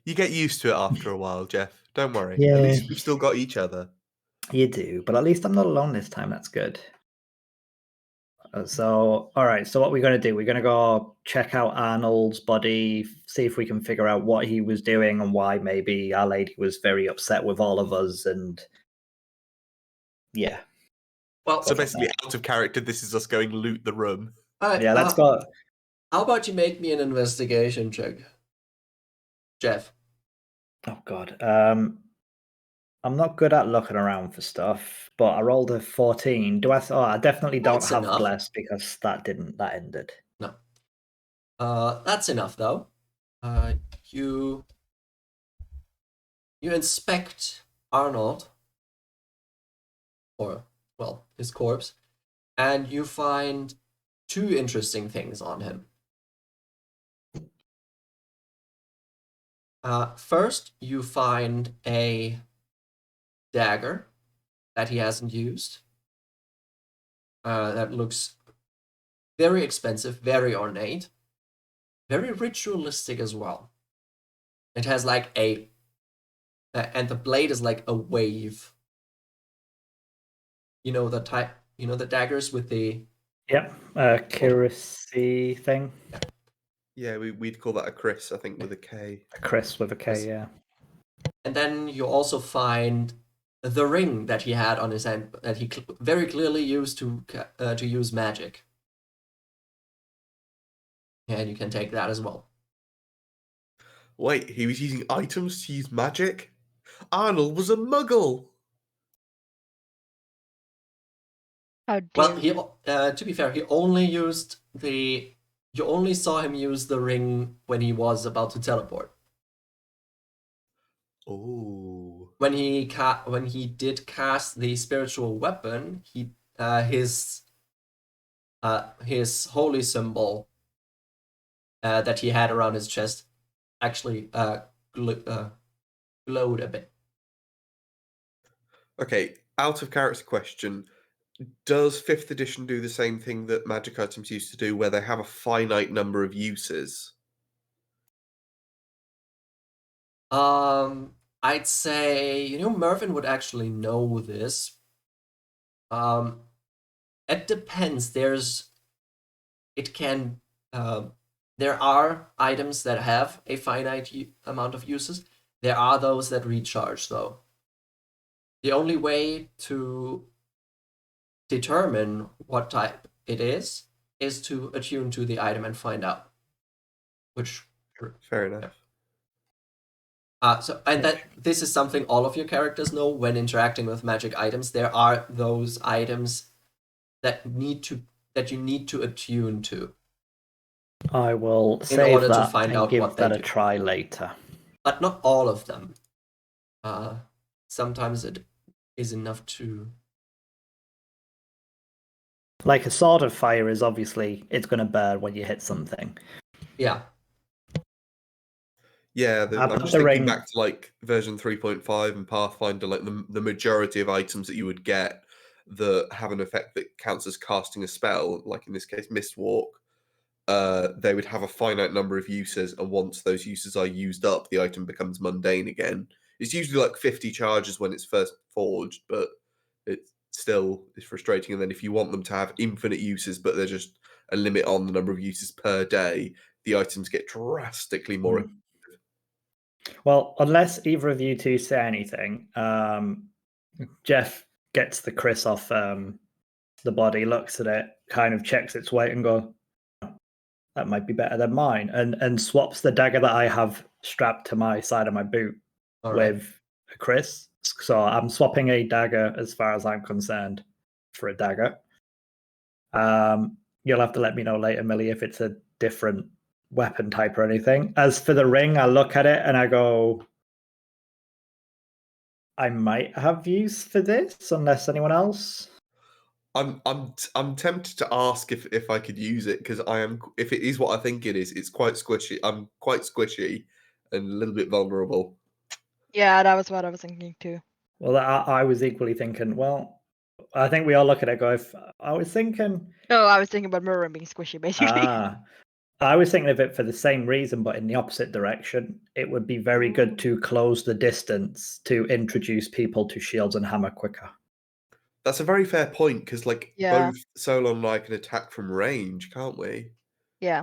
You get used to it after a while, Jeff. Don't worry. Yeah. At least we've still got each other. You do, but at least I'm not alone this time. That's good. So, all right. So, what we're going to do? We're going to go check out Arnold's body, see if we can figure out what he was doing and why maybe Our Lady was very upset with all of us. And yeah, Well, So basically, out of character, this is us going loot the room. alright, yeah. Let's go. How about you make me an investigation check, Jeff? Oh God. I'm not good at looking around for stuff, but I rolled a 14. I definitely don't That's have enough. bless because that ended. No. That's enough though. You inspect Arnold, or well, his corpse, and you find 2 interesting things on him. First, you find a dagger that he hasn't used. That looks very expensive, very ornate, very ritualistic as well. It has like and the blade is like a wave. You know the type. You know the daggers with the. Yep. Kiracy thing. Yeah, we'd call that a Chris, I think, with a K. A Chris with a K, Yes. yeah. And then you also find the ring that he had on his hand that he very clearly used to use magic. And you can take that as well. Wait, he was using items to use magic? Arnold was a muggle! How dare Well, he you? to be fair, you only saw him use the ring when he was about to teleport. Oh. When he did cast the spiritual weapon, his holy symbol that he had around his chest actually glowed a bit. Okay, out of character question. Does 5th edition do the same thing that magic items used to do, where they have a finite number of uses? I'd say Mervyn would actually know this. It depends. There are items that have a finite amount of uses. There are those that recharge, though. The only way to determine what type it is to attune to the item and find out. Fair enough. This is something all of your characters know when interacting with magic items. There are those items that you need to attune to. I will In save order to that find and out give what they that a do. try later. But not all of them. Sometimes it is enough to. Like a sword of fire is obviously it's going to burn when you hit something. Yeah. Yeah, I'm put just the thinking ring- back to like version 3.5 and Pathfinder, like the majority of items that you would get that have an effect that counts as casting a spell, like in this case, Mistwalk, they would have a finite number of uses, and once those uses are used up, the item becomes mundane again. It's usually like 50 charges when it's first forged, but it still is frustrating. And then if you want them to have infinite uses, but there's just a limit on the number of uses per day, the items get drastically more. Well, unless either of you two say anything, Jeff gets the Chris off the body, looks at it, kind of checks its weight, and goes, That might be better than mine. And swaps the dagger that I have strapped to my side of my boot All right. with Chris. So I'm swapping a dagger, as far as I'm concerned, for a dagger. You'll have to let me know later, Millie, if it's a different weapon type or anything. As for the ring, I look at it and I go, I might have use for this, unless anyone else. I'm tempted to ask if I could use it, because if it is what I think it is, it's quite squishy. I'm quite squishy and a little bit vulnerable. Yeah, that was what I was thinking too. Well, I was equally thinking, well, I think we all look at it and go, if I was thinking. No, I was thinking about Murray being squishy, basically. I was thinking of it for the same reason, but in the opposite direction. It would be very good to close the distance to introduce people to shields and hammer quicker. That's a very fair point, because Yeah. both Solon and I can attack from range, can't we? Yeah.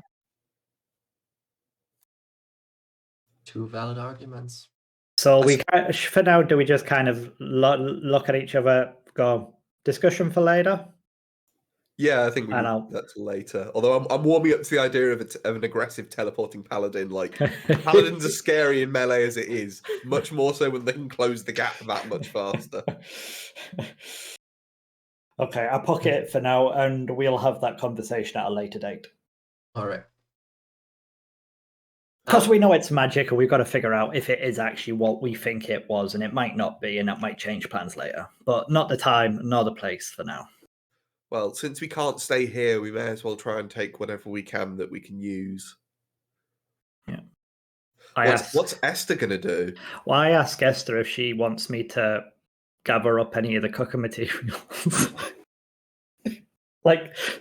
Two valid arguments. So for now, do we just kind of look at each other, go, discussion for later? Yeah, I think we And can I'll- do that till later. Although I'm warming up to the idea of an aggressive teleporting paladin. Like, paladins are scary in melee as it is, much more so when they can close the gap that much faster. Okay, I'll pocket it for now, and we'll have that conversation at a later date. All right. Because we know it's magic, and we've got to figure out if it is actually what we think it was, and it might not be, and that might change plans later. But not the time, nor the place for now. Well, since we can't stay here, we may as well try and take whatever we can that we can use. Yeah. What's Esther going to do? Well, I ask Esther if she wants me to gather up any of the cooking materials.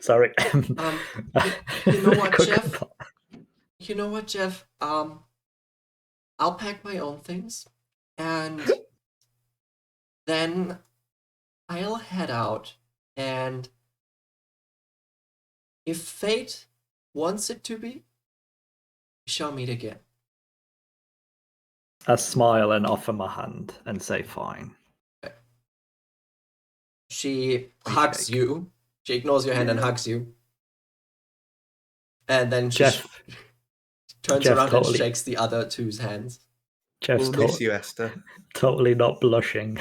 Sorry. You know what, Jeff? You know what, Jeff? I'll pack my own things, and then I'll head out, and if fate wants it to be, we shall meet again. I smile and offer my hand and say, fine. She hugs you. She ignores your hand and hugs you. And then she turns around and shakes the other two's hands. Jeff's We'll miss you, Esther. Totally not blushing.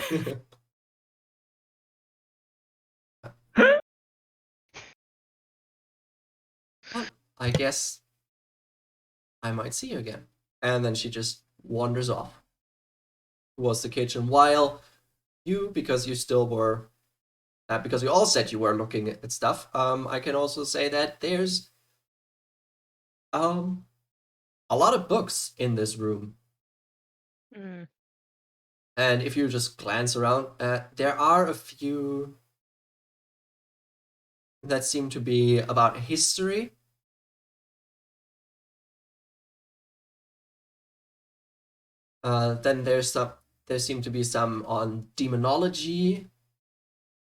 I guess I might see you again. And then she just wanders off towards the kitchen, while you, because you still were, because you all said you were looking at stuff, I can also say that there's a lot of books in this room. Mm. And if you just glance around, there are a few that seem to be about history. Then there seem to be some on demonology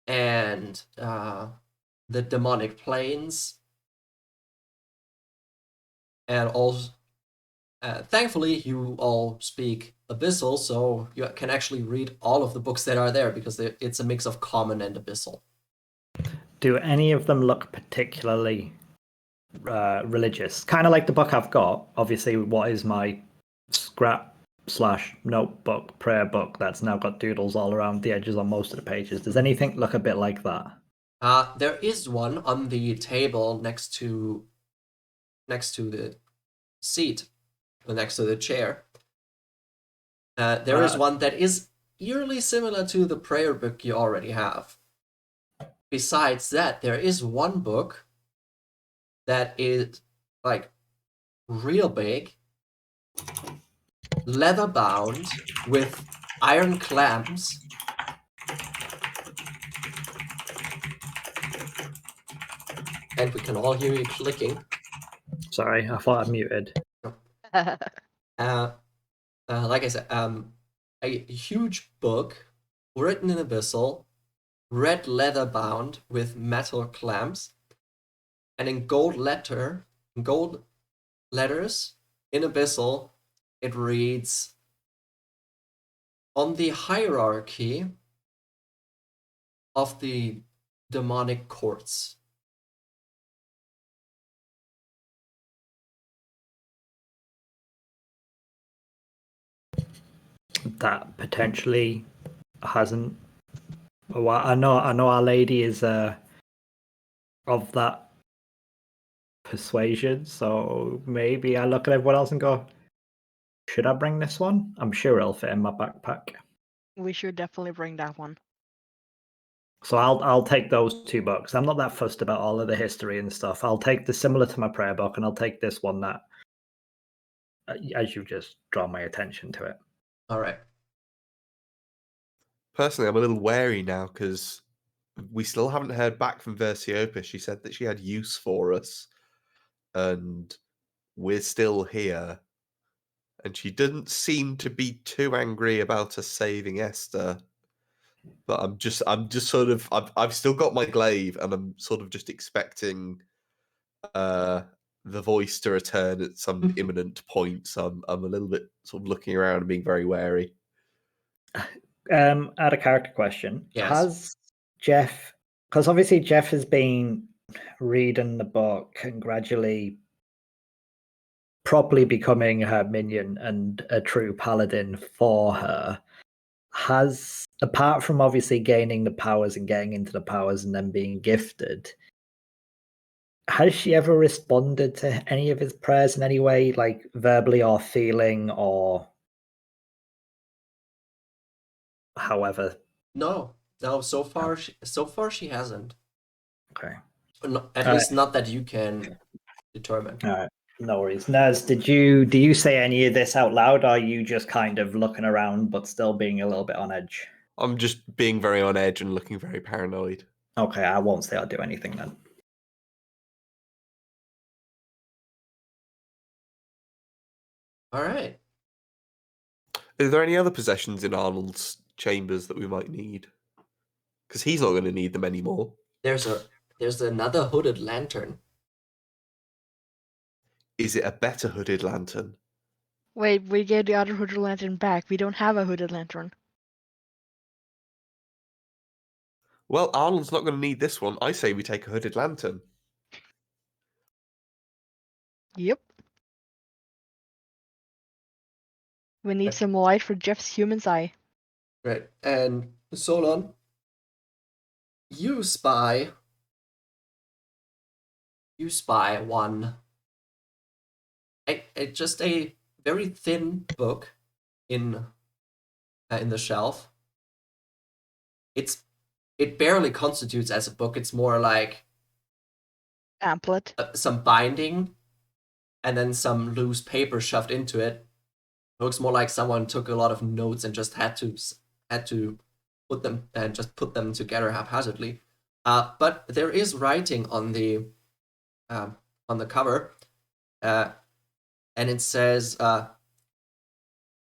and the demonic planes. And also, thankfully, you all speak Abyssal, so you can actually read all of the books that are there, because it's a mix of common and Abyssal. Do any of them look particularly religious? Kind of like the book I've got. Obviously, what is my scrap/notebook prayer book that's now got doodles all around the edges on most of the pages. Does anything look a bit like that? There is one on the table next to the seat, or next to the chair. There is one that is eerily similar to the prayer book you already have. Besides that, there is one book that is like real big, leather bound with iron clamps. And we can all hear you clicking. Sorry, I thought I muted. Like I said, a huge book written in Abyssal, red leather bound with metal clamps, and in gold letters in Abyssal, it reads, "On the hierarchy of the demonic courts." that potentially hasn't. Well, I know Our Lady is of that persuasion, so maybe I look at everyone else and go, should I bring this one? I'm sure it'll fit in my backpack. We should definitely bring that one. So I'll take those 2 books. I'm not that fussed about all of the history and stuff. I'll take the similar to my prayer book, and I'll take this one that, as you just draw my attention to it. All right. Personally, I'm a little wary now because we still haven't heard back from Versiopa. She said that she had use for us, and we're still here. And she didn't seem to be too angry about us saving Esther. But I'm just sort of, I've still got my glaive, and I'm sort of just expecting the voice to return at some imminent point. So I'm a little bit sort of looking around and being very wary. I had a character question. Yes. Has Jeff, because obviously Jeff has been reading the book and gradually properly becoming her minion and a true paladin for her, has, apart from obviously gaining the powers and getting into the powers and then being gifted, has she ever responded to any of his prayers in any way, like verbally or feeling or however? No. So far she hasn't. Okay. At least not that you can determine. All right. No worries. Naz, do you say any of this out loud, or are you just kind of looking around but still being a little bit on edge? I'm just being very on edge and looking very paranoid. Okay, I won't say I'll do anything then. All right. Are there any other possessions in Arnold's chambers that we might need? Because he's not going to need them anymore. There's another hooded lantern. Is it a better hooded lantern? Wait, we gave the other hooded lantern back. We don't have a hooded lantern. Well, Arnold's not going to need this one. I say we take a hooded lantern. Yep. We need some light for Jeff's human's eye. Right. And Solon, you spy one, just a very thin book in the shelf. It barely constitutes as a book. It's more like Pamphlet. some binding and then some loose paper shoved into it. It looks more like someone took a lot of notes and just had to put them together haphazardly. But there is writing on the cover, and it says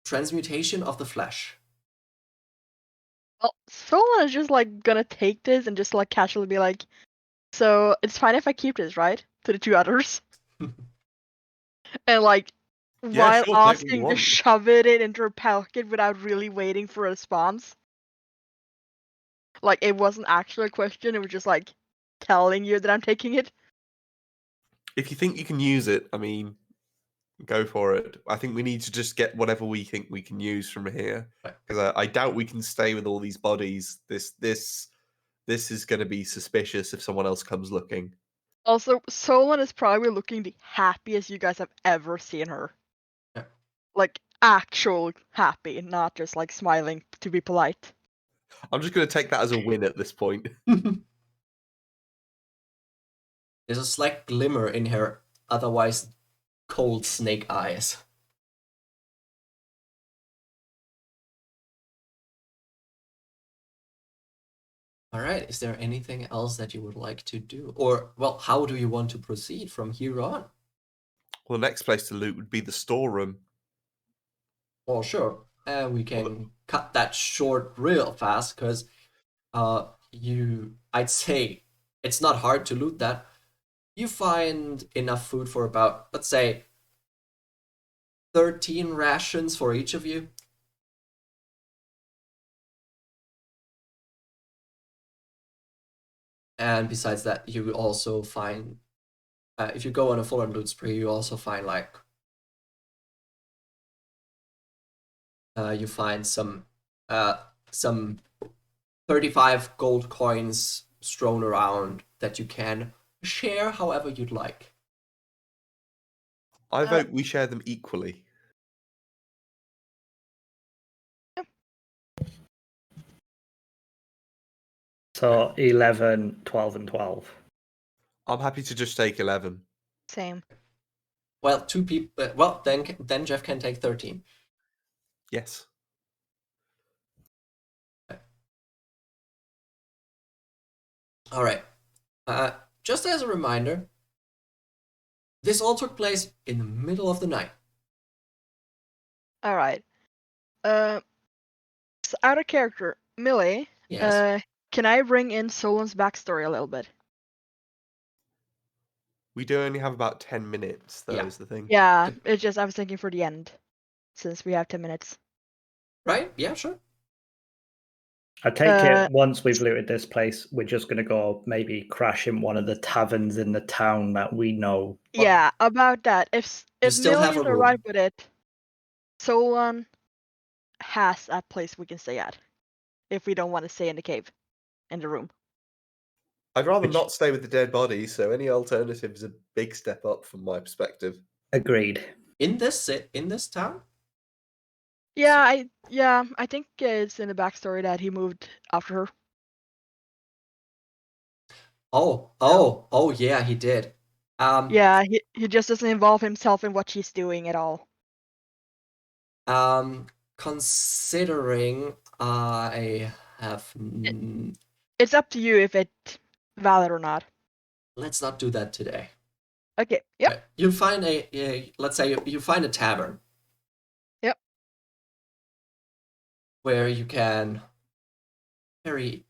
transmutation of the flesh. Well, someone is just like gonna take this and just like casually be like, so it's fine if I keep this, right? To the 2 others. And like, Yeah, while sure, take what you asking to want. shove it into her pocket without really waiting for a response. Like, it wasn't actually a question, it was just like telling you that I'm taking it. If you think you can use it, I mean, go for it. I think we need to just get whatever we think we can use from here, because I doubt we can stay with all these bodies. This is going to be suspicious if someone else comes looking. Also, Solon is probably looking the happiest you guys have ever seen her. Yeah. Like, actual happy, not just like smiling to be polite. I'm just going to take that as a win at this point. There's a slight glimmer in her otherwise cold snake eyes. All right, is there anything else that you would like to do? Or, well, how do you want to proceed from here on? Well, the next place to loot would be the storeroom. Well, sure. We can cut that short real fast, because I'd say it's not hard to loot that. You find enough food for about, let's say, 13 rations for each of you. And besides that, you also find, if you go on a full-on loot spree, you also find like You find some 35 gold coins strewn around that you can share however you'd like. I vote we share them equally. So 11, 12, and 12. I'm happy to just take 11. Same. Well, 2 people. Well, then Jeff can take 13. Yes. All right. Just as a reminder, this all took place in the middle of the night. All right. So out of character, Millie. Yes. Can I bring in Solon's backstory a little bit? We do only have about 10 minutes, though, Yeah. is the thing. Yeah, it's just I was thinking for the end, since we have 10 minutes. Right? Yeah, sure. I take it once we've looted this place, we're just going to go maybe crash in one of the taverns in the town that we know. Yeah, about that. If still have Millie's a room. alright with it, Solon has a place we can stay at. If we don't want to stay in the cave, in the room. I'd rather Which- not stay with the dead body, so any alternative is a big step up from my perspective. Agreed. In this town? Yeah, I think it's in the backstory that he moved after her. Oh, yeah, he did. Yeah, he just doesn't involve himself in what she's doing at all. Considering I have. It's up to you if it's valid or not. Let's not do that today. Okay, yep. Right. You find let's say you find a tavern. Yep. Where you can very,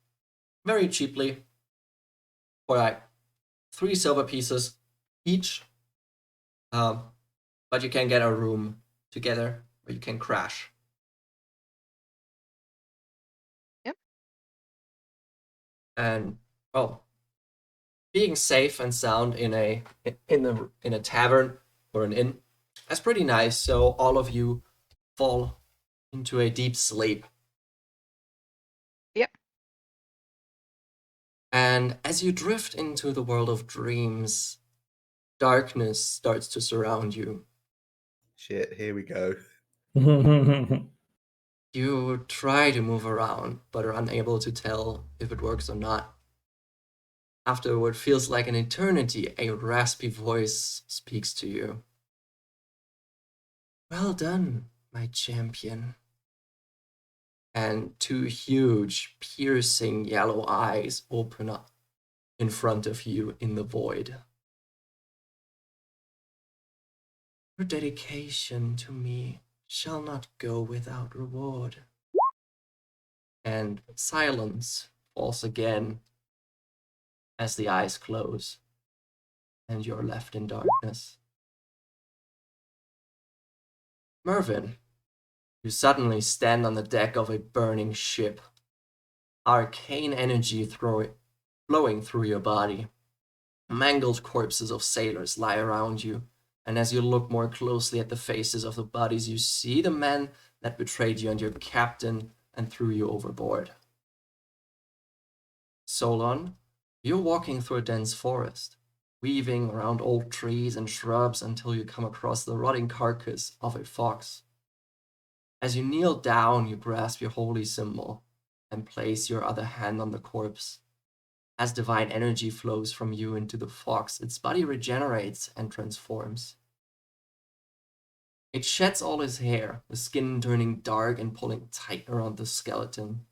very cheaply, for like 3 silver pieces each, but you can get a room together where you can crash. Yep. And being safe and sound in a tavern or an inn, that's pretty nice. So all of you fall into a deep sleep. Yep. And as you drift into the world of dreams, darkness starts to surround you. Shit, here we go. You try to move around, but are unable to tell if it works or not. After what feels like an eternity, a raspy voice speaks to you. Well done, my champion. And 2 huge, piercing yellow eyes open up in front of you in the void. Your dedication to me shall not go without reward. And silence falls again as the eyes close, and you're left in darkness. Mervyn, you suddenly stand on the deck of a burning ship. Arcane energy flowing through your body. Mangled corpses of sailors lie around you, and as you look more closely at the faces of the bodies, you see the men that betrayed you and your captain and threw you overboard. Solon, you're walking through a dense forest, weaving around old trees and shrubs until you come across the rotting carcass of a fox. As you kneel down, you grasp your holy symbol and place your other hand on the corpse. As divine energy flows from you into the fox, its body regenerates and transforms. It sheds all his hair, the skin turning dark and pulling tight around the skeleton.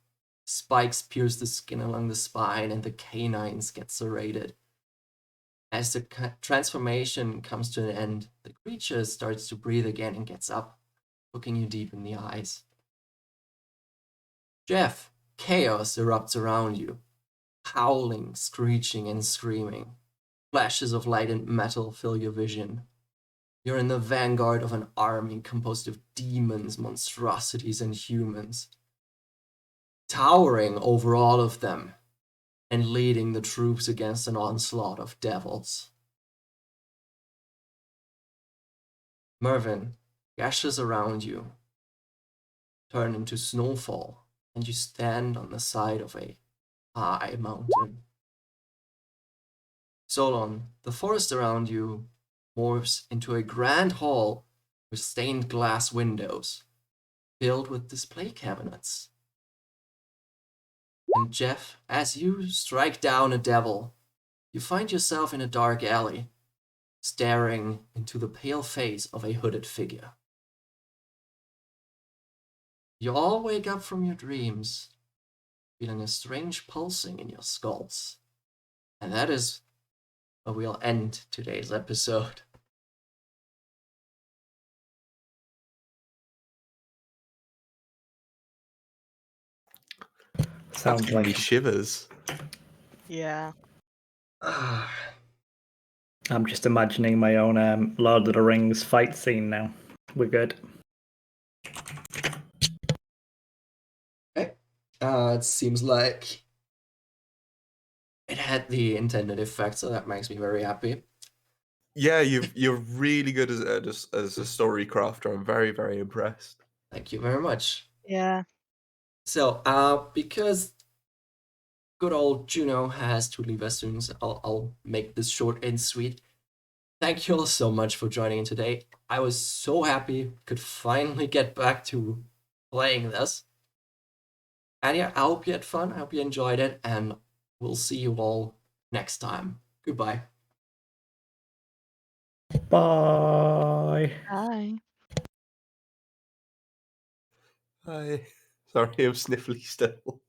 Spikes pierce the skin along the spine, and the canines get serrated. As the transformation comes to an end, the creature starts to breathe again and gets up, looking you deep in the eyes. Jeff, chaos erupts around you, howling, screeching, and screaming. Flashes of light and metal fill your vision. You're in the vanguard of an army composed of demons, monstrosities, and humans. Towering over all of them, and leading the troops against an onslaught of devils. Mervyn, gashes around you. turn into snowfall, and you stand on the side of a high mountain. Solon, the forest around you morphs into a grand hall with stained glass windows filled with display cabinets. And Jeff, as you strike down a devil, you find yourself in a dark alley, staring into the pale face of a hooded figure. You all wake up from your dreams, feeling a strange pulsing in your skulls. And that is where we'll end today's episode. Sounds Giving me like shivers. Yeah. I'm just imagining my own Lord of the Rings fight scene now. We're good. Okay. It seems like it had the intended effect, so that makes me very happy. Yeah, you're really good as a story crafter. I'm very, very impressed. Thank you very much. Yeah. So, because good old Juno has to leave us soon, so I'll make this short and sweet. Thank you all so much for joining in today. I was so happy we could finally get back to playing this. And yeah, I hope you had fun. I hope you enjoyed it, and we'll see you all next time. Goodbye. Bye. Bye. Hi. Sorry, I'm sniffly still.